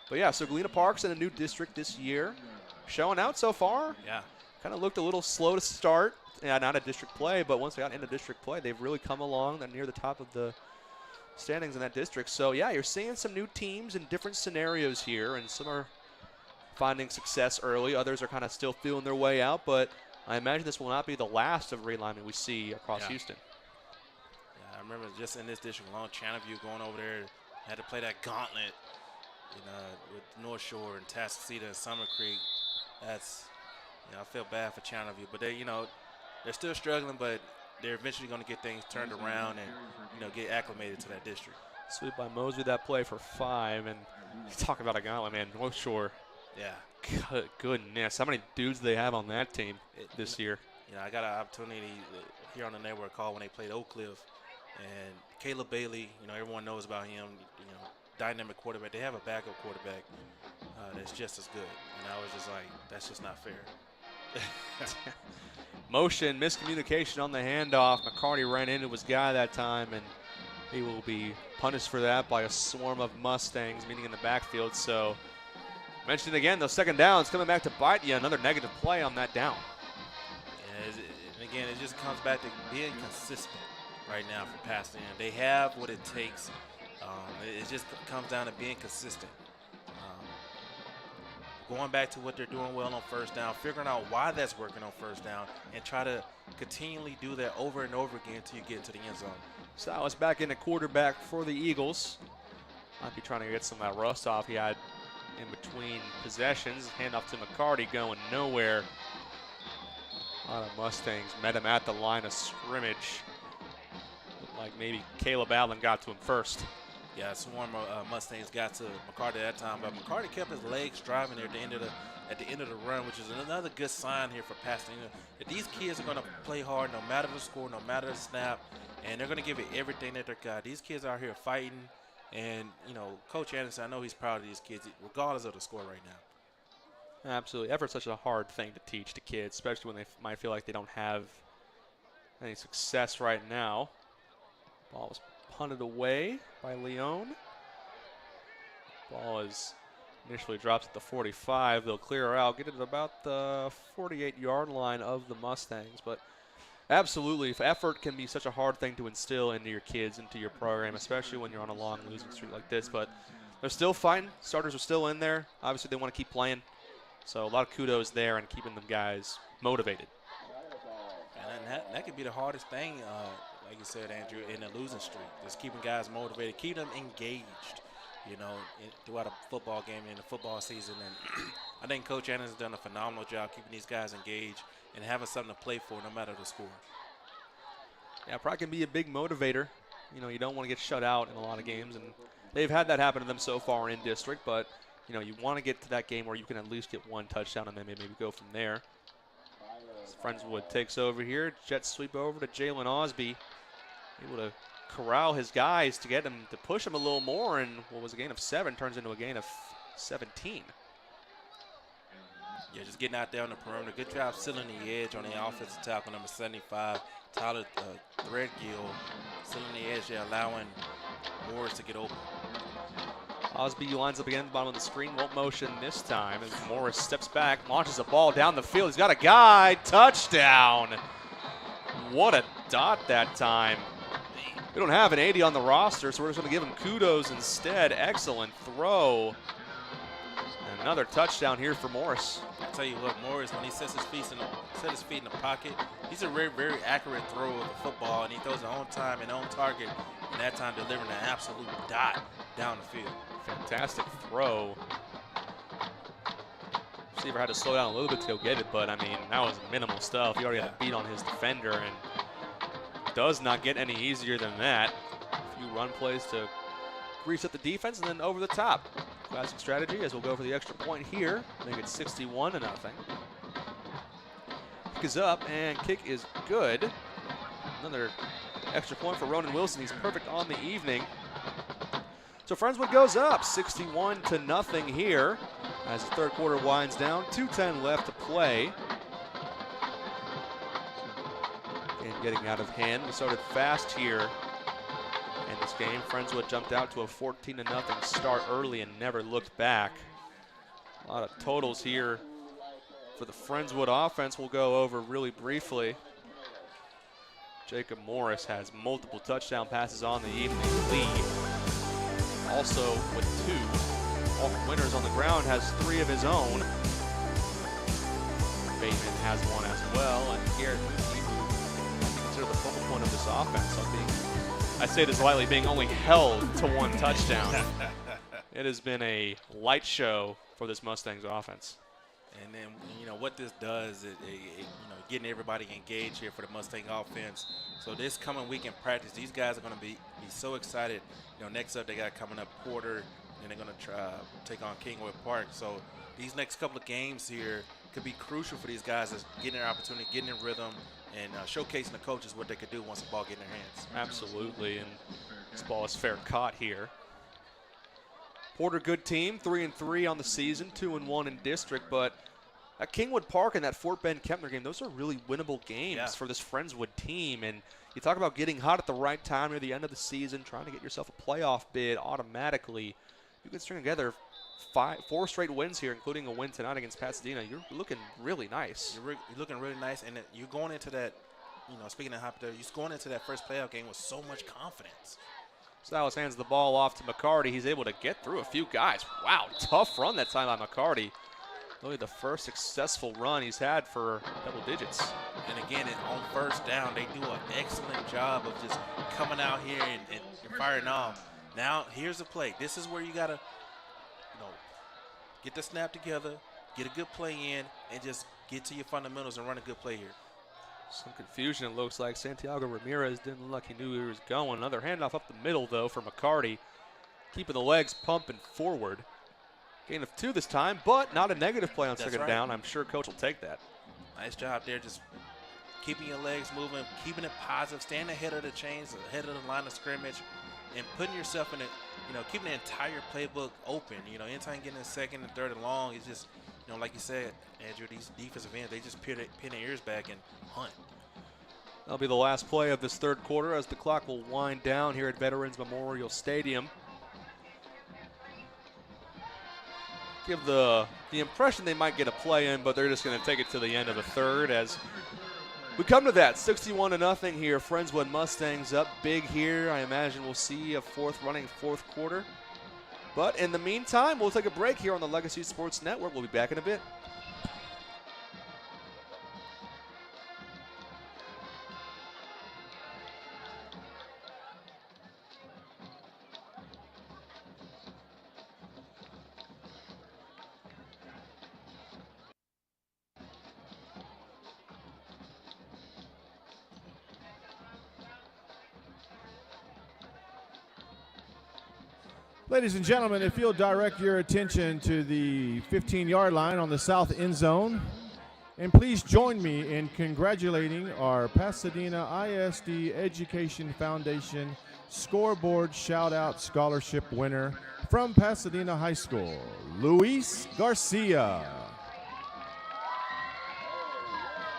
But yeah, so Galena Park's in a new district this year. Showing out so far. Yeah. Kind of looked a little slow to start. Yeah, not a district play, but once they got into district play, they've really come along. They're near the top of the standings in that district. So yeah, you're seeing some new teams in different scenarios here, and some are finding success early. Others are kind of still feeling their way out, but I imagine this will not be the last of realignment we see across Houston. Yeah, I remember just in this district alone, Channelview going over there, had to play that gauntlet, with North Shore and Tascasita and Summer Creek. That's, I feel bad for Channelview, but they, they're still struggling, but they're eventually going to get things turned around and, get acclimated to that district. Sweep by Mosby, that play for 5, and talk about a gauntlet, man. North Shore. Yeah. Goodness, how many dudes they have on that team this year? I got an opportunity here on the network call when they played Oak Cliff, and Caleb Bailey, everyone knows about him, dynamic quarterback. They have a backup quarterback that's just as good, and I was just like, that's just not fair. Motion, miscommunication on the handoff. McCarty ran into his guy that time, and he will be punished for that by a swarm of Mustangs meeting in the backfield. So, mentioned again, those second downs coming back to bite you. Another negative play on that down. Yeah, and again, it just comes back to being consistent right now for Pasadena. They have what it takes. It just comes down to being consistent. Going back to what they're doing well on first down, figuring out why that's working on first down, and try to continually do that over and over again until you get into the end zone. Salas back in at quarterback for the Eagles. Might be trying to get some of that rust off he had in between possessions. Handoff to McCarty going nowhere. A lot of Mustangs met him at the line of scrimmage. Looked like maybe Caleb Allen got to him first. Yeah, a swarm of Mustangs got to McCarty at that time, but McCarty kept his legs driving there at the end of the run, which is another good sign here for Pasadena. That these kids are going to play hard no matter the score, no matter the snap, and they're going to give it everything that they've got. These kids are here fighting, and Coach Anderson, I know he's proud of these kids, regardless of the score right now. Absolutely, effort's such a hard thing to teach to kids, especially when they might feel like they don't have any success right now. Ball was punted away by Leone. Ball is initially drops at the 45. They'll clear her out, get it at about the 48-yard line of the Mustangs. But absolutely, effort can be such a hard thing to instill into your kids, into your program, especially when you're on a long losing streak like this. But they're still fighting. Starters are still in there. Obviously, they want to keep playing. So a lot of kudos there and keeping them guys motivated. And that could be the hardest thing, like you said, Andrew, in a losing streak. Just keeping guys motivated, keep them engaged, throughout a football game and the football season. And I think Coach Anderson's done a phenomenal job keeping these guys engaged and having something to play for no matter the score. Yeah, probably can be a big motivator. You don't want to get shut out in a lot of games, and they've had that happen to them so far in district, but you want to get to that game where you can at least get one touchdown and then maybe go from there. Friendswood takes over here. Jet sweep over to Jalen Osby. Able to corral his guys to get him to push him a little more, and what was a gain of 7 turns into a gain of 17. Yeah, just getting out there on the perimeter. Good job sealing the edge on the offensive tackle, number 75, Tyler Threadgill, sealing the edge there, allowing Morris to get open. Osby lines up again at the bottom of the screen, won't motion this time as Morris steps back, launches a ball down the field. He's got a guy, touchdown. What a dot that time. We don't have an 80 on the roster, so we're just going to give him kudos instead. Excellent throw. And another touchdown here for Morris. I tell you what, Morris, when he sets his feet in the pocket, he's a very, very accurate throw of the football, and he throws it on time and on target, and that time delivering an absolute dot down the field. Fantastic throw. Receiver had to slow down a little bit to go get it, but I mean, that was minimal stuff. He already had a beat on his defender, and does not get any easier than that. A few run plays to grease up the defense and then over the top. Classic strategy as we'll go for the extra point here. Make it 61-0. Kick is up and kick is good. Another extra point for Ronan Wilson. He's perfect on the evening. So Friendswood goes up 61-0 here as the third quarter winds down. 2:10 left to play. And getting out of hand. We started fast here in this game. Friendswood jumped out to a 14-0 start early and never looked back. A lot of totals here for the Friendswood offense. We'll go over really briefly. Jacob Morris has multiple touchdown passes on the evening lead. Also with 2. Walker Winters on the ground has 3 of his own. Bateman has 1 as well. And Garrett Moody, who consider the focal point of this offense, I say this lightly, being only held to 1 touchdown. It has been a light show for this Mustangs offense. And then, what this does is, getting everybody engaged here for the Mustang offense. So this coming week in practice, these guys are going to be so excited. Next up they got coming up Porter, and they're going to try take on Kingwood Park. So these next couple of games here could be crucial for these guys as getting their opportunity, getting in rhythm, and showcasing the coaches what they could do once the ball gets in their hands. Absolutely, and this ball is fair caught here. Porter, good team, 3-3 on the season, 2-1 in district, but at Kingwood Park and that Fort Bend Kempner game, those are really winnable games for this Friendswood team. And you talk about getting hot at the right time near the end of the season, trying to get yourself a playoff bid automatically. You can string together 4 straight wins here, including a win tonight against Pasadena. You're looking really nice. You're looking really nice, and you're going into that, speaking of hypothetical, you're going into that first playoff game with so much confidence. Salas hands the ball off to McCarty. He's able to get through a few guys. Wow, tough run that time by McCarty. Really the first successful run he's had for double digits. And again, on first down, they do an excellent job of just coming out here and firing off. Now, here's the play. This is where you got to, get the snap together, get a good play in, and just get to your fundamentals and run a good play here. Some confusion, it looks like. Santiago Ramirez didn't look like he knew where he was going. Another handoff up the middle, though, for McCarty. Keeping the legs pumping forward. Gain of 2 this time, but not a negative play on second down. I'm sure coach will take that. Nice job there, just keeping your legs moving, keeping it positive, staying ahead of the chains, ahead of the line of scrimmage, and putting yourself in it, keeping the entire playbook open. Anytime getting in second and third and long, it's just, like you said, Andrew, these defensive ends, they just pin their ears back and hunt. That'll be the last play of this third quarter as the clock will wind down here at Veterans Memorial Stadium. Give the impression they might get a play in, but they're just going to take it to the end of the third as we come to that 61-0 here. Friendswood Mustangs up big here. I imagine we'll see a running fourth quarter. But in the meantime, we'll take a break here on the Legacy Sports Network. We'll be back in a bit. Ladies and gentlemen, if you'll direct your attention to the 15-yard line on the south end zone, and please join me in congratulating our Pasadena ISD Education Foundation Scoreboard Shout-Out Scholarship winner from Pasadena High School, Luis Garcia.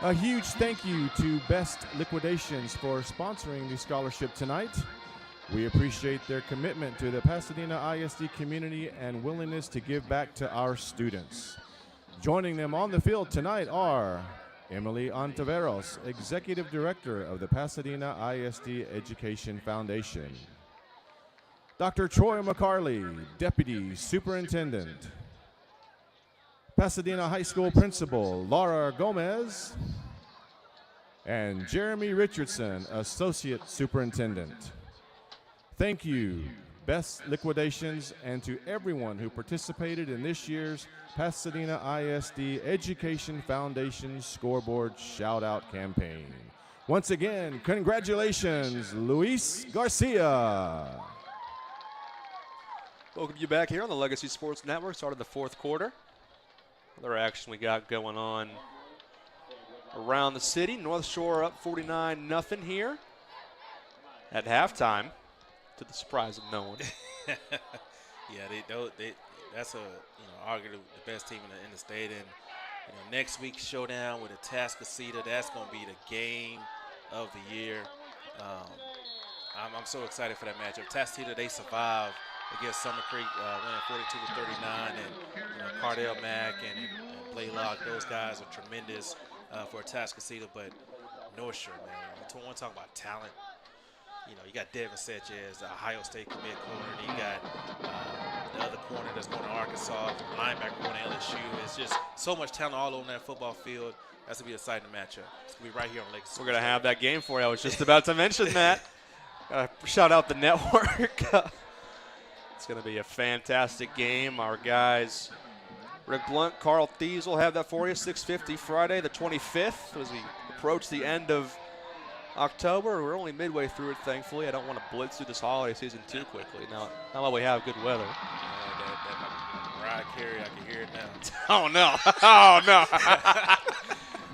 A huge thank you to Best Liquidations for sponsoring the scholarship tonight. We appreciate their commitment to the Pasadena ISD community and willingness to give back to our students. Joining them on the field tonight are Emily Ontiveros, Executive Director of the Pasadena ISD Education Foundation, Dr. Troy McCarley, Deputy Superintendent, Pasadena High School Principal Laura Gomez, and Jeremy Richardson, Associate Superintendent. Thank you, Best Liquidations, and to everyone who participated in this year's Pasadena ISD Education Foundation Scoreboard Shout-Out Campaign. Once again, congratulations, Luis Garcia. Welcome you back here on the Legacy Sports Network. Started the fourth quarter. Other action we got going on around the city. North Shore up 49-0 here at halftime, to the surprise of no one. Yeah, that's arguably the best team in the state. And next week's showdown with Atascocita, that's going to be the game of the year. I'm so excited for that matchup. Pasadena, they survived against Summer Creek, winning 42-39, and Cardell Mack and Blaylock, those guys are tremendous for Atascocita. But North Shore, man, you want to talk about talent. You got Devin Sanchez, the Ohio State commit corner. And you got the other corner that's going to Arkansas, linebacker going to LSU. It's just so much talent all over that football field. That's going to be a exciting matchup. It's going to be right here on Lake. We're going to have that game for you. I was just about to mention that. Shout out the network. It's going to be a fantastic game. Our guys, Rick Blunt, Carl Thies will have that for you. 6:50 Friday, the 25th, as we approach the end of October. We're only midway through it, thankfully. I don't want to blitz through this holiday season too quickly. Now that we have good weather. That Mariah Carey, I can hear it now. Oh, no. Oh, no.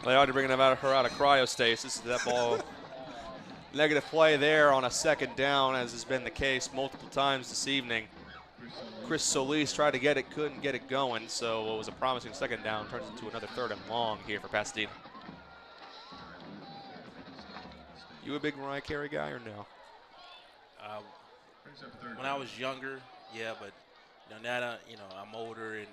They ought to bring her out of cryostasis. That ball, negative play there on a second down, as has been the case multiple times this evening. Chris Solis tried to get it, couldn't get it going, so it was a promising second down. Turns into another 3rd and long here for Pasadena. You a big Mariah Carey guy or no? When I was younger, yeah, but now that I'm older and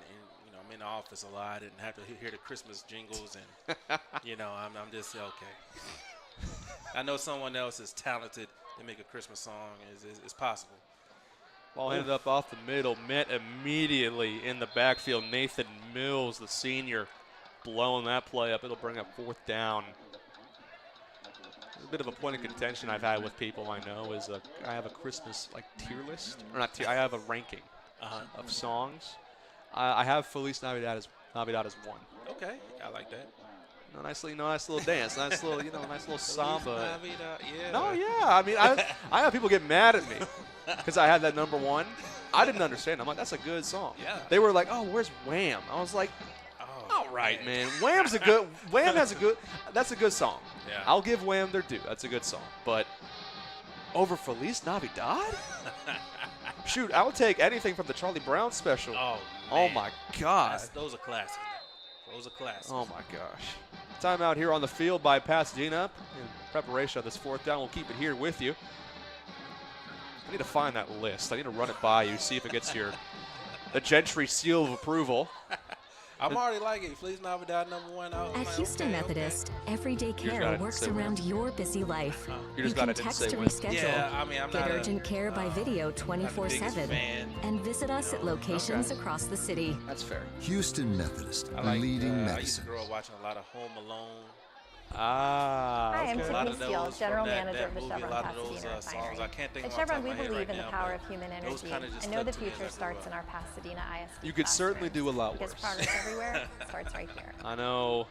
I'm in the office a lot and have to hear the Christmas jingles and I'm just okay. I know someone else is talented to make a Christmas song. It's possible. Ball ended up off the middle, met immediately in the backfield. Nathan Mills, the senior, blowing that play up. It'll bring up 4th down. A bit of a point of contention I've had with people I know is I have a Christmas tier list, or not tier. I have a ranking of songs. I have Feliz Navidad as one. Okay, I like that. Nice little dance, nice little samba. Navidad, yeah. No, yeah. I mean, I have people get mad at me because I had that number 1. I didn't understand. I'm like, that's a good song. Yeah. They were like, oh, where's Wham? I was like, all right, man. Wham that's a good song. Yeah. I'll give Wham their due. That's a good song. But over Feliz Navidad? Shoot, I would take anything from the Charlie Brown special. Oh, man. Oh my God. Those are classics. Those are classics. Oh my gosh. Timeout here on the field by Pasadena. In preparation of this 4th down, we'll keep it here with you. I need to find that list. I need to run it by you, see if it gets the Gentry seal of approval. I'm already liking it. Feliz Navidad, number 1. At Houston Methodist, everyday care works around your busy life. You can text to reschedule, I'm get urgent care by video 24/7, and visit us at locations across the city. That's fair. Houston Methodist, leading medicine. I used to grow up watching a lot of Home Alone. Hi, I'm okay. Tiffany Steele, General Manager of the movie, Chevron Pasadena songs. I can't think At of Chevron, we my head believe right in the now, power but of human those energy. kinda just I know the stuck to me future as I grew starts up. in our Pasadena ISD. You could certainly do a lot because worse. progress everywhere starts right here. I know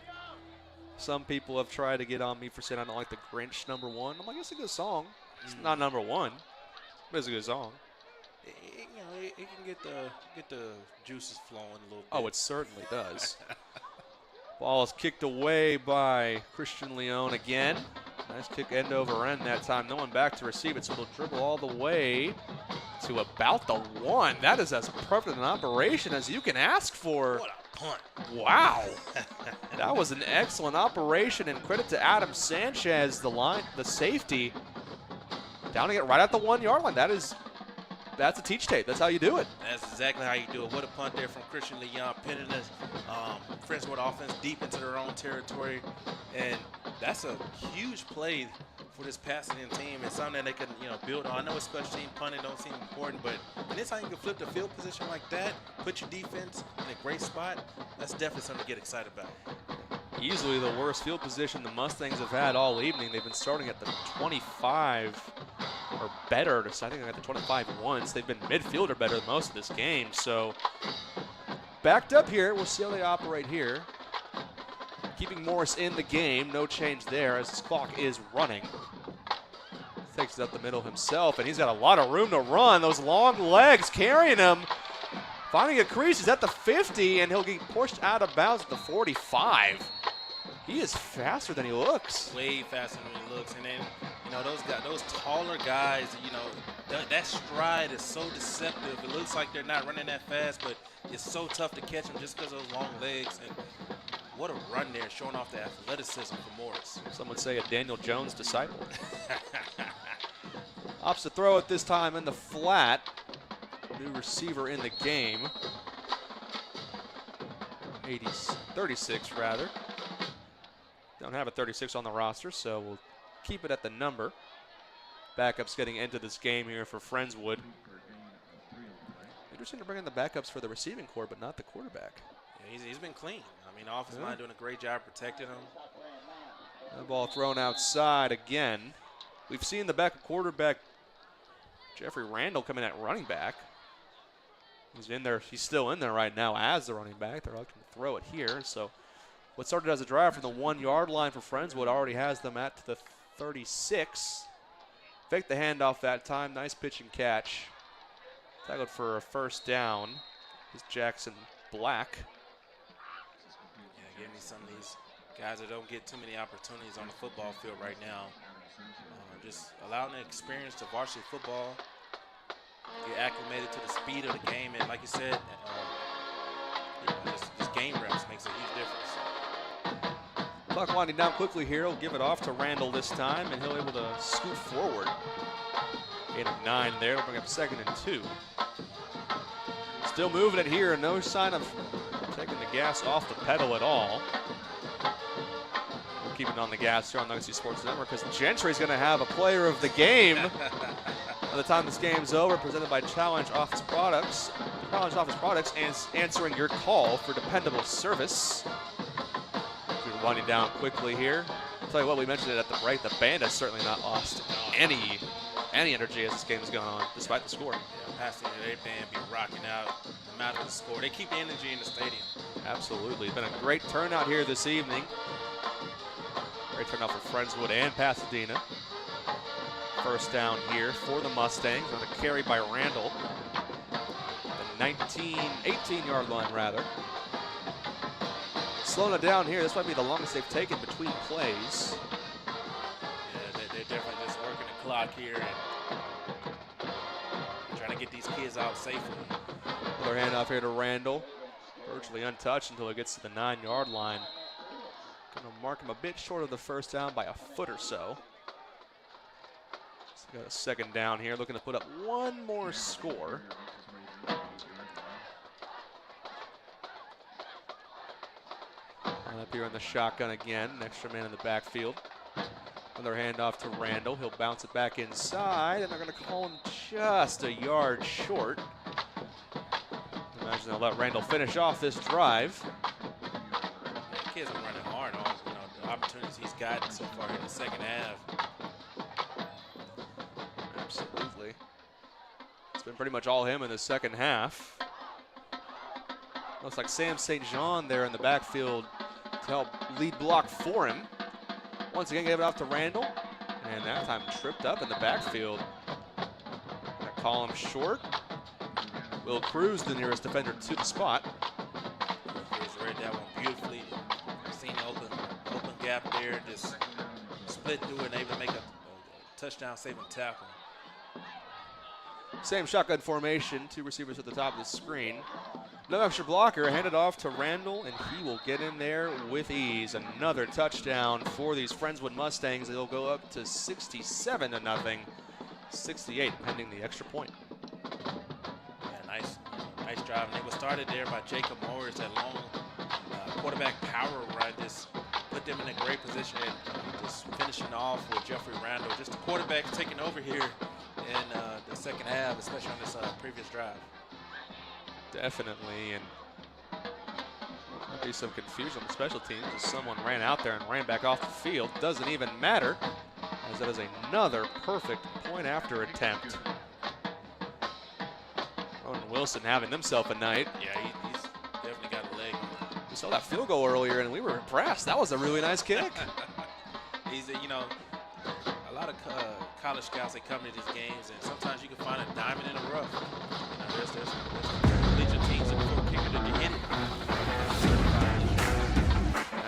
some people have tried to get on me for saying I don't like the Grinch number 1. I'm like, it's a good song. It's not number 1, but it's a good song. It can get the juices flowing a little bit. Oh, it certainly does. Ball is kicked away by Christian Leone again. Nice kick end over end that time. No one back to receive it, so they'll dribble all the way to about the 1. That is as perfect an operation as you can ask for. What a punt. Wow. That was an excellent operation, and credit to Adam Sanchez, the safety, downing it right at the 1-yard line. That's a teach tape. That's how you do it. That's exactly how you do it. What a punt there from Christian Leon, pinning this Friendswood offense deep into their own territory. And that's a huge play for this Pasadena team. It's something that they can build on. I know special team punting don't seem important, but anytime you can flip the field position like that, put your defense in a great spot, that's definitely something to get excited about. Easily the worst field position the Mustangs have had all evening. They've been starting at the 25 or better. I think they're at the 25 once. They've been midfield or better most of this game. So backed up here. We'll see how they operate here. Keeping Morris in the game. No change there as his clock is running. Takes it up the middle himself, and he's got a lot of room to run. Those long legs carrying him. Finding a crease. He's at the 50, and he'll get pushed out of bounds at the 45. He is faster than he looks. Way faster than he looks. And then, those taller guys, that stride is so deceptive. It looks like they're not running that fast, but it's so tough to catch them just because of those long legs. And what a run there, showing off the athleticism for Morris. Some would say a Daniel Jones disciple. Opts to throw it this time in the flat. New receiver in the game. 36 rather. Don't have a 36 on the roster, so we'll keep it at the number. Backups getting into this game here for Friendswood. Interesting to bring in the backups for the receiving corps, but not the quarterback. Yeah, he's been clean. I mean, the offensive line doing a great job protecting him. The ball thrown outside again. We've seen the backup quarterback, Jeffrey Randall, come in at running back. He's in there. He's still in there right now as the running back. They're looking to throw it here. So what started as a drive from the 1-yard line for Friendswood already has them at the 36. Faked the handoff that time. Nice pitch and catch. Tackled for a first down is Jackson Black. Yeah, give me some of these guys that don't get too many opportunities on the football field right now. Just allowing the experience to varsity football, get acclimated to the speed of the game, and like you said, just game reps makes a huge difference. Clock winding down quickly here. He'll give it off to Randall this time, and he'll able to scoot forward. 8 of 9 there. It'll bring up 2nd and 2. Still moving it here. No sign of taking the gas off the pedal at all. We'll keep it on the gas here on Legacy Sports Network because Gentry's going to have a player of the game by the time this game's over, presented by Challenge Office Products. Challenge Office Products is answering your call for dependable service. We're winding down quickly here. I'll tell you what, we mentioned it at the break. The band has certainly not lost any energy as this game has gone on, despite the score. Yeah, Pasadena, their band be rocking out no matter the score. They keep the energy in the stadium. Absolutely. It's been a great turnout here this evening. Great turnout for Friendswood and Pasadena. First down here for the Mustangs on a carry by Randall. The 18-yard line rather. Slowing it down here. This might be the longest they've taken between plays. Yeah, they're definitely just working the clock here and trying to get these kids out safely. Another handoff here to Randall. Virtually untouched until it gets to the 9-yard line. Going to mark him a bit short of the first down by a foot or so. So got a 2nd down here, looking to put up one more score. And up here in the shotgun again, an extra man in the backfield. Another handoff to Randall. He'll bounce it back inside, and they're going to call him just a yard short. Imagine they'll let Randall finish off this drive. The kids are running hard on the opportunities he's gotten so far in the second half. Absolutely. It's been pretty much all him in the second half. Looks like Sam St. John there in the backfield to help lead block for him. Once again, gave it off to Randall, and that time tripped up in the backfield. Gonna call him short. Will Cruz, the nearest defender to the spot. He's read that one beautifully. Seen the open gap there, just split through it and able to make a touchdown-saving tackle. Same shotgun formation, 2 receivers at the top of the screen. No extra blocker, handed off to Randall, and he will get in there with ease. Another touchdown for these Friendswood Mustangs. They'll go up to 67-0, 68 pending the extra point. Yeah, nice drive. And it was started there by Jacob Morris, that long quarterback power run. Just put them in a great position and just finishing off with Jeffrey Randall. Just the quarterback taking over here in the second half, especially on this previous drive. Definitely, and might be some confusion on the special teams as someone ran out there and ran back off the field. Doesn't even matter, as that is another perfect point after attempt. Ronan Wilson having himself a night. Yeah, he's definitely got a leg. We saw that field goal earlier, and we were impressed. That was a really nice kick. He's, a lot of college scouts, they come to these games, and sometimes you can find a diamond in the rough. There's collegiate teams that before kicking it to hit it.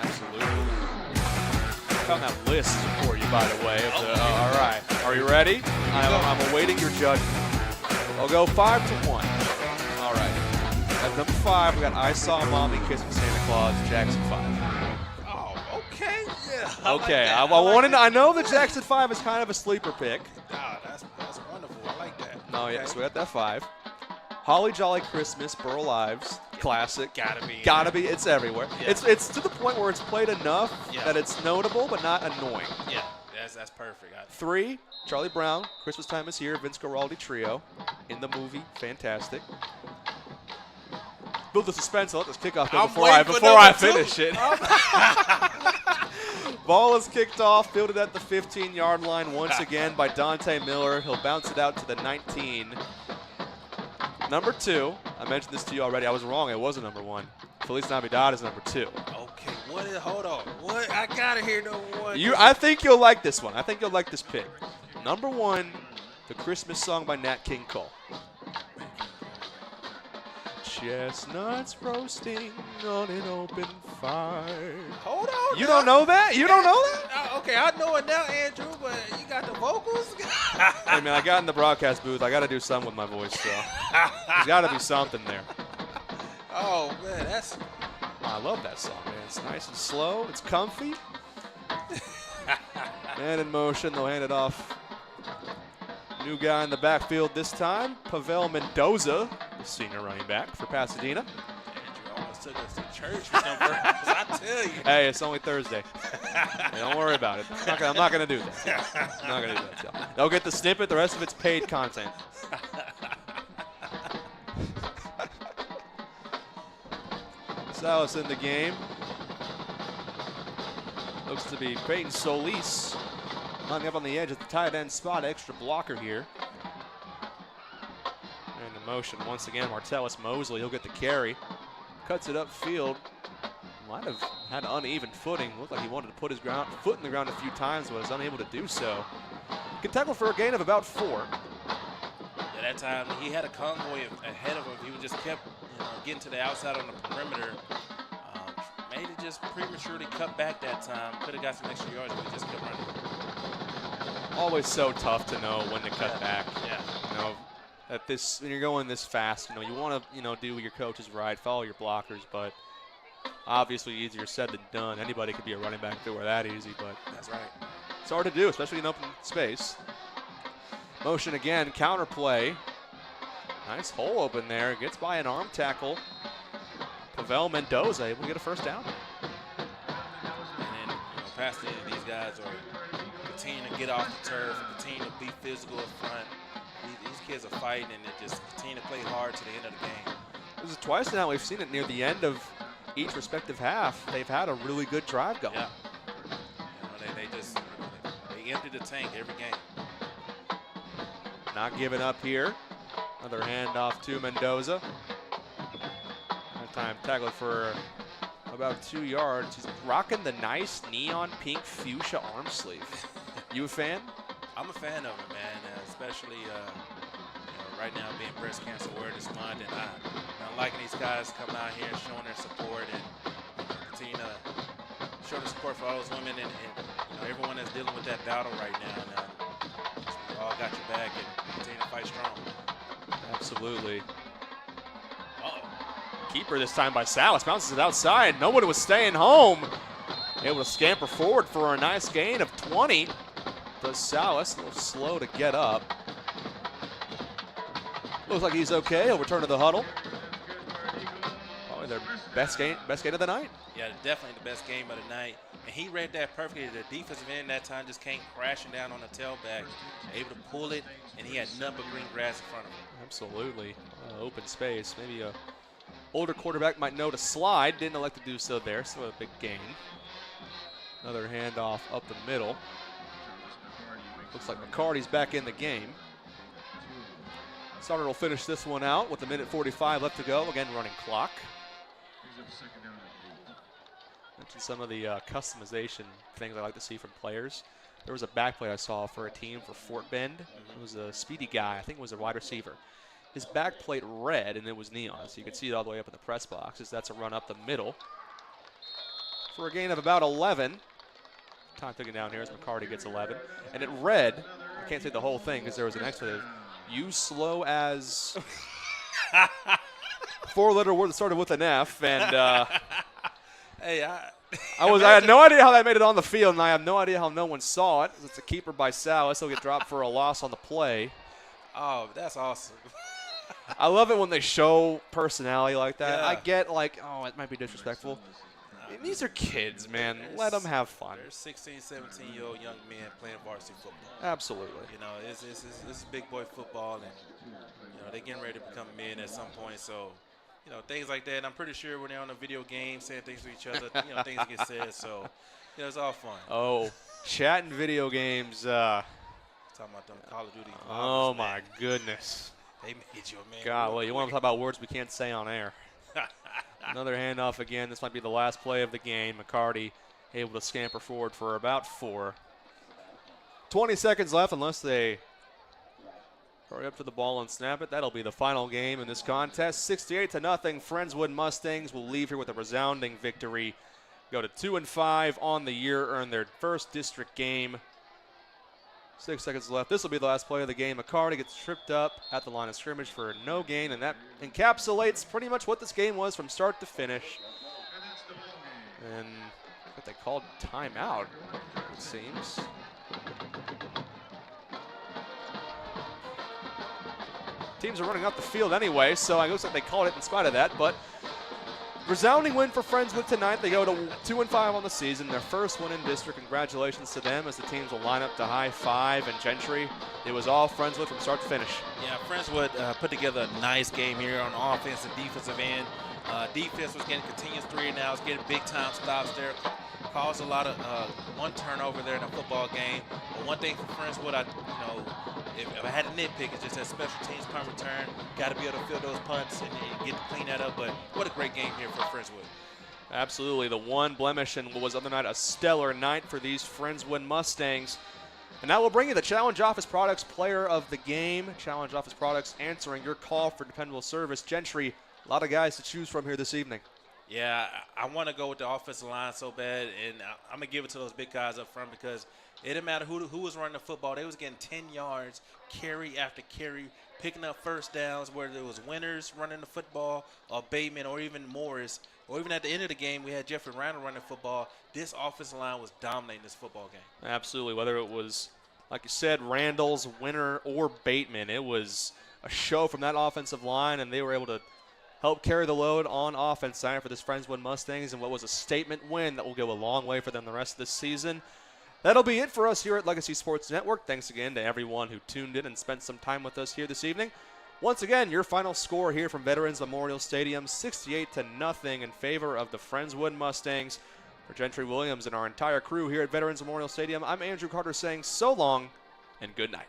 Absolutely. I found that list for you, by the way. All right. Are you ready? I'm awaiting your judgment. I'll go 5-1. All right. At number 5, we got I Saw Mommy Kissing Santa Claus, Jackson 5. Oh, okay. Yeah. Okay. I know that Jackson 5 is kind of a sleeper pick. That's Oh, yeah, so we got that 5. Holly Jolly Christmas, Burl Ives, classic. Gotta be. It's everywhere. Yeah. It's to the point where it's played enough that it's notable but not annoying. Yeah, that's perfect. 3, Charlie Brown, Christmas Time is Here, Vince Guaraldi Trio. In the movie, fantastic. Build the suspense. I'll let this kickoff go before I finish it. Ball is kicked off, fielded at the 15-yard line once again by Dante Miller. He'll bounce it out to the 19. Number 2, I mentioned this to you already. I was wrong. It wasn't number 1. Feliz Navidad is number 2. Okay, hold on. What? I gotta hear number 1. I think you'll like this one. I think you'll like this pick. Number 1, the Christmas song by Nat King Cole. Chestnuts roasting on an open fire. Hold on. You don't know that? You don't know that? Okay, I know it now, Andrew, but you got the vocals? Hey, man, I got in the broadcast booth. I got to do something with my voice, so there's got to be something there. Oh, man, I love that song, man. It's nice and slow. It's comfy. Man in motion. They'll hand it off. New guy in the backfield this time, Pavel Mendoza, the senior running back for Pasadena. Andrew almost took us to church with them verbals, I tell you. Hey, it's only Thursday. Hey, don't worry about it. I'm not going to do that. I'm not going to do that. So. They'll get the snippet. The rest of it's paid content. Salas in the game. Looks to be Peyton Solis. Lining up on the edge at the tight end spot. Extra blocker here. And in motion once again, Martellus Mosley. He'll get the carry. Cuts it upfield. Might have had uneven footing. Looked like he wanted to put his foot in the ground a few times, but was unable to do so. Can tackle for a gain of about 4. At that time, he had a convoy ahead of him. He just kept getting to the outside on the perimeter. Made it just prematurely cut back that time. Could have got some extra yards, but he just kept running. Always so tough to know when to cut back. Yeah. When you're going this fast, you want to, do your coaches right, follow your blockers, but obviously easier said than done. Anybody could be a running back if it were that easy, but that's right. It's hard to do, especially in open space. Motion again, counter play. Nice hole open there. Gets by an arm tackle. Pavel Mendoza able to get a first down. And then, Pasadena, these guys are continuing to get off the turf, continue to be physical up front. These kids are fighting and they just continue to play hard to the end of the game. This is twice now we've seen it near the end of each respective half. They've had a really good drive going. Yeah. They empty the tank every game. Not giving up here. Another handoff to Mendoza. That time tackled for about 2 yards. He's rocking the nice neon pink fuchsia arm sleeve. You a fan? I'm a fan of it, man, especially right now being Breast Cancer Awareness Month, and I'm liking these guys coming out here and showing their support and continue to show the support for all those women and everyone that's dealing with that battle right now. And we all got your back and continue to fight strong. Absolutely. Keeper this time by Salas. Bounces it outside. Nobody was staying home. Able to scamper forward for a nice gain of 20. Does Salas. A little slow to get up. Looks like he's okay. He'll return to the huddle. Probably their best game of the night. Yeah, definitely the best game of the night. And he read that perfectly. The defensive end that time just came crashing down on the tailback. Able to pull it, and he had nothing but green grass in front of him. Absolutely. Open space. Maybe a older quarterback might know to slide. Didn't elect to do so there. So a big gain. Another handoff up the middle. Looks like McCarty's back in the game. Starter will finish this one out with 1:45 left to go. Again, running clock. Mentioned some of the customization things I like to see from players. There was a back play I saw for a team for Fort Bend. It was a speedy guy. I think it was a wide receiver. His back plate red, and it was neon, so you could see it all the way up in the press boxes. That's a run up the middle for a gain of about 11. Time ticking down here as McCarty gets 11. And it read, I can't say the whole thing because there was an expletive, you slow as 4-letter word that started with an F. And hey, I had no idea how that made it on the field, and I have no idea how no one saw it. It's a keeper by Salas. He'll get dropped for a loss on the play. Oh, that's awesome. I love it when they show personality like that. Yeah. I get like, oh, it might be disrespectful. These are kids, man. Let them have fun. They're 16, 17-year-old young men playing varsity football. Absolutely. You know, it's big boy football, and you know they're getting ready to become men at some point. So, you know, things like that. And I'm pretty sure when they're on a video game saying things to each other, you know, things get said. So, you know, it's all fun. Oh, chatting video games. Talking about them Call of Duty. Oh Bombers, my man. goodness. They made you a man. God, well, you want to talk about words we can't say on air. Another handoff again. This might be the last play of the game. McCarty able to scamper forward for about 4. 20 seconds left unless they hurry up to the ball and snap it. That'll be the final game in this contest. 68-0. Friendswood Mustangs will leave here with a resounding victory. Go to 2-5 on the year, earn their first district game. 6 seconds left. This will be the last play of the game. McCarty gets tripped up at the line of scrimmage for no gain, and that encapsulates pretty much what this game was from start to finish. And what they called timeout, it seems. Teams are running up the field anyway, so it looks like they called it in spite of that, but resounding win for Friendswood tonight. They go to 2-5 on the season, their first win in district. Congratulations to them as the teams will line up to high five and Gentry. It was all Friendswood from start to finish. Yeah, Friendswood put together a nice game here on offense and defensive end. Defense was getting continuous 3 and outs, getting big time stops there. Caused a lot of one turnover there in the football game. But one thing for Friendswood, if I had to nitpick, it's just that special teams punt return. Got to be able to field those punts and get to clean that up. But what a great game here for Friendswood. Absolutely. The one blemish and what was the other night a stellar night for these Friendswood Mustangs. And that will bring you the Challenge Office Products Player of the Game. Challenge Office Products answering your call for dependable service. Gentry, a lot of guys to choose from here this evening. Yeah, I want to go with the offensive line so bad, and I'm going to give it to those big guys up front because it didn't matter who was running the football. They was getting 10 yards, carry after carry, picking up first downs, whether it was Winters running the football or Bateman or even Morris, or even at the end of the game we had Jeffrey Randall running the football. This offensive line was dominating this football game. Absolutely. Whether it was, like you said, Randall's, Winter, or Bateman, it was a show from that offensive line, and they were able to help carry the load on offense side for this Friendswood Mustangs and what was a statement win that will go a long way for them the rest of this season. That'll be it for us here at Legacy Sports Network. Thanks again to everyone who tuned in and spent some time with us here this evening. Once again, your final score here from Veterans Memorial Stadium, 68-0 in favor of the Friendswood Mustangs. For Gentry Williams and our entire crew here at Veterans Memorial Stadium, I'm Andrew Carter saying so long and good night.